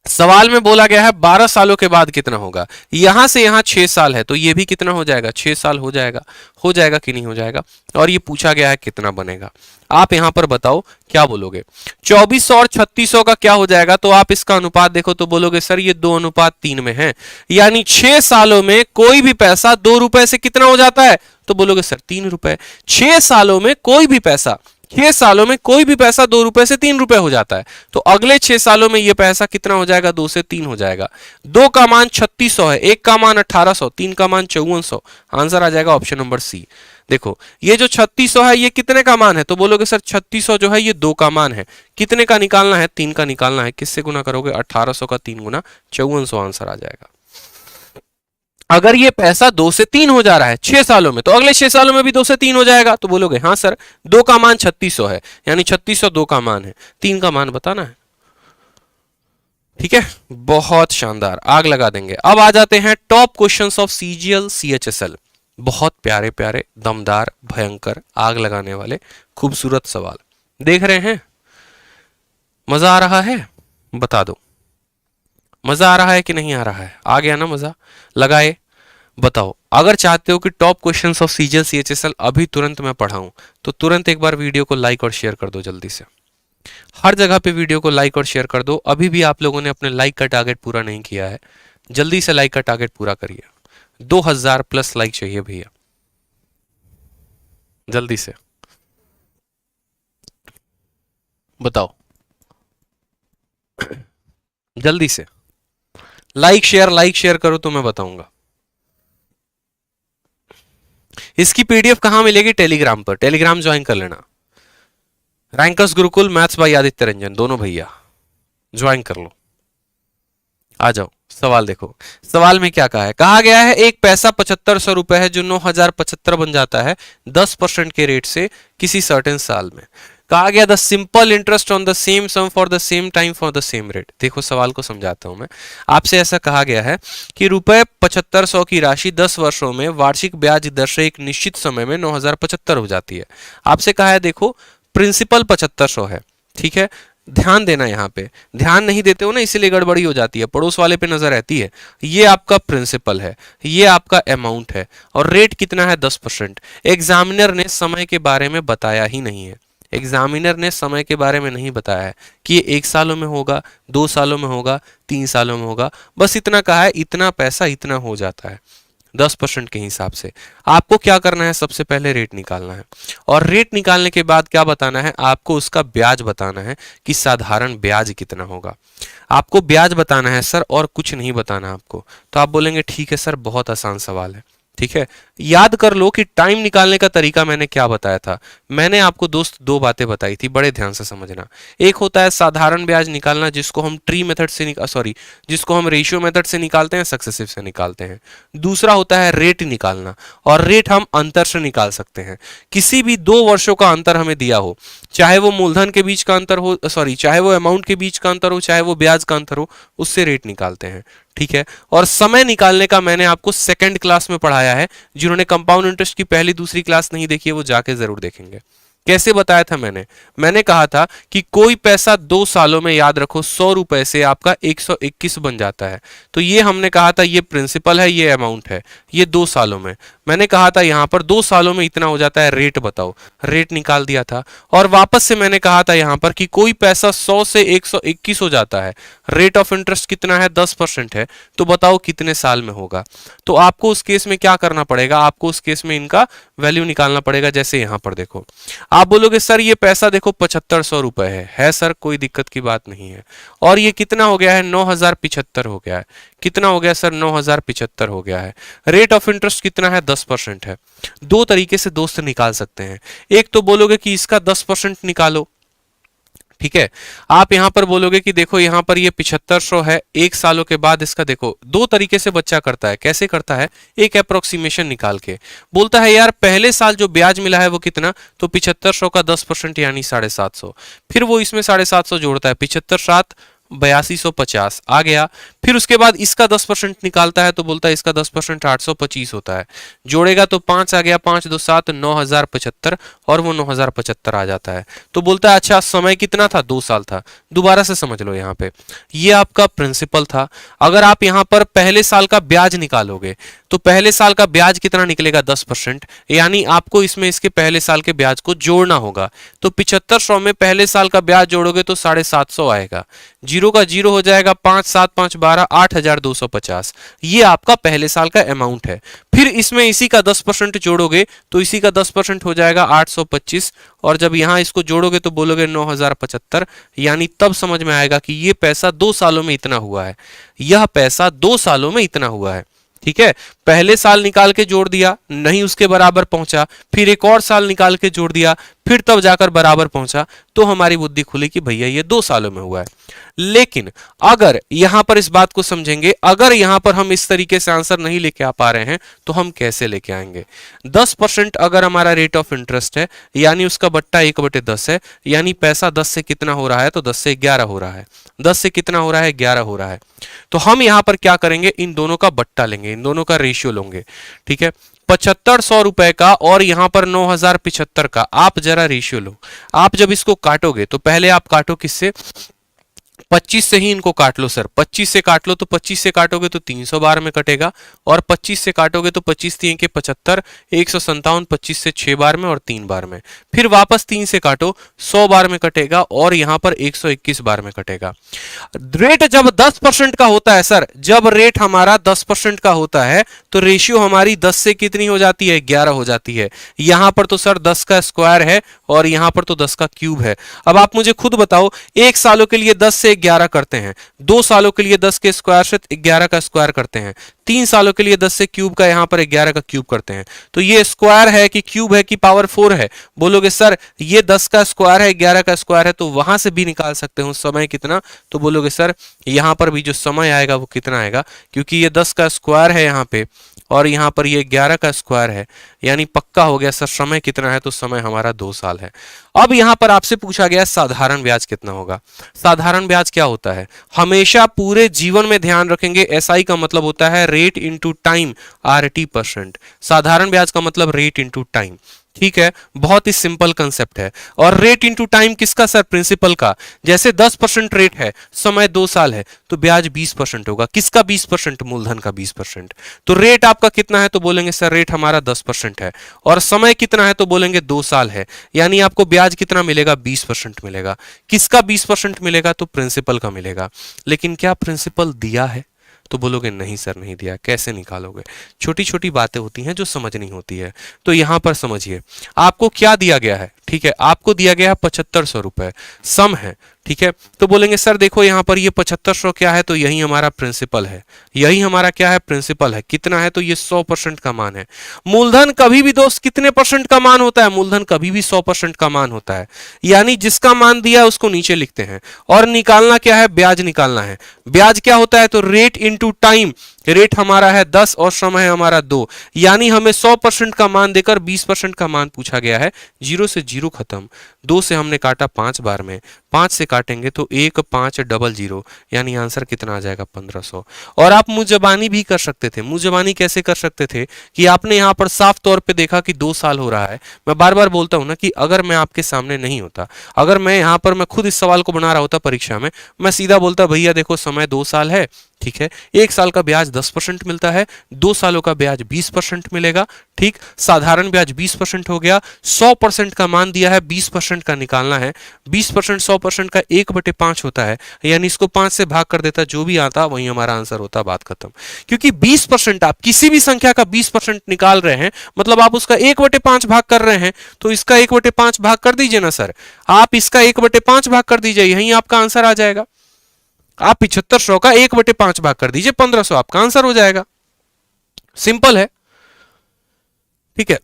[SPEAKER 2] सवाल में बोला गया है 12 सालों के बाद कितना होगा। यहां से यहां 6 साल है, तो ये भी कितना हो जाएगा? 6 साल हो जाएगा। हो जाएगा कि नहीं हो जाएगा? और ये पूछा गया है कितना बनेगा। आप यहां पर बताओ क्या बोलोगे? 2400 और 3600 का क्या हो जाएगा? तो आप इसका अनुपात देखो तो बोलोगे सर ये 2:3 में है, यानी 6 सालों में कोई भी पैसा 2 रुपए से कितना हो जाता है? तो बोलोगे सर 3 रुपए। 6 सालों में कोई भी पैसा, 6 सालों में कोई भी पैसा 2 रुपए से 3 रुपए हो जाता है, तो अगले 6 सालों में यह पैसा कितना हो जाएगा? 2 से 3 हो जाएगा। 2 का मान 3600 है, 1 का मान 1800, 3 का मान 5400। आंसर आ जाएगा ऑप्शन नंबर सी। देखो ये जो 3600 है ये कितने का मान है? तो बोलोगे सर 3600 जो है ये 2 का मान है। कितने का निकालना है? 3 का निकालना है। किससे गुना करोगे? 1800 का 3 गुना 5400, आंसर आ जाएगा। अगर ये पैसा 2 से 3 हो जा रहा है 6 सालों में, तो अगले 6 सालों में भी 2 से 3 हो जाएगा। तो बोलोगे हाँ सर, 2 का मान 3600 है, यानी 3600 2 का मान है, 3 का मान बताना है। ठीक है, बहुत शानदार, आग लगा देंगे। अब आ जाते हैं top questions of CGL CHSL. बहुत प्यारे प्यारे, दमदार, भयंकर, आग लगाने वाले खूबसूरत सवाल देख रहे हैं। मजा आ रहा है? बता दो, मजा आ रहा है कि नहीं आ रहा है? आ गया ना मजा? लगाए, बताओ। अगर चाहते हो कि top questions of CGL CHSL अभी तुरंत मैं पढ़ाऊं, तो तुरंत एक बार वीडियो को लाइक और शेयर कर दो जल्दी से। हर जगह पे वीडियो को लाइक और शेयर कर दो। अभी भी आप लोगों ने अपने लाइक का टारगेट पूरा नहीं किया है, जल्दी से लाइक का टारगेट पूरा करिए। 2000 प्लस लाइक चाहिए भैया, जल्दी से बताओ, जल्दी से लाइक शेयर करो तो मैं बताऊंगा। इसकी पीडीएफ कहां मिलेगी? टेलीग्राम पर, टेलीग्राम ज्वाइन कर लेना। Rankers Gurukul maths by Aditya Ranjan, दोनों भैया ज्वाइन कर लो। आ जाओ, सवाल देखो। सवाल में क्या कहा है? कहा गया है एक पैसा 7500 रुपए है जो 9075 बन जाता है 10% के रेट से किसी सर्टेन साल में। कहा गया the simple interest on the same sum for the same time for the same rate. देखो सवाल को समझाता हूं मैं आपसे। ऐसा कहा गया है कि रुपए 7500 की राशि 10 वर्षों में वार्षिक ब्याज दर से एक निश्चित समय में 9075 हो जाती है। आपसे कहा है देखो प्रिंसिपल 7500 है, ठीक है। ध्यान देना, यहाँ पे ध्यान नहीं देते हो ना, इसीलिए गड़बड़ी हो जाती है, पड़ोस वाले पे नजर रहती है। ये आपका प्रिंसिपल है, ये आपका अमाउंट है, और रेट कितना है? 10%। एग्जामिनर ने समय के बारे में बताया ही नहीं है। एग्जामिनर ने समय के बारे में नहीं बताया है कि ये 1 सालों में होगा, 2 सालों में होगा, 3 सालों में होगा। बस इतना कहा है इतना पैसा इतना हो जाता है 10% के हिसाब से। आपको क्या करना है? सबसे पहले रेट निकालना है, और रेट निकालने के बाद क्या बताना है? आपको उसका ब्याज बताना है कि साधारण ब्याज कितना होगा। आपको ब्याज बताना है सर, और कुछ नहीं बताना आपको। तो आप बोलेंगे ठीक है सर, बहुत आसान सवाल है, ठीक है। याद कर लो कि टाइम निकालने का तरीका मैंने क्या बताया था। मैंने आपको दोस्त 2 बातें बताई थी, बड़े ध्यान से समझना। एक होता है साधारण ब्याज निकालना, जिसको हम ट्री मेथड से जिसको हम रेशियो मेथड से निकालते हैं, सक्सेसिव से निकालते हैं। दूसरा होता है रेट निकालना, और रेट हम अंतर से निकाल सकते हैं। किसी भी 2 वर्षों का अंतर हमें दिया हो, चाहे वो मूलधन के बीच का अंतर हो, चाहे वो अमाउंट के बीच का अंतर हो, चाहे वो ब्याज का अंतर हो, उससे रेट निकालते हैं, ठीक है। और समय निकालने का मैंने आपको सेकंड क्लास में पढ़ाया है। जिन्होंने कंपाउंड इंटरेस्ट की पहली दूसरी क्लास नहीं देखी है वो जाके जरूर देखेंगे। कैसे बताया था मैंने कहा था कि कोई पैसा 2 सालों में, याद रखो, 100 रुपए से आपका 121 बन जाता है। तो ये हमने कहा था ये प्रिंसिपल है, ये अमाउंट है, ये 2 सालों में। मैंने कहा था यहां पर 2 सालों में इतना हो जाता है, रेट बताओ। रेट निकाल दिया था। और वापस से मैंने कहा था यहां पर कि कोई पैसा 100 से 121 हो जाता है, रेट ऑफ इंटरेस्ट कितना है? 10% है। तो बताओ कितने साल में होगा? तो आपको उस केस में क्या करना पड़ेगा? आपको उस केस में इनका वैल्यू निकालना पड़ेगा। जैसे यहां पर देखो, आप बोलोगे सर ये पैसा देखो 7500 रुपए है सर, कोई दिक्कत की बात नहीं है। और ये कितना हो गया है? 9075 हो गया है। कितना हो गया सर? 9075 हो गया है। रेट ऑफ इंटरेस्ट कितना है? 10% है। 2 तरीके से दोस्त निकाल सकते हैं। एक तो बोलोगे कि इसका 10% निकालो, ठीक है। आप यहां पर बोलोगे कि देखो यहां पर ये 7500 है, 1 सालों के बाद इसका देखो। 2 तरीके से बच्चा करता है। कैसे करता है? एक अप्रोक्सीमेशन निकाल के बोलता है यार पहले साल जो ब्याज मिला है वो कितना? तो 7500 का 10% यानी 750। फिर वो इसमें 750 जोड़ता है, 75 7 8250 आ गया। फिर उसके बाद इसका 10% निकालता है, तो बोलता है इसका 10% 825 होता है। जोड़ेगा तो 5 आ गया, 5 2 7 9075, और वो 9075 आ जाता है। तो बोलता है अच्छा समय कितना था? 2 साल था। दोबारा से समझ लो, यहाँ पे ये आपका प्रिंसिपल था। अगर आप यहाँ पर पहले साल का ब्याज निकालोगे तो पहले साल का ब्याज कितना निकलेगा? 10%, यानी आपको इसमें इसके पहले साल के ब्याज को जोड़ना होगा। तो 7500 में पहले साल का ब्याज जोड़ोगे तो 750 आएगा। 0 का 0 हो जाएगा, 5 7 5 12 8250। ये आपका पहले साल का अमाउंट है। फिर इसमें इसी का 10% जोड़ोगे तो इसी का 10% हो जाएगा 825, और जब यहां इसको जोड़ोगे तो बोलोगे 9075, यानी तब समझ में आएगा कि ये पैसा 2 सालों में इतना हुआ है। यह पैसा 2 सालों में इतना हुआ है, ठीक है। पहले साल निकाल के जोड़ दिया, नहीं उसके बराबर पहुंचा, फिर एक और साल निकाल के जोड़ दिया, फिर तब जाकर बराबर पहुंचा, तो हमारी बुद्धि खुली कि भैया ये 2 सालों में हुआ है। लेकिन अगर यहां पर इस बात को समझेंगे, अगर यहां पर हम इस तरीके से आंसर नहीं लेके आ पा रहे हैं तो हम कैसे लेके आएंगे? 10% अगर हमारा रेट ऑफ इंटरेस्ट है, यानी उसका बट्टा 1/10 है, यानी पैसा 10 से कितना हो रहा है? तो 10 से 11 हो रहा है। 10 से कितना हो रहा है? 11 हो रहा है। तो हम यहां पर क्या करेंगे? इन दोनों का बट्टा लेंगे, इन दोनों का रेशियो लेंगे, ठीक है। 7500 रुपए का और यहां पर 9075 का आप जरा रेशियो लो। आप जब इसको काटोगे तो पहले आप काटो किससे? 25 से ही इनको काट लो सर। 25 से काट लो तो 25 से काटोगे तो 300 बार में कटेगा, और 25 से काटोगे तो 25 3 के 75, 157, 25 से 6 बार में और 3 बार में। फिर वापस 3 से काटो, 100 बार में कटेगा, और यहां पर 121 बार में कटेगा। रेट जब 10% का होता है सर, जब रेट हमारा 10% का होता है तो रेशियो हमारी 10 से कितनी हो जाती है? 11 हो जाती है। यहां पर तो सर 10 का स्क्वायर है और यहां पर तो 10 का क्यूब है। अब आप मुझे खुद बताओ, 1 सालों के लिए 10 से 11 करते हैं, 2 सालों के लिए 10 के स्क्वायर से 11 का स्क्वायर करते हैं, 3 सालों के लिए 10 से क्यूब का यहाँ पर 11 का क्यूब करते हैं, तो ये स्क्वायर है कि क्यूब है कि पावर 4 है? बोलोगे सर ये 10 का स्क्वायर है, 11 का स्क्वायर है, तो वहां से भी निकाल सकते हो समय कितना, तो बोलोगे सर यहाँ पर भी जो समय आएगा वो कितना आएगा, क्योंकि ये 10 का स्क्वायर है यहाँ पे और यहाँ पर ये 11 का स्क्वायर है, यानी पक्का हो गया सर समय कितना है, तो समय हमारा 2 साल है। अब यहाँ पर आपसे पूछा गया साधारण ब्याज कितना होगा। साधारण ब्याज क्या होता है? हमेशा पूरे जीवन में ध्यान रखेंगे, एसआई का मतलब होता है रेट इनटू टाइम, RT%। साधारण ब्याज का मतलब रेट इनटू टाइम, ठीक है, बहुत ही सिंपल कंसेप्ट है। और रेट इनटू टाइम किसका सर? प्रिंसिपल का। जैसे 10% रेट है, समय 2 साल है, तो ब्याज 20% होगा। किसका 20%? मूलधन का 20%। तो रेट आपका कितना है, तो बोलेंगे सर रेट हमारा 10% है, और समय कितना है, तो बोलेंगे 2 साल है, यानी आपको ब्याज कितना मिलेगा? 20% मिलेगा। किसका 20% मिलेगा? तो प्रिंसिपल का मिलेगा। लेकिन क्या प्रिंसिपल दिया है? तो बोलोगे नहीं सर नहीं दिया। कैसे निकालोगे? छोटी छोटी बातें होती हैं जो समझनी होती है, तो यहां पर समझिए आपको क्या दिया गया है। ठीक है, आपको दिया गया है 7500 रुपए, सम है, ठीक है। तो बोलेंगे सर देखो यहाँ पर ये 7500 क्या है, तो यही हमारा प्रिंसिपल है, यही हमारा क्या है? प्रिंसिपल है। कितना है? तो ये 100% का मान है। मूलधन कभी भी दोस्त कितने परसेंट का मान होता है? मूलधन कभी भी 100% का मान होता है, यानी जिसका मान दिया है उसको नीचे लिखते हैं, और निकालना क्या है? ब्याज निकालना है। ब्याज क्या होता है? तो रेट इनटू टाइम। रेट हमारा है 10 और समय है हमारा 2, यानी हमें 100% का मान देकर 20% का मान पूछा गया है। 0 से 0 खत्म, 2 से हमने काटा 5 बार में, 5 से काटेंगे तो 1500, यानी आंसर कितना आ जाएगा? 1500। और आप मुंह जबानी भी कर सकते थे। मुंह जबानी कैसे कर सकते थे कि आपने यहां पर साफ तौर पे देखा कि 2 साल हो रहा है। मैं बार बार बोलता हूं ना कि अगर मैं आपके सामने नहीं होता, अगर मैं यहां पर मैं खुद इस सवाल को बना रहा होता परीक्षा में, मैं सीधा बोलता भैया देखो समय 2 साल है, ठीक है, 1 साल का ब्याज 10% मिलता है, 2 सालों का ब्याज 20% मिलेगा। ठीक, साधारण ब्याज 20% हो गया, 100% का मान दिया है, 20% का निकालना है। 20% 100% का 1/5 होता है, यानी इसको 5 से भाग कर देता, जो भी आता वही हमारा आंसर होता, बात खत्म। क्योंकि 20% आप किसी भी संख्या का 20% निकाल रहे हैं, मतलब आप उसका 1/5 भाग कर रहे हैं, तो इसका 1/5 भाग कर दीजिए ना सर, आप इसका 1/5 भाग कर दीजिए, यही आपका आंसर आ जाएगा। आप 7500 का 1/5 भाग कर दीजिए, 1500 आपका आंसर हो जाएगा। सिंपल है, ठीक है।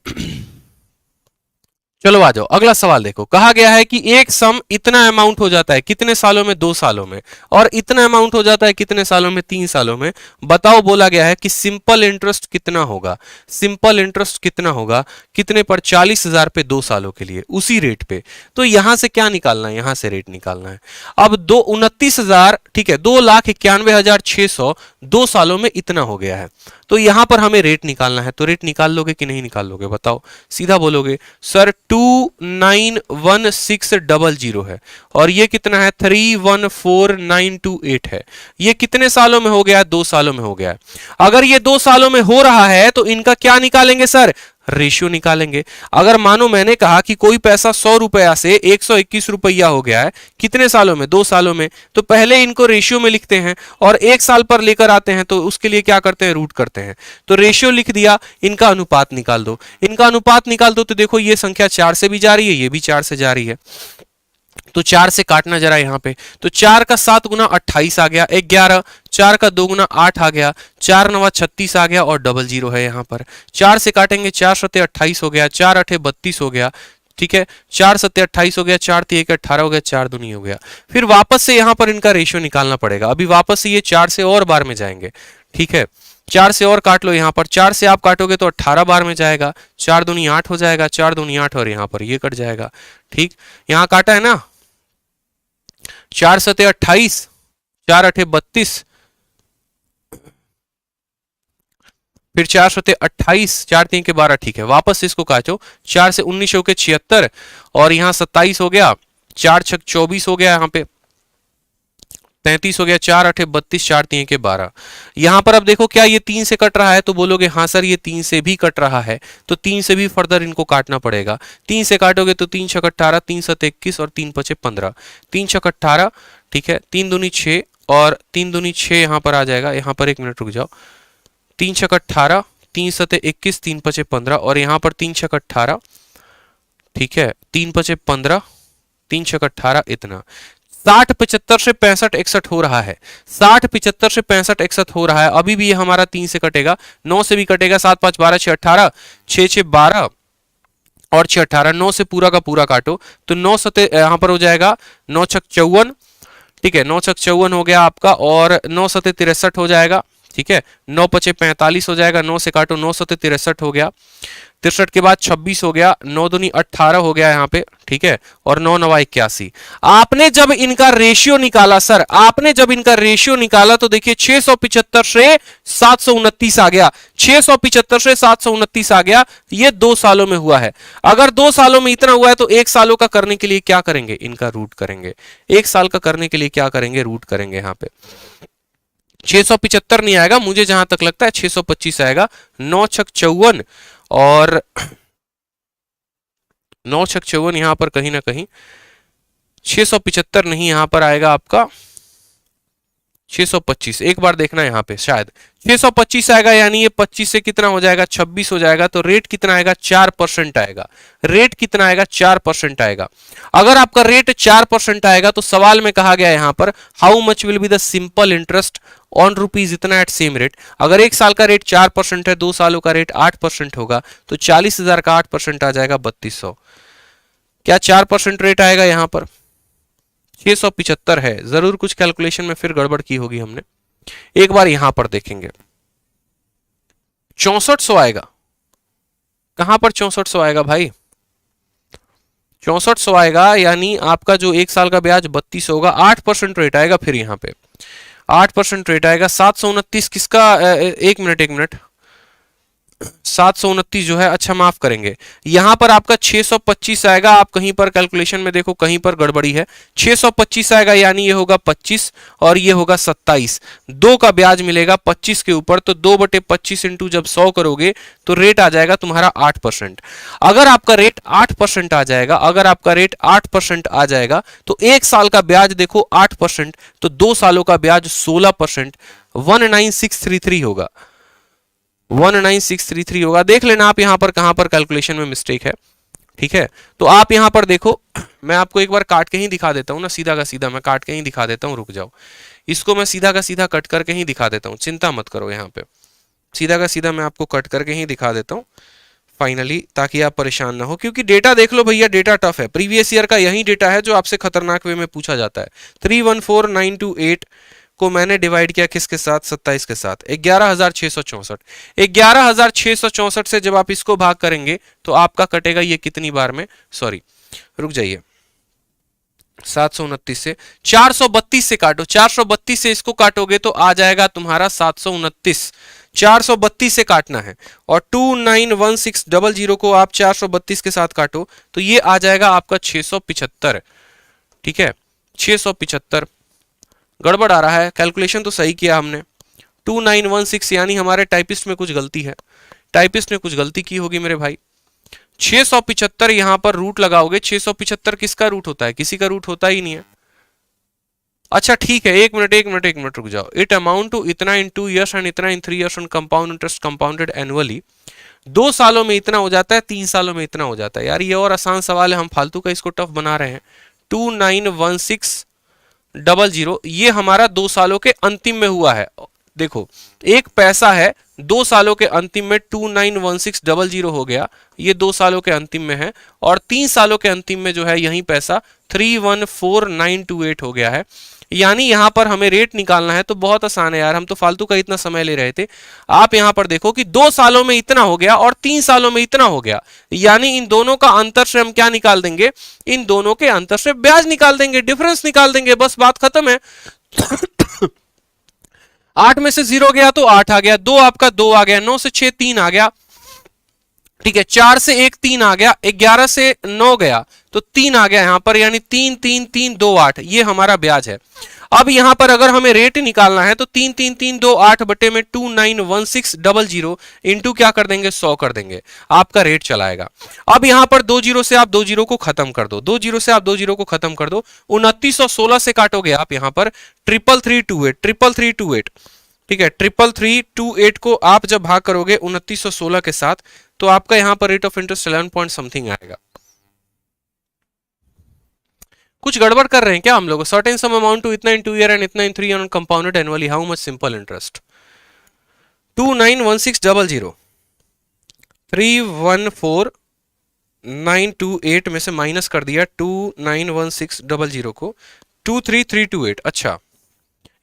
[SPEAKER 2] चलो आ जाओ, अगला सवाल देखो। कहा गया है कि एक सम इतना अमाउंट हो जाता है कितने सालों में? 2 सालों में। और इतना अमाउंट हो जाता है कितने सालों में? 3 सालों में। बताओ, बोला गया है कि सिंपल इंटरेस्ट कितना होगा? सिंपल इंटरेस्ट कितना होगा? कितने पर? 40,000 पे 2 सालों के लिए, उसी रेट पे। तो यहां से क्या निकालना है? यहां से रेट निकालना है। अब 29,000, ठीक है, 2,91,600 2 सालों में इतना हो गया है, तो यहां पर हमें रेट निकालना है। तो रेट निकाल लोगे कि नहीं निकाल लोगे? बताओ, सीधा बोलोगे सर 291,600 है, और ये कितना है? 314,928 है। ये कितने सालों में हो गया? 2 सालों में हो गया है। अगर ये 2 सालों में हो रहा है तो इनका क्या निकालेंगे सर? रेशियो निकालेंगे। अगर मानो मैंने कहा कि कोई पैसा 100 रुपया से 121 रुपया हो गया है, कितने सालों में? 2 सालों में, तो पहले इनको रेशियो में लिखते हैं और 1 साल पर लेकर आते हैं, तो उसके लिए क्या करते हैं? रूट करते हैं। तो रेशियो लिख दिया, इनका अनुपात निकाल दो। इनका अनुपात निकाल दो तो देखो ये संख्या 4 से भी जा रही है, ये भी 4 से जा रही है, तो 4 से काटना जरा यहां पे, तो 4 का 7 गुना 28 आ गया, 11, 4 का 2 गुना 8 आ गया, 4 9 36 आ गया, और 00 है यहां पर। 4 से काटेंगे, 4 7 28 हो गया, 4 8 32 हो गया, ठीक है, 4 7 28 हो गया, 4 3 1 18 हो गया, 4 दूनी हो गया। फिर वापस से यहां पर इनका रेशियो निकालना पड़ेगा। अभी वापस से ये 4 से और बार में जाएंगे, ठीक है, 4 से और काट लो यहां पर, 4 से आप काटोगे तो 18 बार में जाएगा, 4 दूनी 8 हो जाएगा, 4 दूनी 8, और यहां पर ये कट जाएगा। ठीक, यहां काटा है ना, 4 7 28, 4 8 32, फिर 4 7 28, 4 3 के 12, ठीक है, वापस से इसको काटो, 4 से 19 होके 76, और यहां 27 हो गया, 4 6 24 हो गया, यहां पे 33 हो गया, 4 8 32, 4 3 के 12। यहां पर अब देखो क्या ये 3 से कट रहा है? तो बोलोगे हाँ सर ये 3 से भी कट रहा है, तो 3 से भी फर्दर इनको काटना पड़ेगा। 3 से काटोगे तो 3 6 18, 3 7 21, और 3 5 15, 3 6 18, ठीक है, 3 दूनी 6, और 3 दूनी 6 यहां पर आ जाएगा। यहां पर 1 मिनट रुक जाओ, 3 6 18, 3 7 21, 3 5 15, और यहां पर 3 6 18, ठीक है, 3 5 15, 3 6 18, इतना 60 75 से 65 61 हो रहा है, 60 75 से 65 61 हो रहा है। अभी भी ये हमारा 3 से कटेगा, 9 से भी कटेगा, 7 5 12 6 18, 6 6 12 और 6 18, 9 से पूरा का पूरा काटो तो 9 सते यहां पर हो जाएगा 9 छक 54, ठीक है, 9 छक 54 हो गया आपका, और 9 सते 63 हो जाएगा, ठीक है, 9 पचे 45 हो जाएगा, 9 से काटो 9 सते 63 हो गया, 63 के बाद 26 हो गया, 9 दूनी 18 हो गया यहाँ पे, ठीक है, और 9 नवा 81। आपने जब इनका रेशियो निकाला सर, आपने जब इनका रेशियो निकाला तो देखिए 675 से 729 आ गया, 675 से 729 आ गया, ये 2 सालों में हुआ है। अगर 2 सालों में इतना हुआ है तो 1 सालों का करने के लिए क्या करेंगे, इनका रूट करेंगे। 1 साल का करने के लिए क्या करेंगे, रूट करेंगे। यहाँ पे 675 नहीं आएगा, मुझे जहां तक लगता है 625 आएगा, 9 छक 54 और 9 छक 54 यहां पर कहीं ना कहीं 675 नहीं, यहां पर आएगा आपका 625। एक बार देखना यहां पे, शायद 625 आएगा, यानी ये 25 से कितना हो जाएगा, 26 हो जाएगा, तो रेट कितना आएगा, 4% आएगा। रेट कितना आएगा, 4% आएगा। अगर आपका रेट 4% आएगा तो सवाल में कहा गया यहां पर how much will be the simple interest on rupees इतना एट सेम रेट। अगर 1 साल का रेट 4% है, 2 सालों का रेट 8% होगा, तो 40,000 का 8% आ जाएगा 3200। क्या 4% रेट आएगा यहां पर? 675 है, जरूर कुछ कैलकुलेशन में फिर गड़बड़ की होगी हमने। एक बार यहां पर देखेंगे, 6400 आएगा। कहां पर 6400 आएगा भाई? 6400 आएगा, यानी आपका जो 1 साल का ब्याज 32 होगा, 8% रेट आएगा। फिर यहां पे 8% रेट आएगा। 729 किसका, एक मिनट 729 जो है, अच्छा माफ करेंगे, यहां पर आपका 625 आएगा। आप कहीं पर कैलकुलेशन में देखो, कहीं पर गड़बड़ी है। 625 आएगा, यानी ये होगा 25 और ये होगा 27, 2 का ब्याज मिलेगा 25 के ऊपर, तो 2/25 इंटू जब 100 करोगे तो रेट आ जाएगा तुम्हारा 8%। अगर आपका रेट 8% आ जाएगा, अगर आपका रेट 8% आ जाएगा तो 1 साल का ब्याज देखो 8%, तो 2 सालों का ब्याज 16%, 19633 होगा, 19633 होगा। देख लेना आप यहां पर कहां पर कैलकुलेशन में मिस्टेक है, ठीक है। तो आप यहां पर देखो, मैं आपको एक बार काट के ही दिखा देता हूं ना, सीधा का सीधा मैं काट के ही दिखा देता हूं, रुक जाओ, इसको मैं सीधा का सीधा कट करके ही दिखा देता हूं, चिंता मत करो। यहां पे सीधा का सीधा मैं आपको कट करके ही दिखा देता हूं फाइनली, ताकि आप परेशान ना हो, क्योंकि डेटा देख लो भैया, डेटा टफ है। प्रीवियस ईयर का यही डेटा है जो आपसे खतरनाक वे में पूछा जाता है। 314928 को मैंने डिवाइड किया किसके साथ, 27 के साथ, 11,664। 11,664 से जब आप इसको भाग करेंगे तो आपका कटेगा ये कितनी बार में, सॉरी रुक जाइए, 729 से 432 से काटो, 432 से इसको काटोगे तो आ जाएगा तुम्हारा 729। 432 से काटना है, और 291600 को आप 432 के साथ काटो तो ये आ जाएगा आपका 675, ठीक है, 675। गड़बड़ आ रहा है, कैलकुलेशन तो सही किया हमने, 2916, यानी हमारे टाइपिस्ट में कुछ गलती है, टाइपिस्ट ने कुछ गलती की होगी मेरे भाई। 675 यहां पर रूट लगाओगे, 675 किसका रूट होता है, किसी का रूट होता ही नहीं है। अच्छा ठीक है, एक मिनट रुक जाओ। इट अमाउंट टू इतना इन 2 years एंड इतना इन 3 years on compound interest compounded annually. 2 सालों में इतना हो जाता है, 3 सालों में इतना हो जाता है। यार ये और आसान सवाल है, हम फालतू का इसको टफ बना रहे हैं। 291600 ये हमारा 2 सालों के अंतिम में हुआ है। देखो एक पैसा है, 2 सालों के अंतिम में 291600 हो गया, ये 2 सालों के अंतिम में है, और 3 सालों के अंतिम में जो है यही पैसा 314928 हो गया है। यानी यहां पर हमें रेट निकालना है तो बहुत आसान है यार, हम तो फालतू का इतना समय ले रहे थे। आप यहां पर देखो कि 2 सालों में इतना हो गया और 3 सालों में इतना हो गया, यानी इन दोनों का अंतर से हम क्या निकाल देंगे, इन दोनों के अंतर से ब्याज निकाल देंगे, डिफरेंस निकाल देंगे, बस बात खत्म है। 8 में से 0 गया तो 8 आ गया, 2 आपका 2 आ गया, 9 से 6 3 आ गया, ठीक है, 4 से 1 3 आ गया, 11 से 9 गया तो 3 आ गया यहां पर, यानी 3 3 3 2 8, ये हमारा ब्याज है। अब यहां पर अगर हमें रेट निकालना है तो 3 3 3 2 8 बटे में 291600 इंटू क्या कर देंगे, 100 कर देंगे, आपका रेट चलाएगा। अब यहां पर 2 जीरो से आप 2 जीरो को खत्म कर दो, 2 जीरो से आप 2 जीरो को खत्म कर दो, 2916 से काटोगे आप यहां पर 3332, ठीक है, 3332 को आप जब भाग करोगे 2916 के साथ तो आपका यहां पर rate of interest 11 point something आएगा। कुछ गड़बड़ कर रहे हैं क्या हम लोग? सर्टेन सम अमाउंट टू इतना इन 2 ईयर एंड इतना इन 3 year and compounded annually, how much simple interest? 291600 314,928 में से माइनस कर दिया 291600 को, 23328। अच्छा,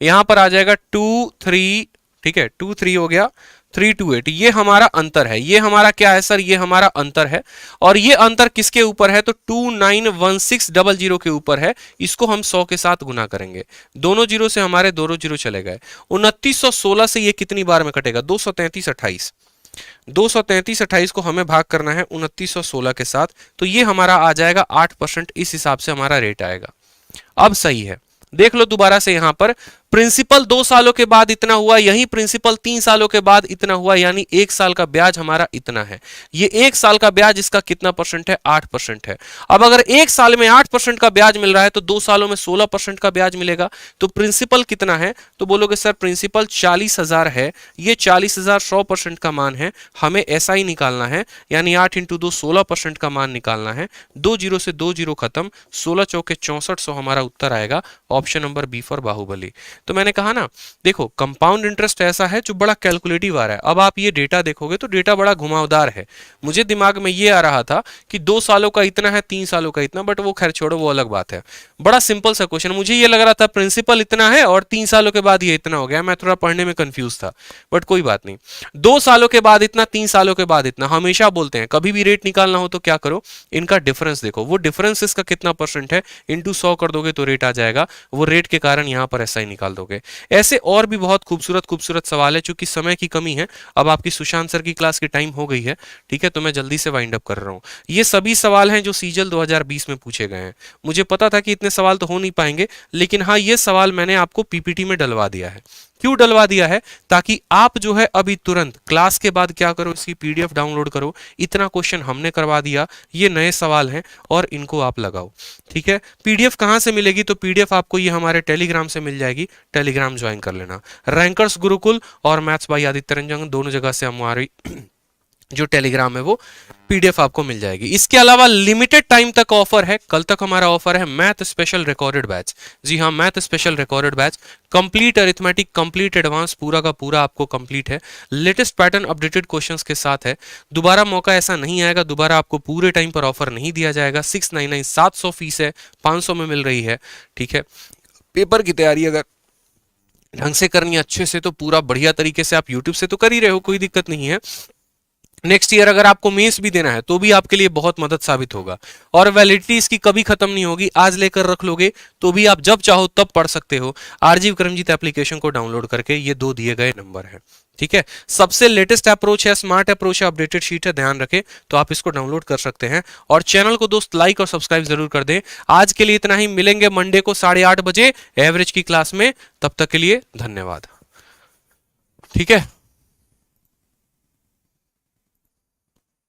[SPEAKER 2] यहां पर आ जाएगा 23, ठीक है 23 हो गया 328। ये हमारा अंतर है, ये हमारा क्या है सर? ये हमारा अंतर है। और ये अंतर किसके ऊपर है? तो 291600 के ऊपर है। इसको हम 100 के साथ गुना करेंगे, दोनों जीरो से हमारे दोनों जीरो चले गए। 2916 से ये कितनी बार में कटेगा? 23328। 23328 को हमें भाग करना है 2916 के साथ, तो ये हमारा आ जाएगा 8%। इस हिसाब से हमारा रेट आएगा। अब सही है, देख लो दोबारा से यहां पर प्रिंसिपल 2 सालों के बाद इतना हुआ, यही प्रिंसिपल 3 सालों के बाद इतना हुआ, यानी 1 साल का ब्याज हमारा इतना है। ये 1 साल का ब्याज इसका कितना परसेंट है? 8% है। अब अगर 1 साल में 8% का ब्याज मिल रहा है तो 2 सालों में 16% का ब्याज मिलेगा। तो प्रिंसिपल कितना है? तो बोलोगे सर प्रिंसिपल 40,000 है। ये 40,000 100% का मान है, हमें ऐसा ही निकालना है, यानी 8 इंटू 2 16% का मान निकालना है। 2 जीरो से 2 जीरो खत्म, 16 चौके 6400 हमारा उत्तर आएगा। Option number B for Baahubali. तो मैंने कहा ना, देखो कंपाउंड इंटरेस्ट ऐसा है जो बड़ा कैलकुलेटिव आ रहा है। अब आप ये डेटा देखोगे तो डेटा बड़ा घुमावदार है। मुझे दिमाग में ये आ रहा था कि 2 सालों का इतना है, 3 सालों का इतना, बट वो खैर छोड़ो, वो अलग बात है। बड़ा सिंपल सा क्वेश्चन, मुझे ये लग रहा था प्रिंसिपल इतना है और 3 सालों के बाद ये इतना हो गया। मैं थोड़ा पढ़ने में कंफ्यूज था, बट कोई बात नहीं। 2 सालों के बाद इतना, 3 सालों के बाद इतना, हमेशा बोलते हैं कभी भी रेट निकालना हो तो क्या करो, इनका डिफरेंस देखो। वो डिफरेंस इसका कितना परसेंट है, इंटू 100 कर दोगे तो रेट आ जाएगा। वो रेट के कारण यहां पर ऐसा ही निकाल दोगे। ऐसे और भी बहुत खूबसूरत खूबसूरत सवाल है। चूंकि समय की कमी है, अब आपकी सुशांत सर की क्लास की टाइम हो गई है, ठीक है, तो मैं जल्दी से वाइंड अप कर रहा हूं। ये सभी सवाल हैं जो सीजल 2020 में पूछे गए हैं। मुझे पता था कि इतने सवाल तो हो नहीं पाएंगे, लेकिन हाँ, ये सवाल मैंने आपको पीपीटी में डलवा दिया है। क्यों डलवा दिया है? ताकि आप जो है अभी तुरंत क्लास के बाद क्या करो, इसकी पीडीएफ डाउनलोड करो। इतना क्वेश्चन हमने करवा दिया, ये नए सवाल हैं और इनको आप लगाओ, ठीक है। पीडीएफ कहां से मिलेगी? तो पीडीएफ आपको ये हमारे टेलीग्राम से मिल जाएगी, टेलीग्राम ज्वाइन कर लेना। रैंकर्स गुरुकुल और मैथ्स बाय आदित्य रंजन, दोनों जगह से हमारी जो टेलीग्राम है वो पीडीएफ आपको मिल जाएगी। इसके अलावा लिमिटेड टाइम तक ऑफर है, कल तक हमारा ऑफर है मैथ स्पेशल रिकॉर्डेड बैच। जी हाँ, math special recorded batch, complete arithmetic, complete advance, पूरा का पूरा आपको कंप्लीट है। लेटेस्ट पैटर्न अपडेटेड क्वेश्चंस के साथ है। दोबारा मौका ऐसा नहीं आएगा, दोबारा आपको पूरे टाइम पर ऑफर नहीं दिया जाएगा। 699 700 फीस है, 500 में मिल रही है, ठीक है। पेपर की तैयारी अगर ढंग से करनी है, अच्छे से, तो पूरा बढ़िया तरीके से आप यूट्यूब से तो कर ही रहे हो, कोई दिक्कत नहीं है। नेक्स्ट ईयर अगर आपको मेंस भी देना है तो भी आपके लिए बहुत मदद साबित होगा। और वैलिडिटी इसकी कभी खत्म नहीं होगी, आज लेकर रख लोगे तो भी आप जब चाहो तब पढ़ सकते हो। आरजीव करमजीत एप्लीकेशन को डाउनलोड करके, ये 2 दिए गए नंबर है, ठीक है। सबसे लेटेस्ट अप्रोच है, स्मार्ट अप्रोच है, अपडेटेड शीट है, ध्यान रखें, तो आप इसको डाउनलोड कर सकते हैं। और चैनल को दोस्त लाइक और सब्सक्राइब जरूर कर दें। आज के लिए इतना ही, मिलेंगे मंडे को 8:30 बजे एवरेज की क्लास में। तब तक के लिए धन्यवाद, ठीक है।